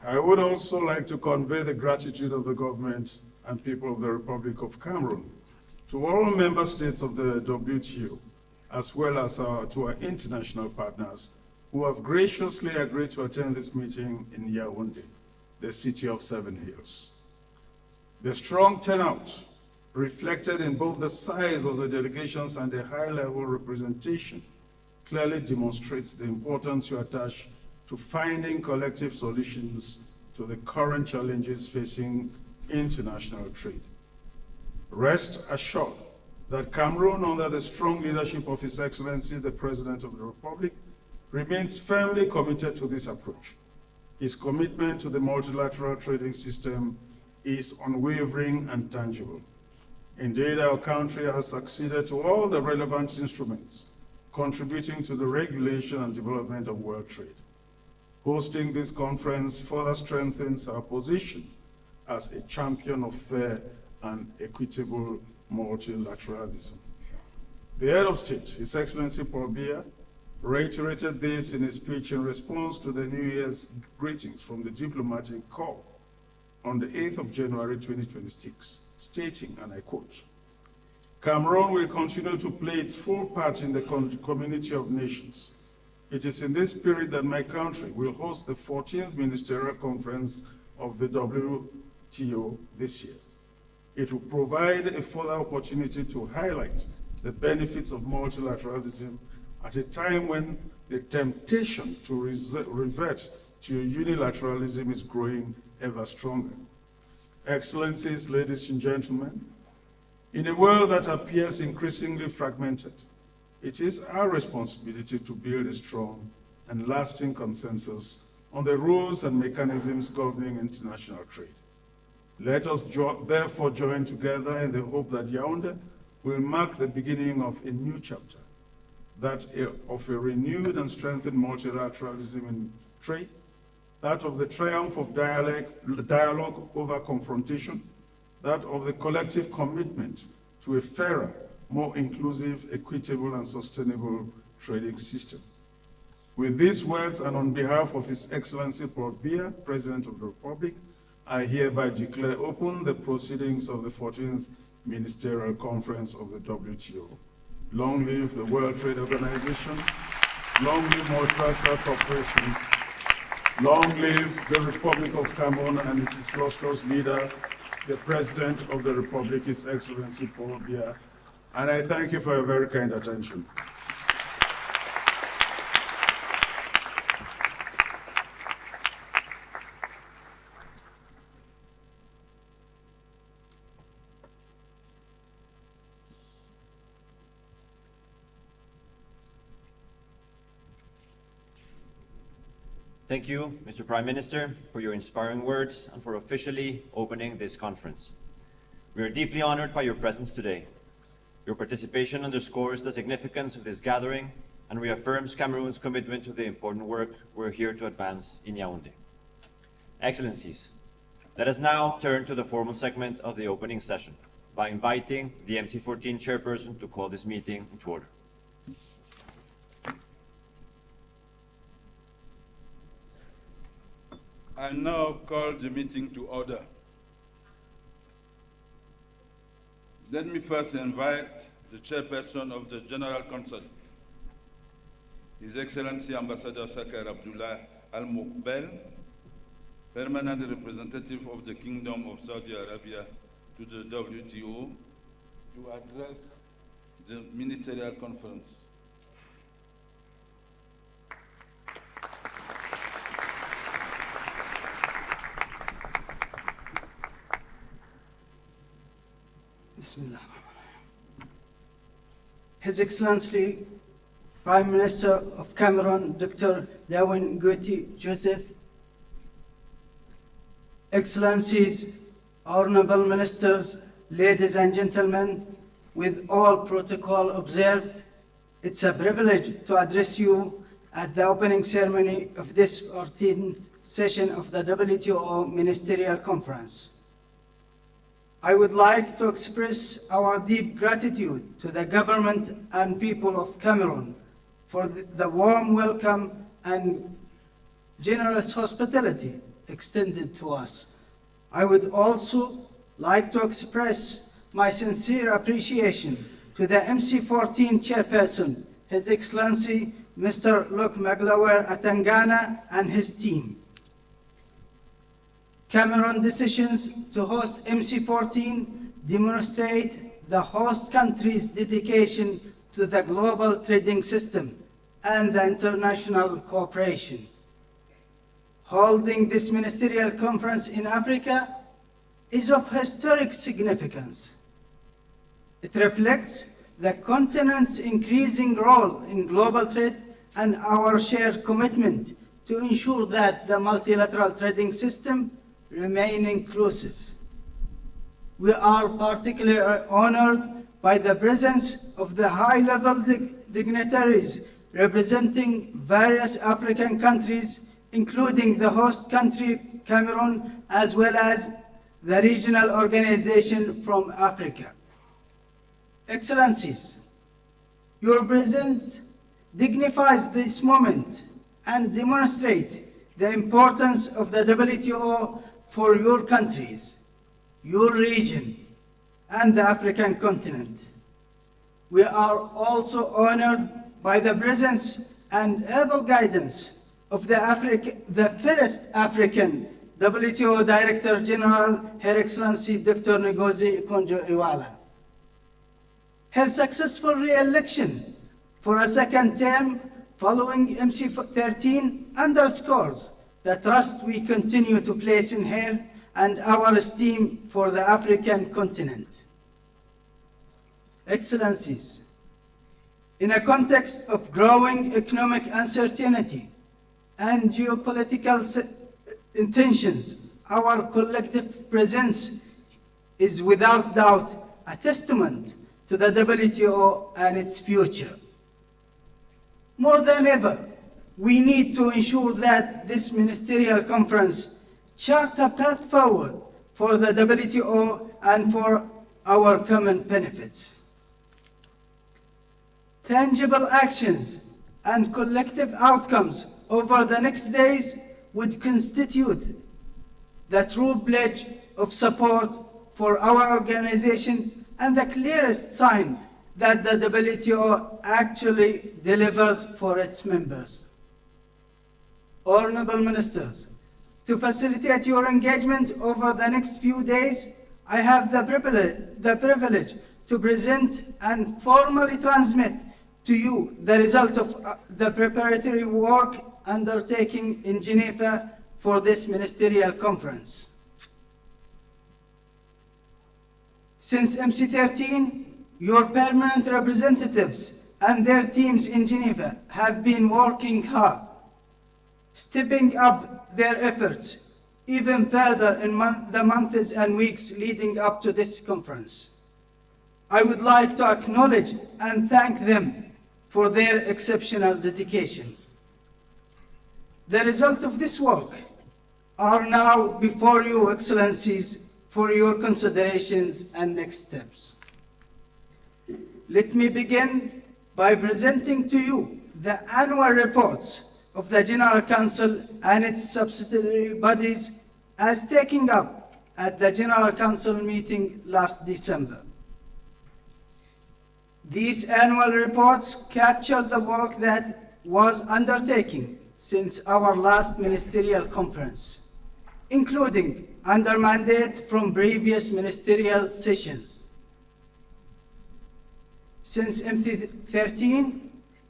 I would also like to convey the gratitude of the government and people of the Republic of Cameroon to all member states of the WTO, as well as to our international partners who have graciously agreed to attend this meeting in Yaoundé, the city of 7 hills. The strong turnout reflected in both the size of the delegations and the high-level representation clearly demonstrates the importance you attach to finding collective solutions to the current challenges facing international trade. Rest assured that Cameroon, under the strong leadership of His Excellency, the President of the Republic, remains firmly committed to this approach. His commitment to the multilateral trading system is unwavering and tangible. Indeed, our country has succeeded to all the relevant instruments contributing to the regulation and development of world trade. Hosting this conference further strengthens our position as a champion of fair and equitable multilateralism. The head of state, His Excellency Paul Biya, reiterated this in his speech in response to the New Year's greetings from the diplomatic corps on the 8th of January 2026, stating, and I quote, "Cameroon will continue to play its full part in the community of nations. It is in this spirit that my country will host the 14th Ministerial Conference of the WTO this year. It will provide a further opportunity to highlight the benefits of multilateralism at a time when the temptation to revert to unilateralism is growing ever stronger. Excellencies, ladies and gentlemen, in a world that appears increasingly fragmented, it is our responsibility to build a strong and lasting consensus on the rules and mechanisms governing international trade. Let us therefore join together in the hope that Yaoundé will mark the beginning of a new chapter, of a renewed and strengthened multilateralism in trade, that of the triumph of dialogue over confrontation, that of the collective commitment to a fairer, more inclusive, equitable, and sustainable trading system. With these words, and on behalf of His Excellency Paul Biya, President of the Republic, I hereby declare open the proceedings of the 14th Ministerial Conference of the WTO. Long live the World Trade Organization, long live multilateral cooperation, long live the Republic of Cameroon and its illustrious leader, the President of the Republic, His Excellency Paul Biya. And I thank you for your very kind attention. Thank you, Mr. Prime Minister, for your inspiring words and for officially opening this conference. We are deeply honored by your presence today. Your participation underscores the significance of this gathering and reaffirms Cameroon's commitment to the important work we're here to advance in Yaoundé. Excellencies, let us now turn to the formal segment of the opening session by inviting the MC14 chairperson to call this meeting into order. I now call the meeting to order. Let me first invite the chairperson of the General Council, His Excellency Ambassador Sakar Abdullah Al-Moukbel, permanent representative of the Kingdom of Saudi Arabia to the WTO, to address the Ministerial Conference. Bismillah. His Excellency Prime Minister of Cameroon, Dr. Lawin Guti Joseph, Excellencies, Honorable Ministers, ladies and gentlemen, with all protocol observed, it's a privilege to address you at the opening ceremony of this 14th session of the WTO Ministerial Conference. I would like to express our deep gratitude to the government and people of Cameroon for the warm welcome and generous hospitality extended to us. I would also like to express my sincere appreciation to the MC14 chairperson, His Excellency Mr. Luc Magloire Atangana and his team. Cameroon decisions to host MC14 demonstrate the host country's dedication to the global trading system and the international cooperation. Holding this ministerial conference in Africa is of historic significance. It reflects the continent's increasing role in global trade and our shared commitment to ensure that the multilateral trading system remain inclusive. We are particularly honored by the presence of the high-level dignitaries representing various African countries, including the host country, Cameroon, as well as the regional organization from Africa. Excellencies, your presence dignifies this moment and demonstrates the importance of the WTO for your countries, your region, and the African continent. We are also honored by the presence and able guidance of the first African WTO Director General, Her Excellency Dr. Ngozi Okonjo-Iweala. Her successful re-election for a second term following MC13 underscores the trust we continue to place in her and our esteem for the African continent. Excellencies, In a context of growing economic uncertainty and geopolitical tensions, our collective presence is without doubt a testament to the WTO and its future. More than ever, we need to ensure that this ministerial conference chart a path forward for the WTO and for our common benefits. Tangible actions and collective outcomes over the next days would constitute the true pledge of support for our organization and the clearest sign that the WTO actually delivers for its members. Honorable Ministers, to facilitate your engagement over the next few days, I have the privilege to present and formally transmit to you the result of the preparatory work undertaken in Geneva for this ministerial conference. Since MC13, your permanent representatives and their teams in Geneva have been working hard, stepping up their efforts even further in the months and weeks leading up to this conference. I would like to acknowledge and thank them for their exceptional dedication. The result of this work are now before you, Excellencies, for your considerations and next steps. Let me begin by presenting to you the annual reports of the General Council and its subsidiary bodies as taken up at the General Council meeting last December. These annual reports capture the work that was undertaken since our last ministerial conference, including under mandate from previous ministerial sessions. Since MC13,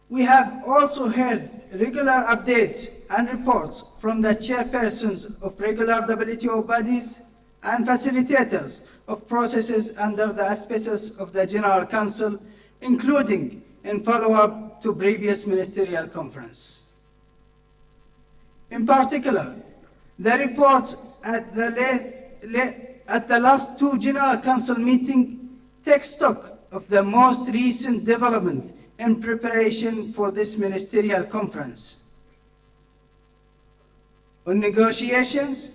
we have also heard regular updates and reports from the chairpersons of regular WTO bodies and facilitators of processes under the auspices of the General Council, including in follow-up to previous ministerial conference. In particular, the reports at the last two General Council meetings take stock of the most recent development in preparation for this ministerial conference. On negotiations,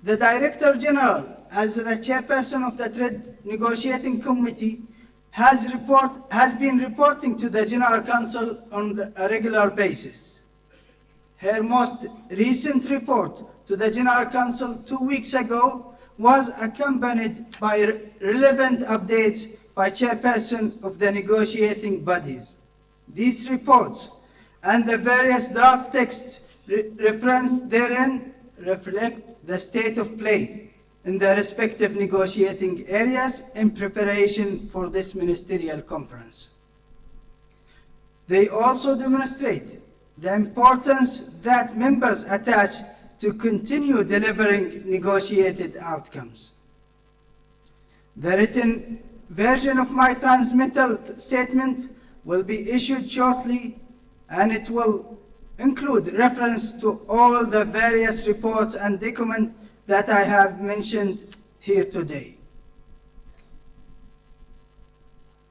the Director General, as the chairperson of the Trade Negotiating Committee, has been reporting to the General Council on a regular basis. Her most recent report to the General Council 2 weeks ago was accompanied by relevant updates by chairperson of the negotiating bodies. These reports and the various draft texts referenced therein reflect the state of play in the respective negotiating areas in preparation for this ministerial conference. They also demonstrate the importance that members attach to continue delivering negotiated outcomes. The written version of my transmittal statement will be issued shortly, and it will include reference to all the various reports and documents that I have mentioned here today.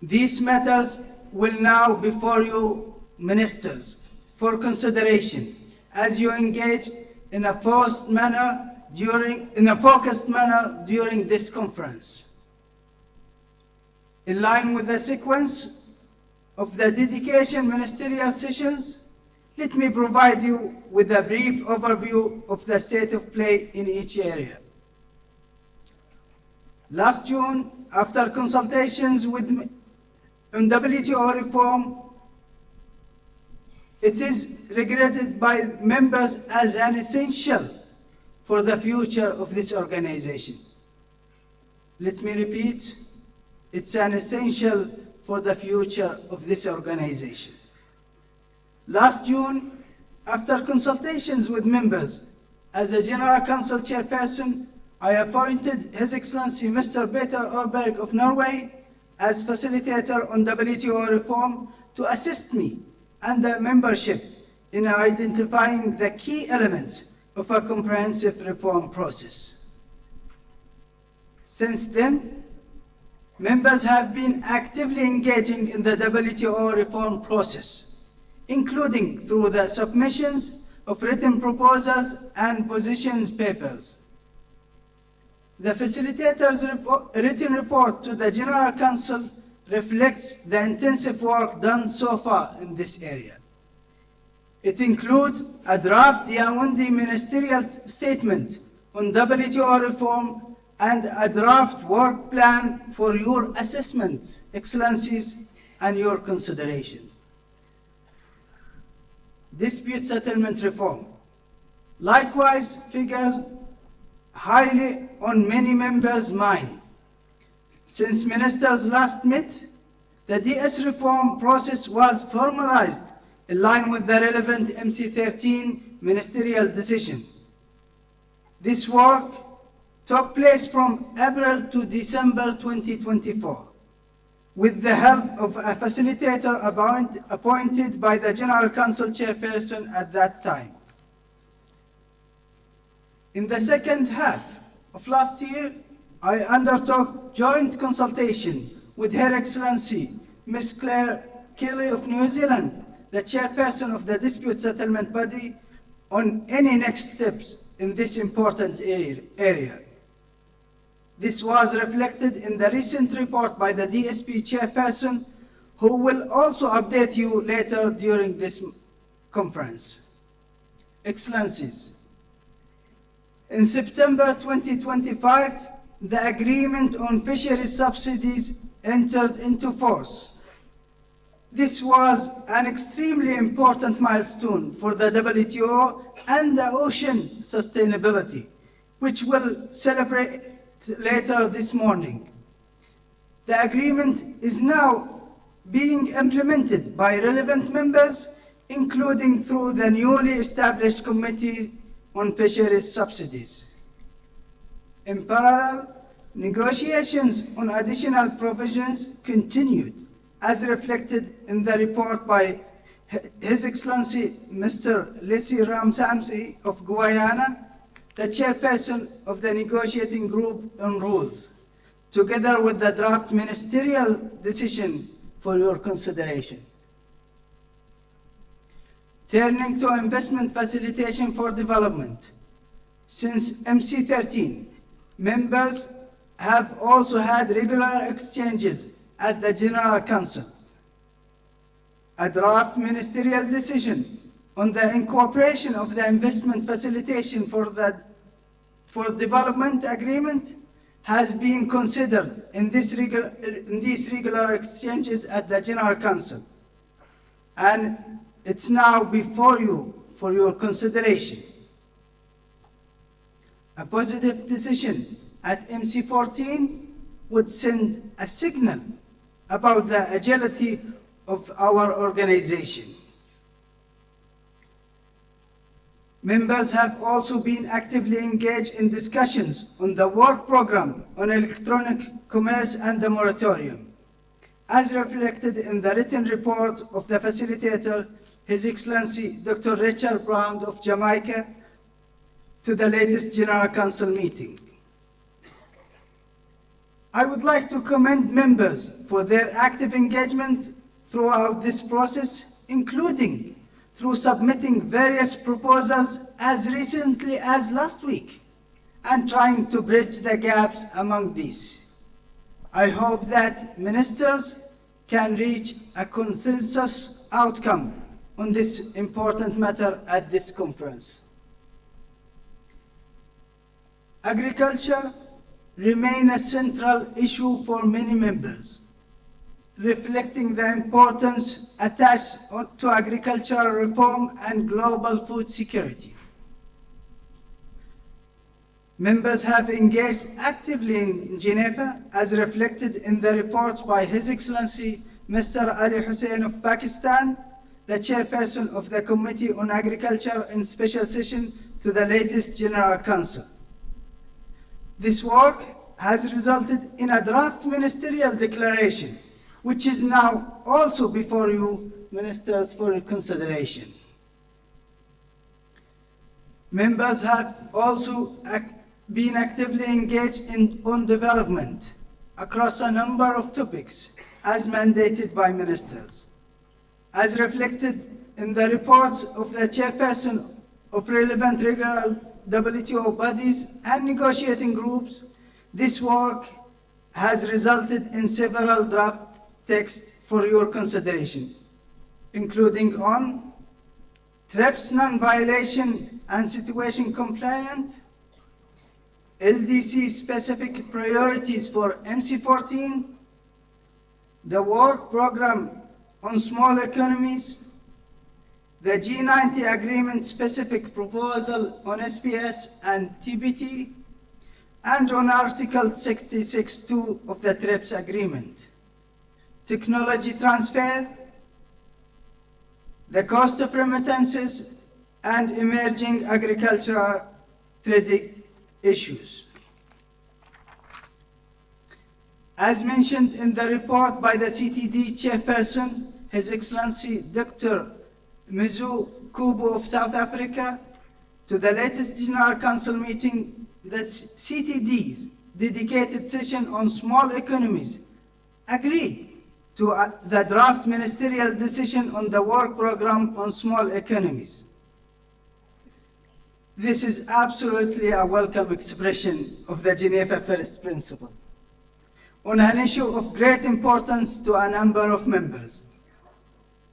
These matters will now be before you, ministers, for consideration as you engage in a focused manner during this conference. In line with the sequence of the dedication ministerial sessions, let me provide you with a brief overview of the state of play in each area. Last June, after consultations on WTO reform, it is regarded by members as an essential for the future of this organization. Let me repeat, it's an essential for the future of this organization. Last June, after consultations with members, as a General Council chairperson, I appointed His Excellency Mr. Peter Orberg of Norway as facilitator on WTO reform to assist me and the membership in identifying the key elements of a comprehensive reform process. Since then, members have been actively engaging in the WTO reform process, including through the submissions of written proposals and positions papers. The facilitator's written report to the General Council reflects the intensive work done so far in this area. It includes a draft Yaoundé ministerial statement on WTO reform and a draft work plan for your assessment, Excellencies, and your consideration. Dispute settlement reform likewise figures highly on many members' mind. Since ministers last met, the DS reform process was formalized in line with the relevant MC13 ministerial decision. This work took place from April to December 2024 with the help of a facilitator appointed by the General Council chairperson at that time. In the second half of last year, I undertook joint consultation with Her Excellency Ms. Claire Kelly of New Zealand, the chairperson of the dispute settlement body, on any next steps in this important area. This was reflected in the recent report by the DSP chairperson, who will also update you later during this conference. Excellencies, in September 2025, the agreement on fisheries subsidies entered into force. This was an extremely important milestone for the WTO and the ocean sustainability, which we'll celebrate later this morning. The agreement is now being implemented by relevant members, including through the newly established Committee on Fisheries Subsidies. In parallel, negotiations on additional provisions continued, as reflected in the report by His Excellency Mr. Leslie Ramsamsi of Guyana, the chairperson of the negotiating group on rules, together with the draft ministerial decision for your consideration. Turning to investment facilitation for development, since MC13, members have also had regular exchanges at the General Council. A draft ministerial decision on the incorporation of the investment facilitation for development agreement has been considered in these regular exchanges at the General Council, and it's now before you for your consideration. A positive decision at MC14 would send a signal about the agility of our organization. Members have also been actively engaged in discussions on the work program on electronic commerce and the moratorium, as reflected in the written report of the facilitator, His Excellency Dr. Richard Brown of Jamaica, to the latest General Council meeting. I would like to commend members for their active engagement throughout this process, including through submitting various proposals as recently as last week and trying to bridge the gaps among these. I hope that ministers can reach a consensus outcome on this important matter at this conference. Agriculture remains a central issue for many members, reflecting the importance attached to agricultural reform and global food security. Members have engaged actively in Geneva, as reflected in the reports by His Excellency Mr. Ali Hussein of Pakistan, the chairperson of the Committee on Agriculture in special session to the latest General Council. This work has resulted in a draft ministerial declaration, which is now also before you, Ministers, for your consideration. Members have also been actively engaged on development across a number of topics as mandated by ministers. As reflected in the reports of the chairperson of relevant regional WTO bodies and negotiating groups, this work has resulted in several draft texts for your consideration, including on TRIPS non-violation and situation compliant, LDC specific priorities for MC14, the work program on small economies, the G90 agreement specific proposal on SPS and TBT, and on Article 66.2 of the TRIPS agreement, technology transfer, the cost of remittances, and emerging agricultural trade issues. As mentioned in the report by the CTD chairperson, His Excellency Dr. Mizu Kubo of South Africa, to the latest General Council meeting, the CTD's dedicated session on small economies agreed to the draft ministerial decision on the work program on small economies. This is absolutely a welcome expression of the Geneva First Principle on an issue of great importance to a number of members.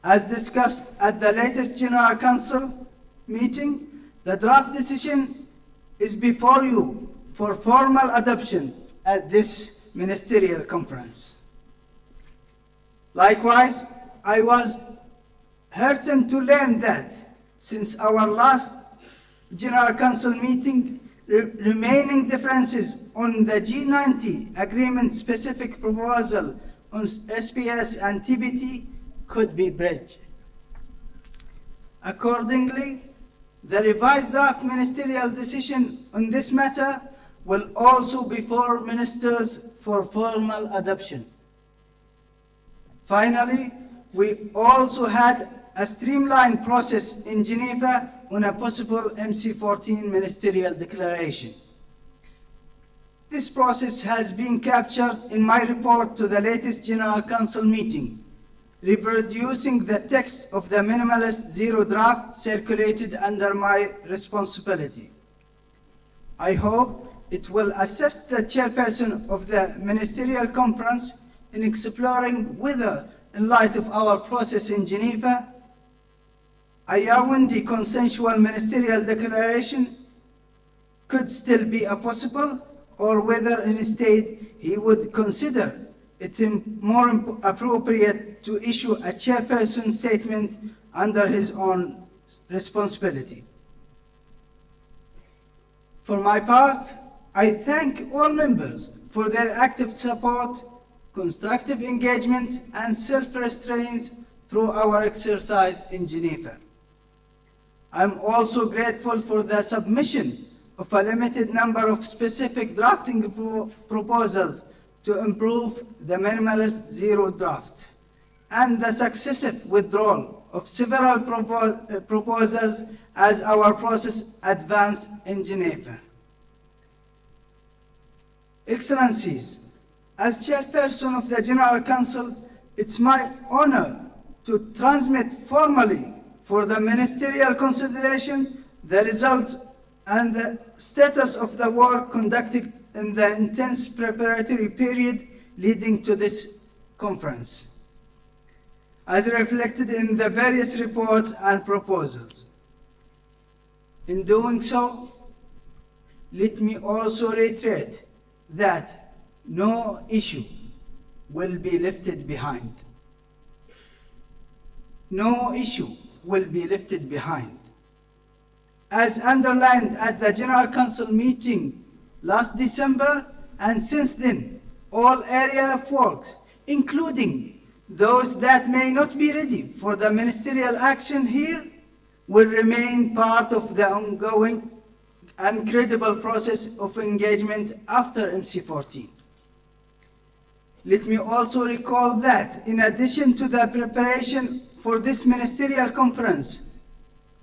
As discussed at the latest General Council meeting, the draft decision is before you for formal adoption at this ministerial conference. Likewise, I was heartened to learn that since our last General Council meeting, remaining differences on the G90 agreement specific proposal on SPS and TBT could be bridged. Accordingly, the revised draft ministerial decision on this matter will also be for ministers for formal adoption. Finally, we also had a streamlined process in Geneva on a possible MC14 ministerial declaration. This process has been captured in my report to the latest General Council meeting, reproducing the text of the minimalist zero draft circulated under my responsibility. I hope it will assist the chairperson of the ministerial conference in exploring whether, in light of our process in Geneva, a Yaoundé consensual ministerial declaration could still be a possible, or whether instead he would consider it more appropriate to issue a chairperson statement under his own responsibility. For my part, I thank all members for their active support, constructive engagement, and self-restraint through our exercise in Geneva. I'm also grateful for the submission of a limited number of specific drafting proposals to improve the minimalist zero draft, and the successive withdrawal of several proposals as our process advanced in Geneva. Excellencies, as chairperson of the General Council, it's my honor to transmit formally for the ministerial consideration the results and the status of the work conducted in the intense preparatory period leading to this conference, as reflected in the various reports and proposals. In doing so, let me also reiterate that no issue will be left behind. No issue will be left behind. As underlined at the General Council meeting last December, and since then, all area of work, including those that may not be ready for the ministerial action here, will remain part of the ongoing and credible process of engagement after MC14. let me also recall that in addition to the preparation for this ministerial conference,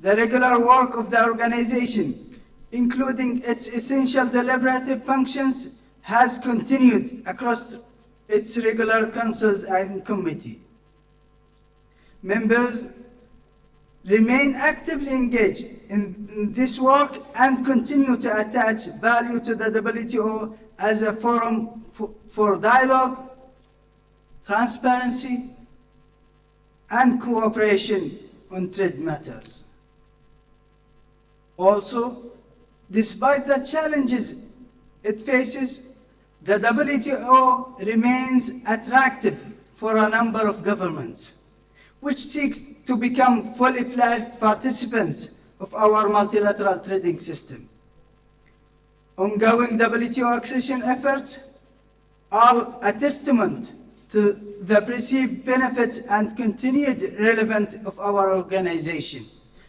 the regular work of the organization, including its essential deliberative functions, has continued across its regular councils and committee. Members remain actively engaged in this work and continue to attach value to the WTO as a forum for dialogue, transparency, and cooperation on trade matters. Also, despite the challenges it faces, the WTO remains attractive for a number of governments, which seeks to become fully fledged participants of our multilateral trading system. Ongoing WTO accession efforts are a testament to the perceived benefits and continued relevance of our organization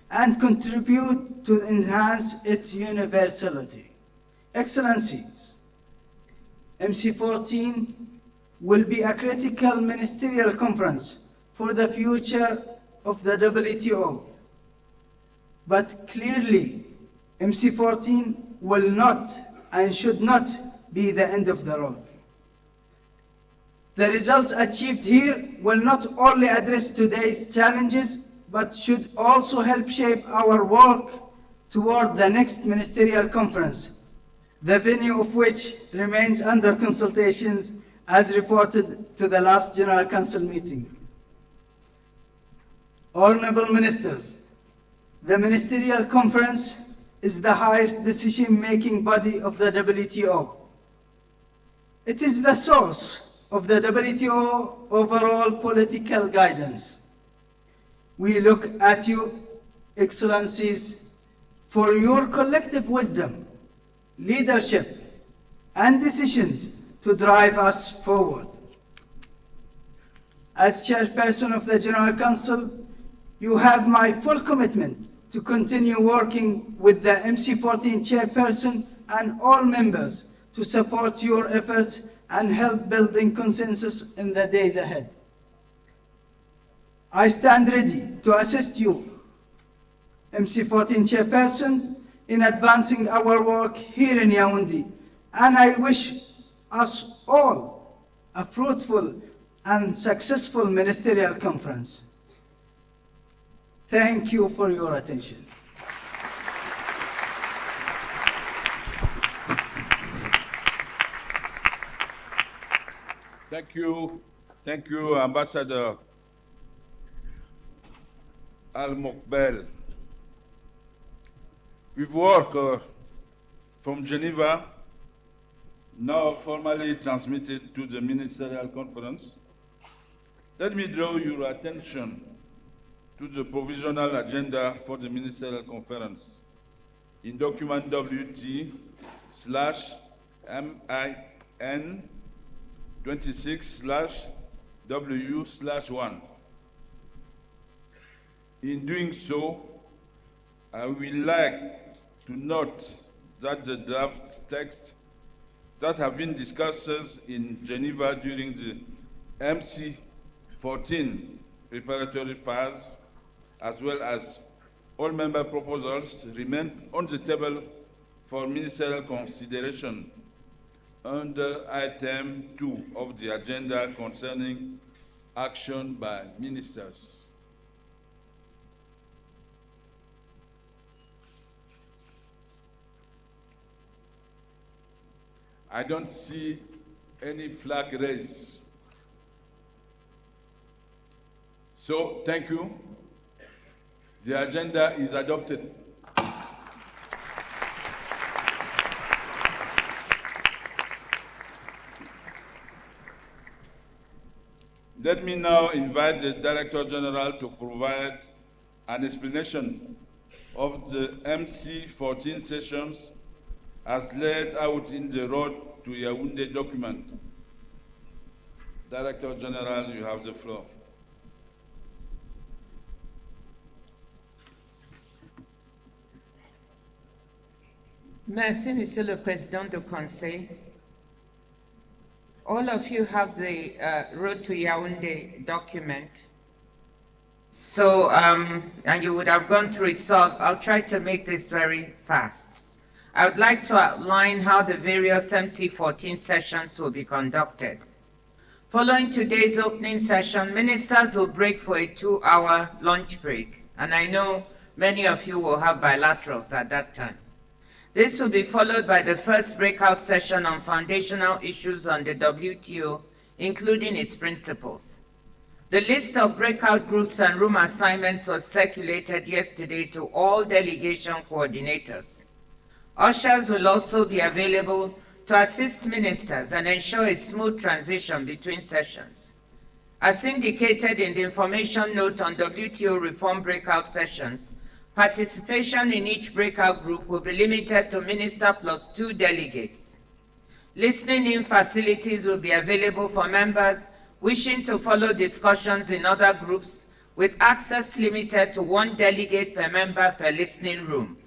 and contribute to enhance its universality. Excellencies, MC14 will be a critical ministerial conference for the future of the WTO. But clearly, MC14 will not and should not be the end of the road. The results achieved here will not only address today's challenges, but should also help shape our work toward the next ministerial conference, the venue of which remains under consultations as reported to the last General Council meeting. Honorable Ministers, the Ministerial Conference is the highest decision-making body of the WTO. It is the source of the WTO overall political guidance. We look at you, Excellencies, for your collective wisdom, leadership, and decisions to drive us forward. As Chairperson of the General Council, you have my full commitment to continue working with the MC14 Chairperson and all members to support your efforts and help building consensus in the days ahead. I stand ready to assist you, MC14 Chairperson, in advancing our work here in Yaoundé, and I wish us all a fruitful and successful ministerial conference. Thank you for your attention. Thank you, Ambassador Al-Mokbel. We've worked from Geneva, now formally transmitted to the Ministerial Conference. Let me draw your attention to the provisional agenda for the Ministerial Conference in document WT/MIN 26/W/1. In doing so, I would like to note that the draft text that have been discussed in Geneva during the MC14 preparatory phase, as well as all member proposals, remain on the table for ministerial consideration under item 2 of the agenda concerning action by ministers. I don't see any flag raised. So, thank you. The agenda is adopted. Let me now invite the Director General to provide an explanation of the MC14 sessions as laid out in the Road to Yaoundé document. Director General, you have the floor. Merci, Monsieur le Président du Conseil. All of you have the Road to Yaoundé document. So, and you would have gone through it, so I'll try to make this very fast. I would like to outline how the various MC14 sessions will be conducted. Following today's opening session, ministers will break for a 2-hour lunch break, and I know many of you will have bilaterals at that time. This will be followed by the first breakout session on foundational issues on the WTO, including its principles. The list of breakout groups and room assignments was circulated yesterday to all delegation coordinators. Ushers will also be available to assist ministers and ensure a smooth transition between sessions. As indicated in the information note on WTO reform breakout sessions, participation in each breakout group will be limited to minister plus 2 delegates. Listening-in facilities will be available for members wishing to follow discussions in other groups, with access limited to 1 delegate per member per listening room.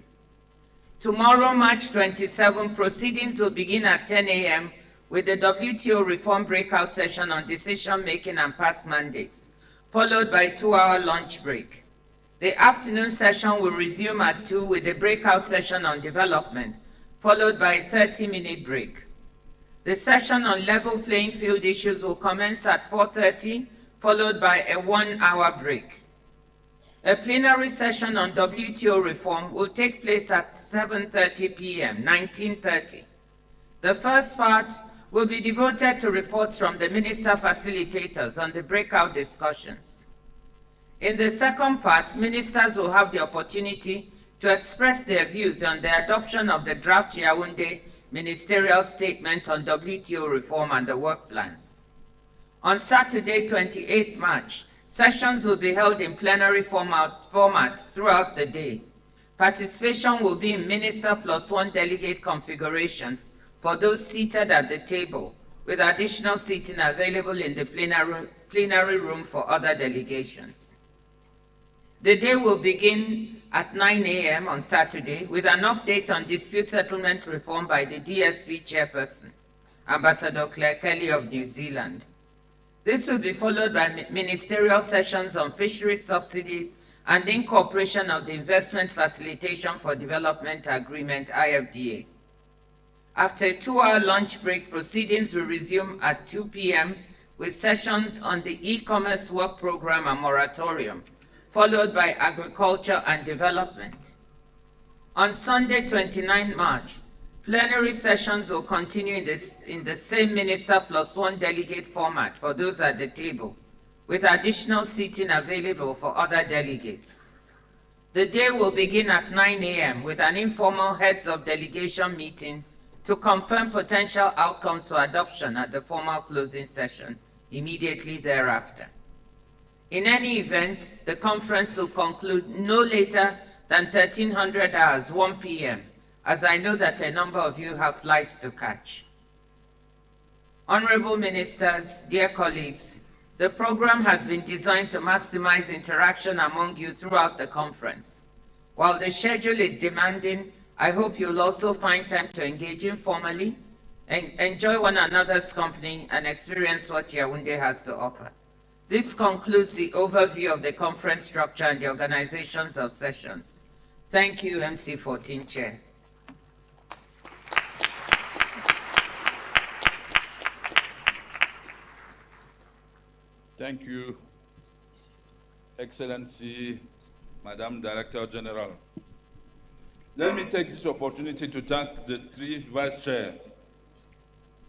Tomorrow, March 27, proceedings will begin at 10 a.m. with the WTO reform breakout session on decision-making and past mandates, followed by a 2-hour lunch break. The afternoon session will resume at 2 with a breakout session on development, followed by a 30-minute break. The session on level playing field issues will commence at 4:30, followed by a 1-hour break. A plenary session on WTO reform will take place at 7:30 p.m., 19:30. The first part will be devoted to reports from the minister facilitators on the breakout discussions. In the second part, ministers will have the opportunity to express their views on the adoption of the draft Yaoundé ministerial statement on WTO reform and the work plan. On Saturday, 28th March, sessions will be held in plenary format throughout the day. Participation will be in minister plus 1 delegate configuration for those seated at the table, with additional seating available in the plenary room for other delegations. The day will begin at 9 a.m. on Saturday with an update on dispute settlement reform by the DSP chairperson, Ambassador Claire Kelly of New Zealand. This will be followed by ministerial sessions on fishery subsidies and incorporation of the Investment Facilitation for Development Agreement, IFDA. After a 2-hour lunch break, proceedings will resume at 2 p.m. with sessions on the e-commerce work program and moratorium, followed by agriculture and development. On Sunday, 29 March, plenary sessions will continue in the same minister plus 1 delegate format for those at the table, with additional seating available for other delegates. The day will begin at 9 a.m. with an informal heads of delegation meeting to confirm potential outcomes for adoption at the formal closing session immediately thereafter. In any event, the conference will conclude no later than 1300 hours, 1 p.m., as I know that a number of you have flights to catch. Honorable ministers, dear colleagues, the program has been designed to maximize interaction among you throughout the conference. While the schedule is demanding, I hope you'll also find time to engage informally and enjoy one another's company and experience what Yaoundé has to offer. This concludes the overview of the conference structure and the organizations of sessions. Thank you, MC14 Chair. Thank you, Excellency, Madam Director General. Let me take this opportunity to thank the 3 Vice Chairs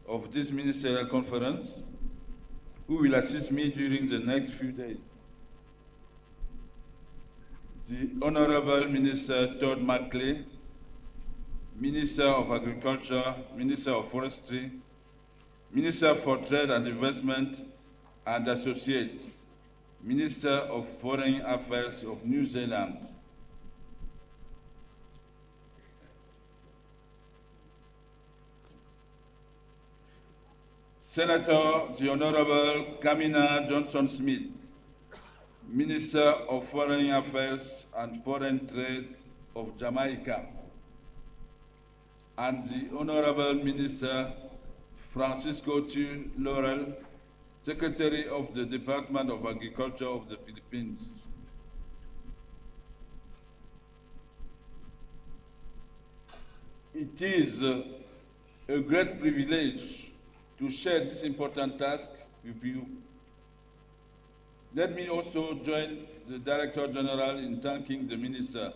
of this ministerial conference who will assist me during the next few days. The Honorable Minister Todd Mackley, Minister of Agriculture, Minister of Forestry, Minister for Trade and Investment and Associate, Minister of Foreign Affairs of New Zealand, Senator the Honorable Kamina Johnson-Smith, Minister of Foreign Affairs and Foreign Trade of Jamaica, and the Honorable Minister Francisco T. Laurel, Secretary of the Department of Agriculture of the Philippines. It is a great privilege to share this important task with you. Let me also join the Director General in thanking the Minister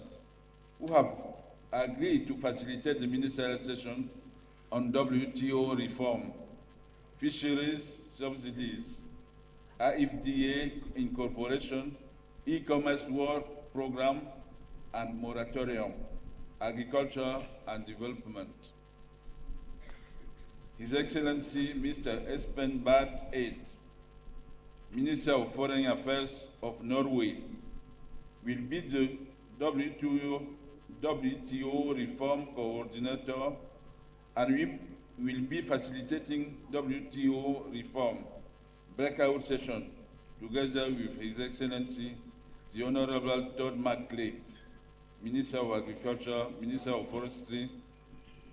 who have agreed to facilitate the ministerial session on WTO reform, fisheries subsidies, AFDA incorporation, e-commerce work program, and moratorium, agriculture and development. His Excellency Mr. Espen Barth Eid, Minister of Foreign Affairs of Norway, will be the WTO reform coordinator and we will be facilitating WTO reform breakout session together with His Excellency the Honorable Todd McClay, Minister of Agriculture, Minister of Forestry,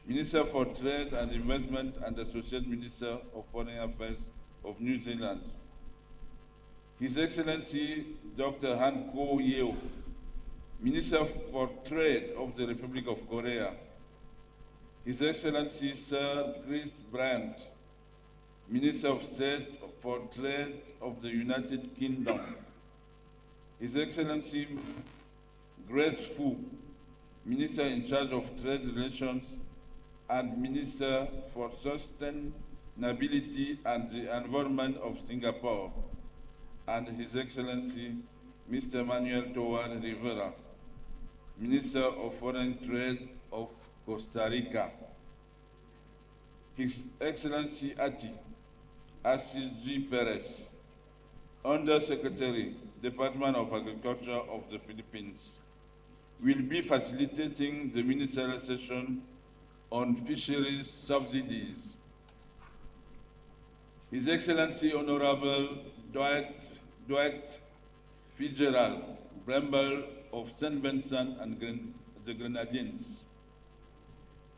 Minister for Trade and Investment and Associate Minister of Foreign Affairs of New Zealand. His Excellency Dr. Han Kuo Yeo, Minister for Trade of the Republic of Korea. His Excellency Sir Chris Brandt, Minister of State for Trade of the United Kingdom. His Excellency Grace Fu, Minister in charge of Trade Relations and Minister for Sustainability and the Environment of Singapore, and His Excellency Mr. Manuel Tovar Rivera, Minister of Foreign Trade of Costa Rica. His Excellency Ati Assis G. Perez, Undersecretary, Department of Agriculture of the Philippines, will be facilitating the ministerial session on fisheries subsidies. His Excellency Honorable Dwight Fitzgerald Bramble of St. Vincent and the Grenadines,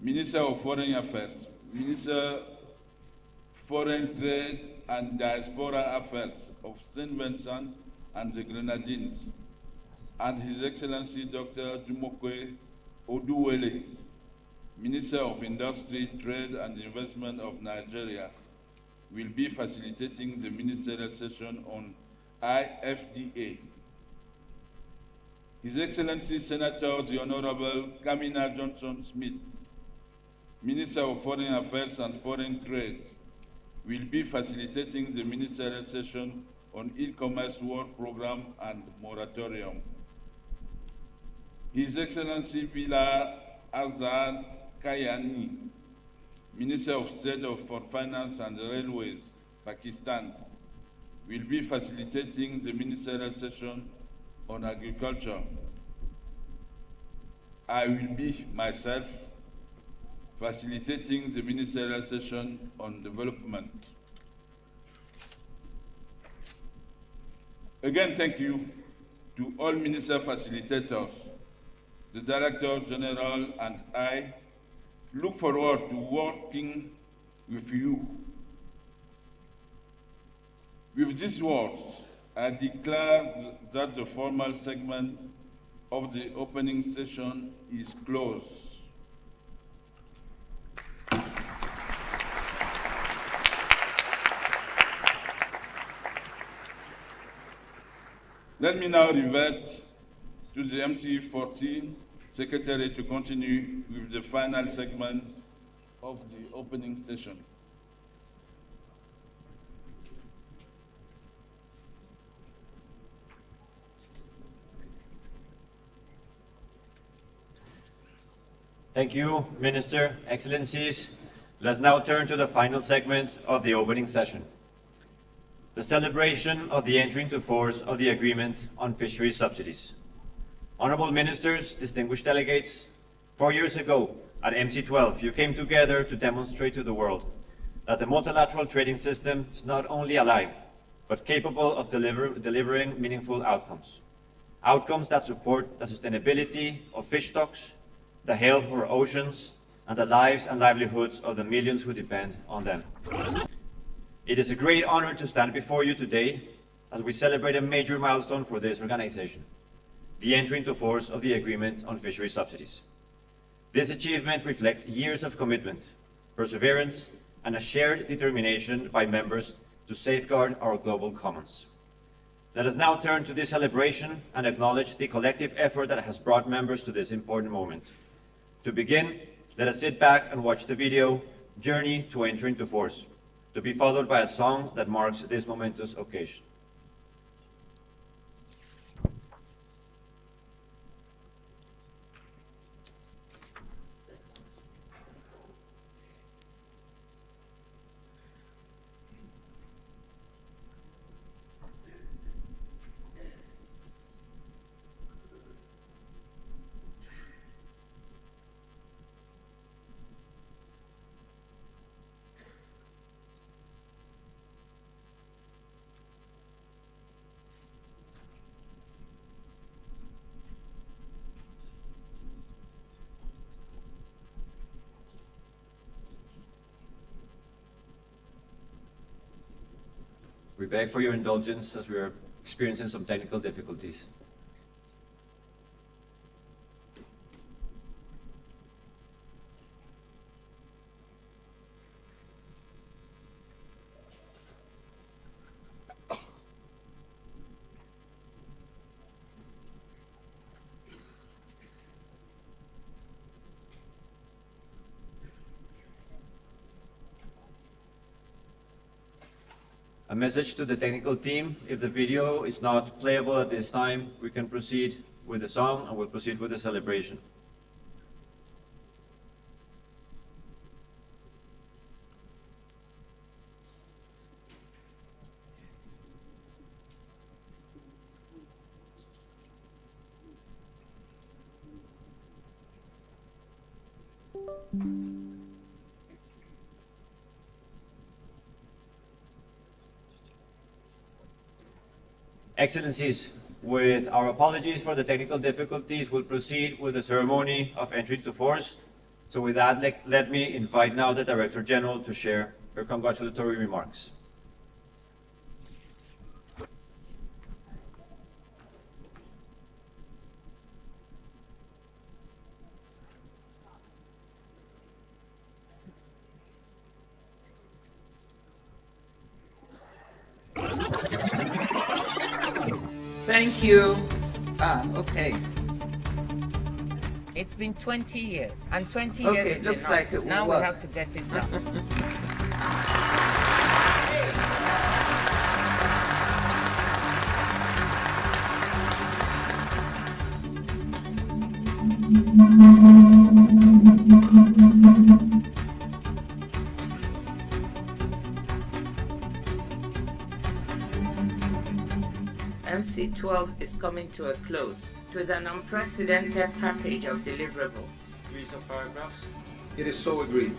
Minister of Foreign Affairs, Minister Foreign Trade and Diaspora Affairs of St. Vincent and the Grenadines, and His Excellency Dr. Jumoke Oduwele, Minister of Industry, Trade and Investment of Nigeria, will be facilitating the ministerial session on IFDA. His Excellency Senator the Honorable Kamina Johnson-Smith, Minister of Foreign Affairs and Foreign Trade, will be facilitating the ministerial session on e-commerce work program and moratorium. His Excellency Bila Azad Kayani, Minister of State for Finance and Railways, Pakistan, will be facilitating the ministerial session on agriculture. I will be myself facilitating the ministerial session on development. Again, thank you to all minister facilitators. The Director General and I look forward to working with you. With these words, I declare that the formal segment of the opening session is closed. Let me now revert to the MC14 Secretary to continue with the final segment of the opening session. Thank you, Minister, Excellencies. Let's now turn to the final segment of the opening session. The celebration of the entry into force of the Agreement on Fisheries Subsidies. Honorable Ministers, distinguished delegates, 4 years ago at MC12, you came together to demonstrate to the world that the multilateral trading system is not only alive, but capable of delivering meaningful outcomes. Outcomes that support the sustainability of fish stocks, the health of our oceans, and the lives and livelihoods of the millions who depend on them. It is a great honor to stand before you today as we celebrate a major milestone for this organization, the entry into force of the Agreement on Fishery Subsidies. This achievement reflects years of commitment, perseverance, and a shared determination by members to safeguard our global commons. Let us now turn to this celebration and acknowledge the collective effort that has brought members to this important moment. To begin, let us sit back and watch the video, Journey to Enter into Force, to be followed by a song that marks this momentous occasion. We beg for your indulgence as we are experiencing some technical difficulties. A message to the technical team: if the video is not playable at this time, we can proceed with the song and we'll proceed with the celebration. Excellencies, with our apologies for the technical difficulties, we'll proceed with the ceremony of entry into force. So with that, let me invite now the Director General to share her congratulatory remarks. Thank you. Okay. It's been 20 years, and 20 years is looks enough. like it will Now work. we have to get it done. MC12 is coming to a close with an unprecedented package of deliverables. Series of paragraphs. It is so agreed.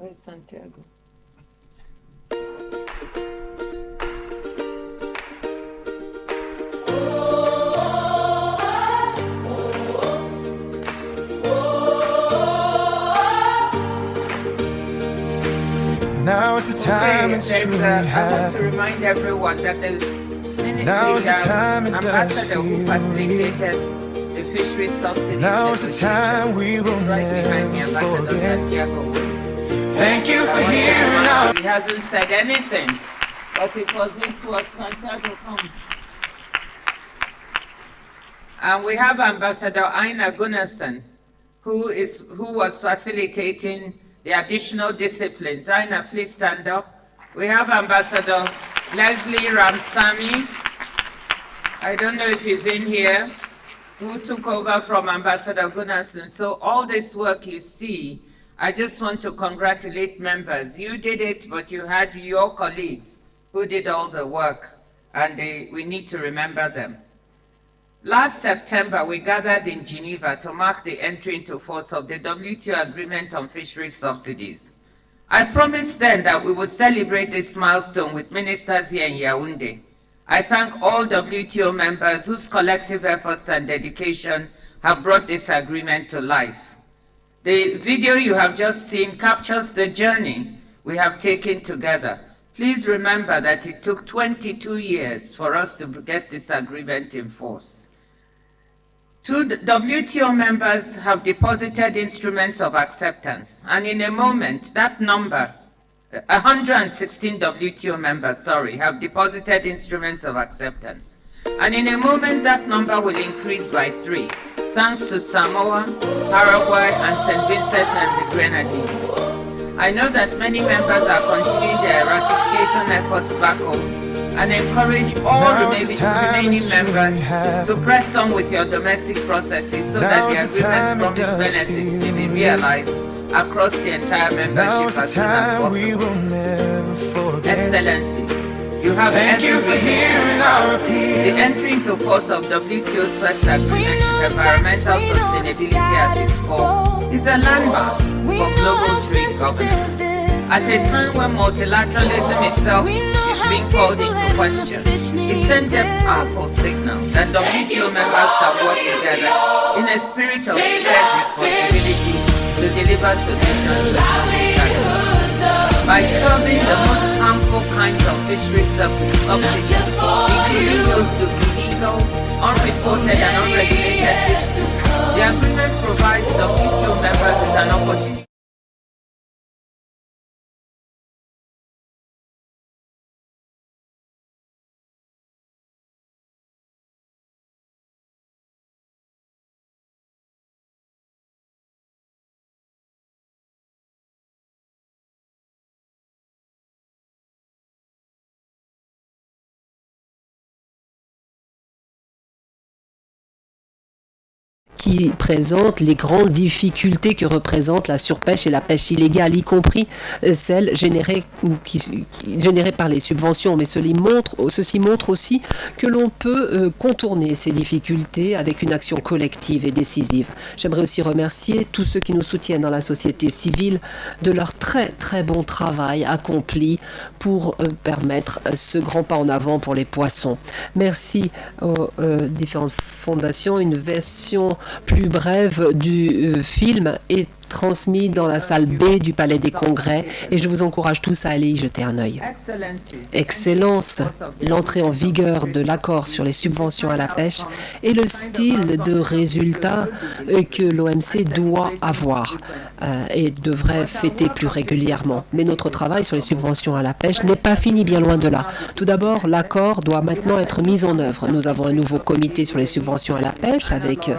Where's Santiago? Now is the time it's truly I want to remind everyone that the ambassador who facilitated the fishery subsidies now is the time we will never forget. Thank you for hearing out. He hasn't said anything, but it was this word, Santiago, come. And we have Ambassador Aina Gunnarsson, who was facilitating the additional disciplines. Aina, please stand up. We have Ambassador Leslie Ramsamy. I don't know if he's in here, who took over from Ambassador Gunnarsson. So all this work you see, I just want to congratulate members. You did it, but you had your colleagues who did all the work, and we need to remember them. Last September, we gathered in Geneva to mark the entry into force of the WTO Agreement on Fisheries Subsidies. I promised then that we would celebrate this milestone with ministers here in Yaoundé. I thank all WTO members whose collective efforts and dedication have brought this agreement to life. The video you have just seen captures the journey we have taken together. Please remember that it took 22 years for us to get this agreement in force. Two WTO members have deposited instruments of acceptance, and in a moment, that number, 116 WTO members, have deposited instruments of acceptance. And in a moment, that number will increase by 3, thanks to Samoa, Paraguay, and St. Vincent and the Grenadines. I know that many members are continuing their ratification efforts back home, and encourage all remaining members to press on with your domestic processes so that the agreement's promised benefits may be realized across the entire membership as soon as possible. Excellencies, you have every reason. The entry into force of WTO's first agreement with environmental sustainability at its core is a landmark for global trade governance. At a time when multilateralism itself is being called into question, it sends a powerful signal that WTO members can work together in a spirit of shared responsibility to deliver solutions to global challenges. By curbing the most harmful kinds of fishery subsidies, including those to illegal, unreported and unregulated fishing, the agreement provides WTO members with an opportunity qui présente les grandes difficultés que représente la surpêche et la pêche illégale, y compris celles générées par les subventions. Mais ceci montre aussi que l'on peut contourner ces difficultés avec une action collective et décisive. J'aimerais aussi remercier tous ceux qui nous soutiennent dans la société civile de leur très très bon travail accompli pour permettre ce grand pas en avant pour les poissons. Merci aux différentes fondations. Une version plus brève du film est transmis dans la salle B du Palais des Congrès et je vous encourage tous à aller y jeter un œil. Excellence, l'entrée en vigueur de l'accord sur les subventions à la pêche et le style de résultat que l'OMC doit avoir et devrait fêter plus régulièrement. Mais notre travail sur les subventions à la pêche n'est pas fini, bien loin de là. Tout d'abord, l'accord doit maintenant être mis en œuvre. Nous avons un nouveau comité sur les subventions à la pêche avec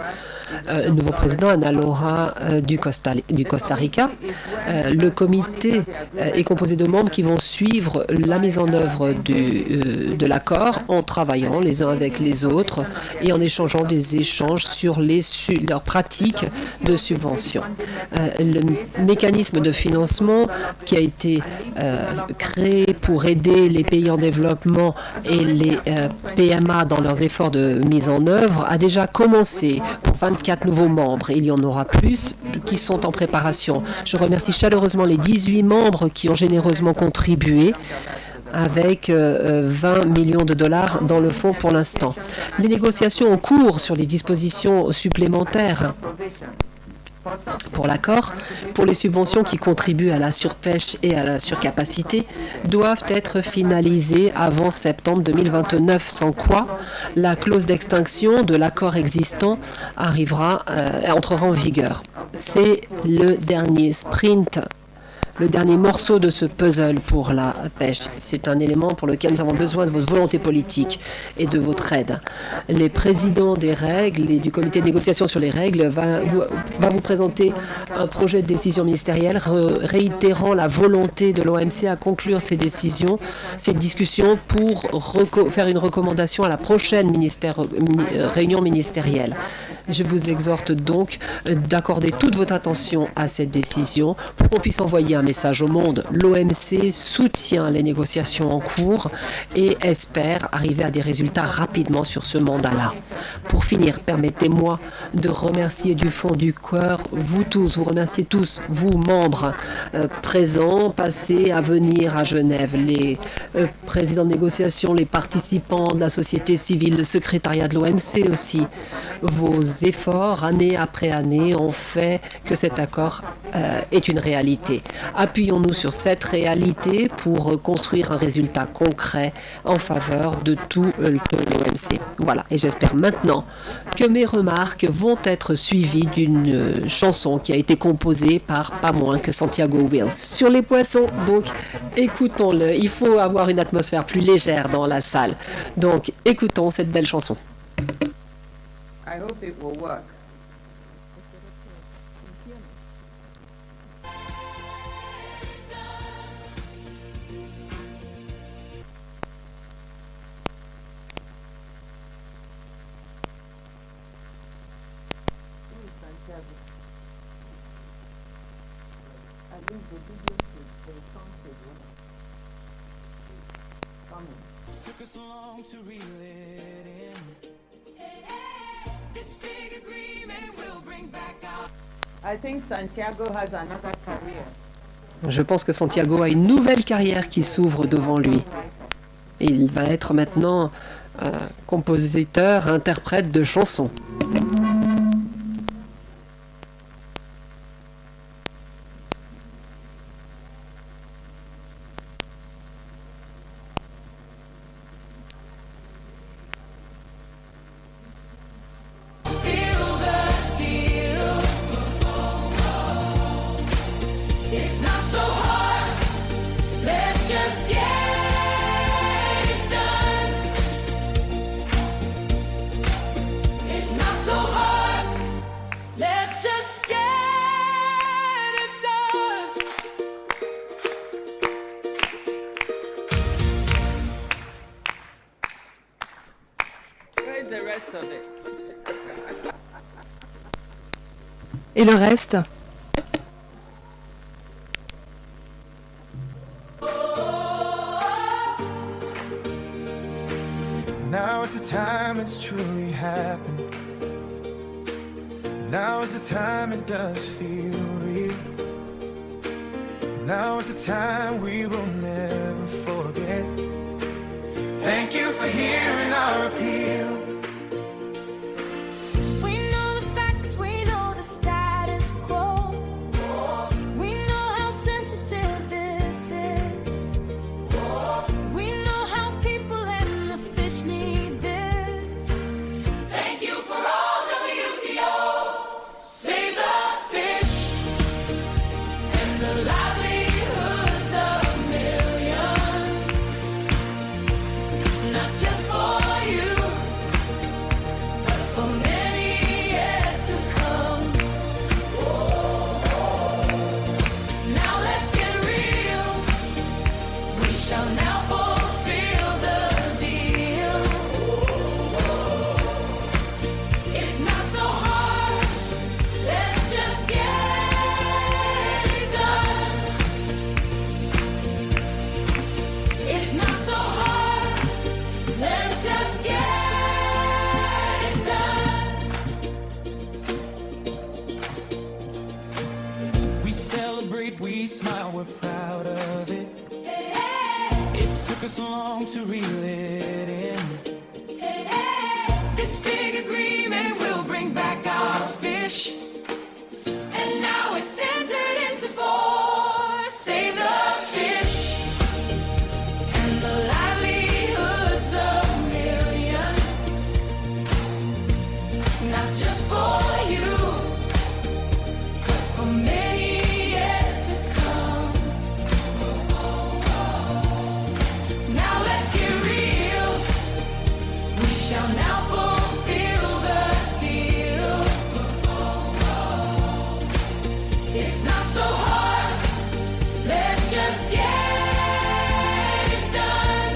un nouveau président, Ana Laura du Costa Rica. Le comité est composé de membres qui vont suivre la mise en œuvre de l'accord en travaillant les uns avec les autres et en échangeant des échanges sur leurs pratiques de subvention. Le mécanisme de financement qui a été créé pour aider les pays en développement et les PMA dans leurs efforts de mise en œuvre a déjà commencé pour 24 nouveaux membres. Il y en aura plus qui sont en préparation. Je remercie chaleureusement les 18 membres qui ont généreusement contribué avec 20 millions de dollars dans le fonds pour l'instant. Les négociations en cours sur les dispositions supplémentaires pour l'accord, pour les subventions qui contribuent à la surpêche et à la surcapacité, doivent être finalisées avant septembre 2029, sans quoi la clause d'extinction de l'accord existant entrera en vigueur. C'est le dernier sprint, le dernier morceau de ce puzzle pour la pêche. C'est un élément pour lequel nous avons besoin de votre volonté politique et de votre aide. Les présidents des règles et du comité de négociation sur les règles va vous présenter un projet de décision ministérielle réitérant la volonté de l'OMC à conclure ces discussions pour faire une recommandation à la prochaine réunion ministérielle. Je vous exhorte donc d'accorder toute votre attention à cette décision pour qu'on puisse envoyer un message au monde. L'OMC soutient les négociations en cours et espère arriver à des résultats rapidement sur ce mandat-là. Pour finir, permettez-moi de remercier du fond du cœur vous tous, vous remercier tous, vous membres présents, passés, à venir à Genève, les présidents de négociation, les participants de la société civile, le secrétariat de l'OMC aussi. Vos efforts, année après année, ont fait que cet accord est une réalité. Appuyons-nous sur cette réalité pour construire un résultat concret en faveur de tout l'OMC. Voilà, et j'espère maintenant que mes remarques vont être suivies d'une chanson qui a été composée par pas moins que Santiago Wills sur les poissons. Donc, écoutons-le. Il faut avoir une atmosphère plus légère dans la salle. Donc, écoutons cette belle chanson. I hope it will work. Took us long to reel it in. This big agreement will bring back our... I think Santiago has another career. Je pense que Santiago a une nouvelle carrière qui s'ouvre devant lui. Il va être maintenant compositeur, interprète de chansons. It's not so hard, let's just get it done. It's not so hard, let's just get it done. Where is the rest of it? Et le reste ? Now is the time it's truly happened. Now is the time it does feel real. Now is the time we will never forget. Thank you for hearing our appeal. We know the facts, we know the status quo. We know how sensitive this is. We know how people and the fish need this. Thank you for all WTO. Save the fish and the livelihoods of millions. Not just for This big agreement will bring back our fish. And now it's entered into force. Save the fish and the livelihoods of millions. Not just for you, but for many yet to come. Now let's get real. We shall now fulfill the deal. It's not so hard. Let's just get it done.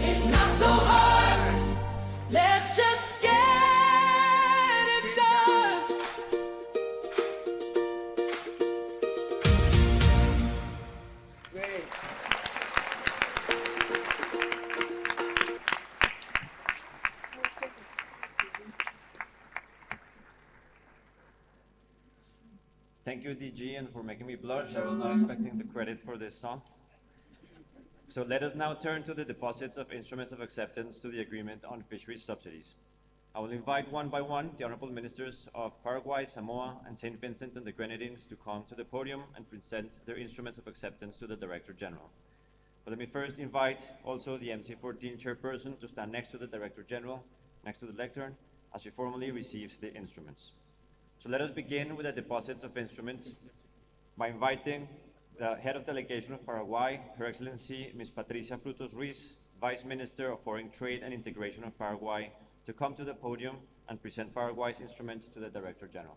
It's not so hard. Let's just get it done. Great. Thank you, DG, and for making me blush. I was not expecting the credit for this song. So let us now turn to the deposits of instruments of acceptance to the agreement on fisheries subsidies. I will invite one by one the honorable ministers of Paraguay, Samoa, and St. Vincent and the Grenadines to come to the podium and present their instruments of acceptance to the Director General. But let me first invite also the MC14 chairperson to stand next to the Director General, next to the lectern, as she formally receives the instruments. So let us begin with the deposits of instruments by inviting the head of delegation of Paraguay, Her Excellency Ms. Patricia Frutos Ruiz, Vice Minister of Foreign Trade and Integration of Paraguay, to come to the podium and present Paraguay's instrument to the Director General.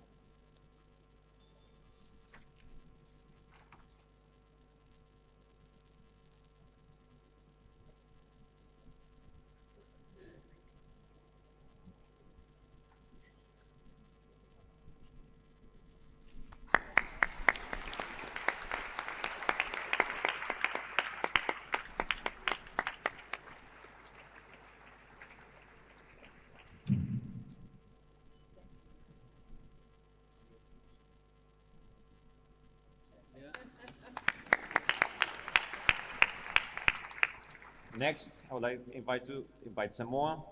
Next, I would like to invite Samoa,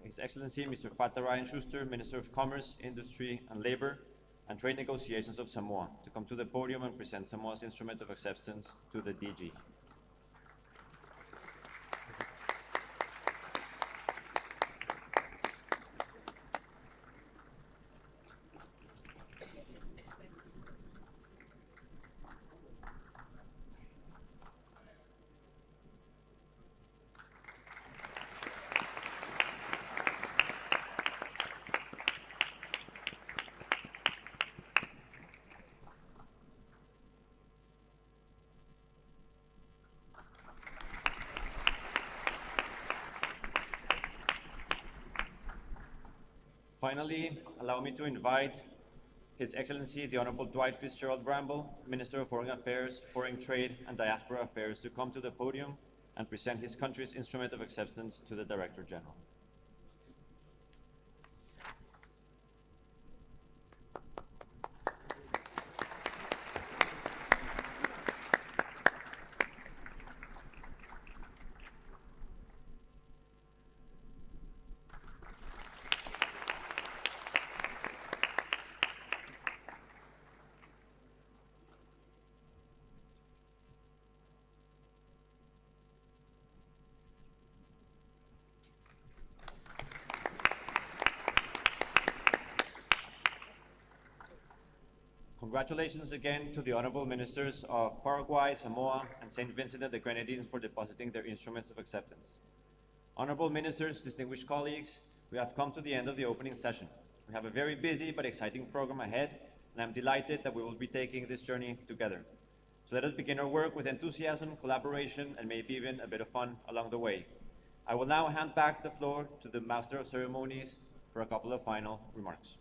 His Excellency Mr. Fata Ryan Schuster, Minister of Commerce, Industry and Labor, and Trade Negotiations of Samoa, to come to the podium and present Samoa's instrument of acceptance to the DG. Finally, allow me to invite His Excellency the Honorable Dwight Fitzgerald Bramble, Minister of Foreign Affairs, Foreign Trade and Diaspora Affairs, to come to the podium and present his country's instrument of acceptance to the Director General. Congratulations again to the Honorable Ministers of Paraguay, Samoa, and St. Vincent and the Grenadines for depositing their instruments of acceptance. Honorable Ministers, distinguished colleagues, we have come to the end of the opening session. We have a very busy but exciting program ahead, and I'm delighted that we will be taking this journey together. So let us begin our work with enthusiasm, collaboration, and maybe even a bit of fun along the way. I will now hand back the floor to the Master of Ceremonies for a couple of final remarks.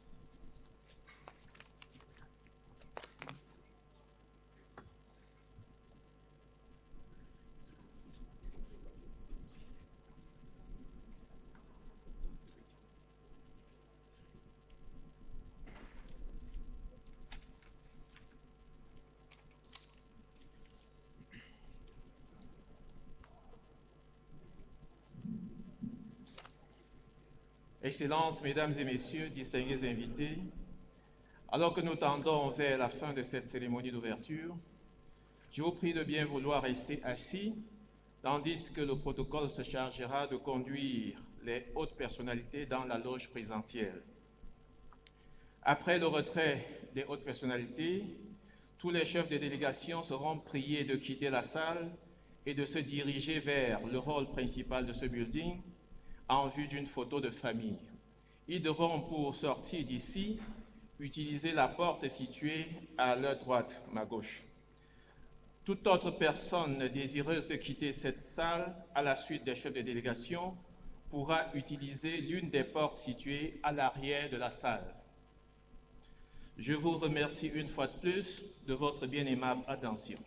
Excellences, Mesdames et Messieurs, distingués invités, alors que nous tendons vers la fin de cette cérémonie d'ouverture, je vous prie de bien vouloir rester assis, tandis que le protocole se chargera de conduire les hautes personnalités dans la loge présidentielle. Après le retrait des hautes personnalités, tous les chefs de délégation seront priés de quitter la salle et de se diriger vers le hall principal de ce building en vue d'une photo de famille. Ils devront, pour sortir d'ici, utiliser la porte située à leur droite, ma gauche. Toute autre personne désireuse de quitter cette salle à la suite des chefs de délégation pourra utiliser l'une des portes situées à l'arrière de la salle. Je vous remercie une fois de plus de votre bien aimable attention.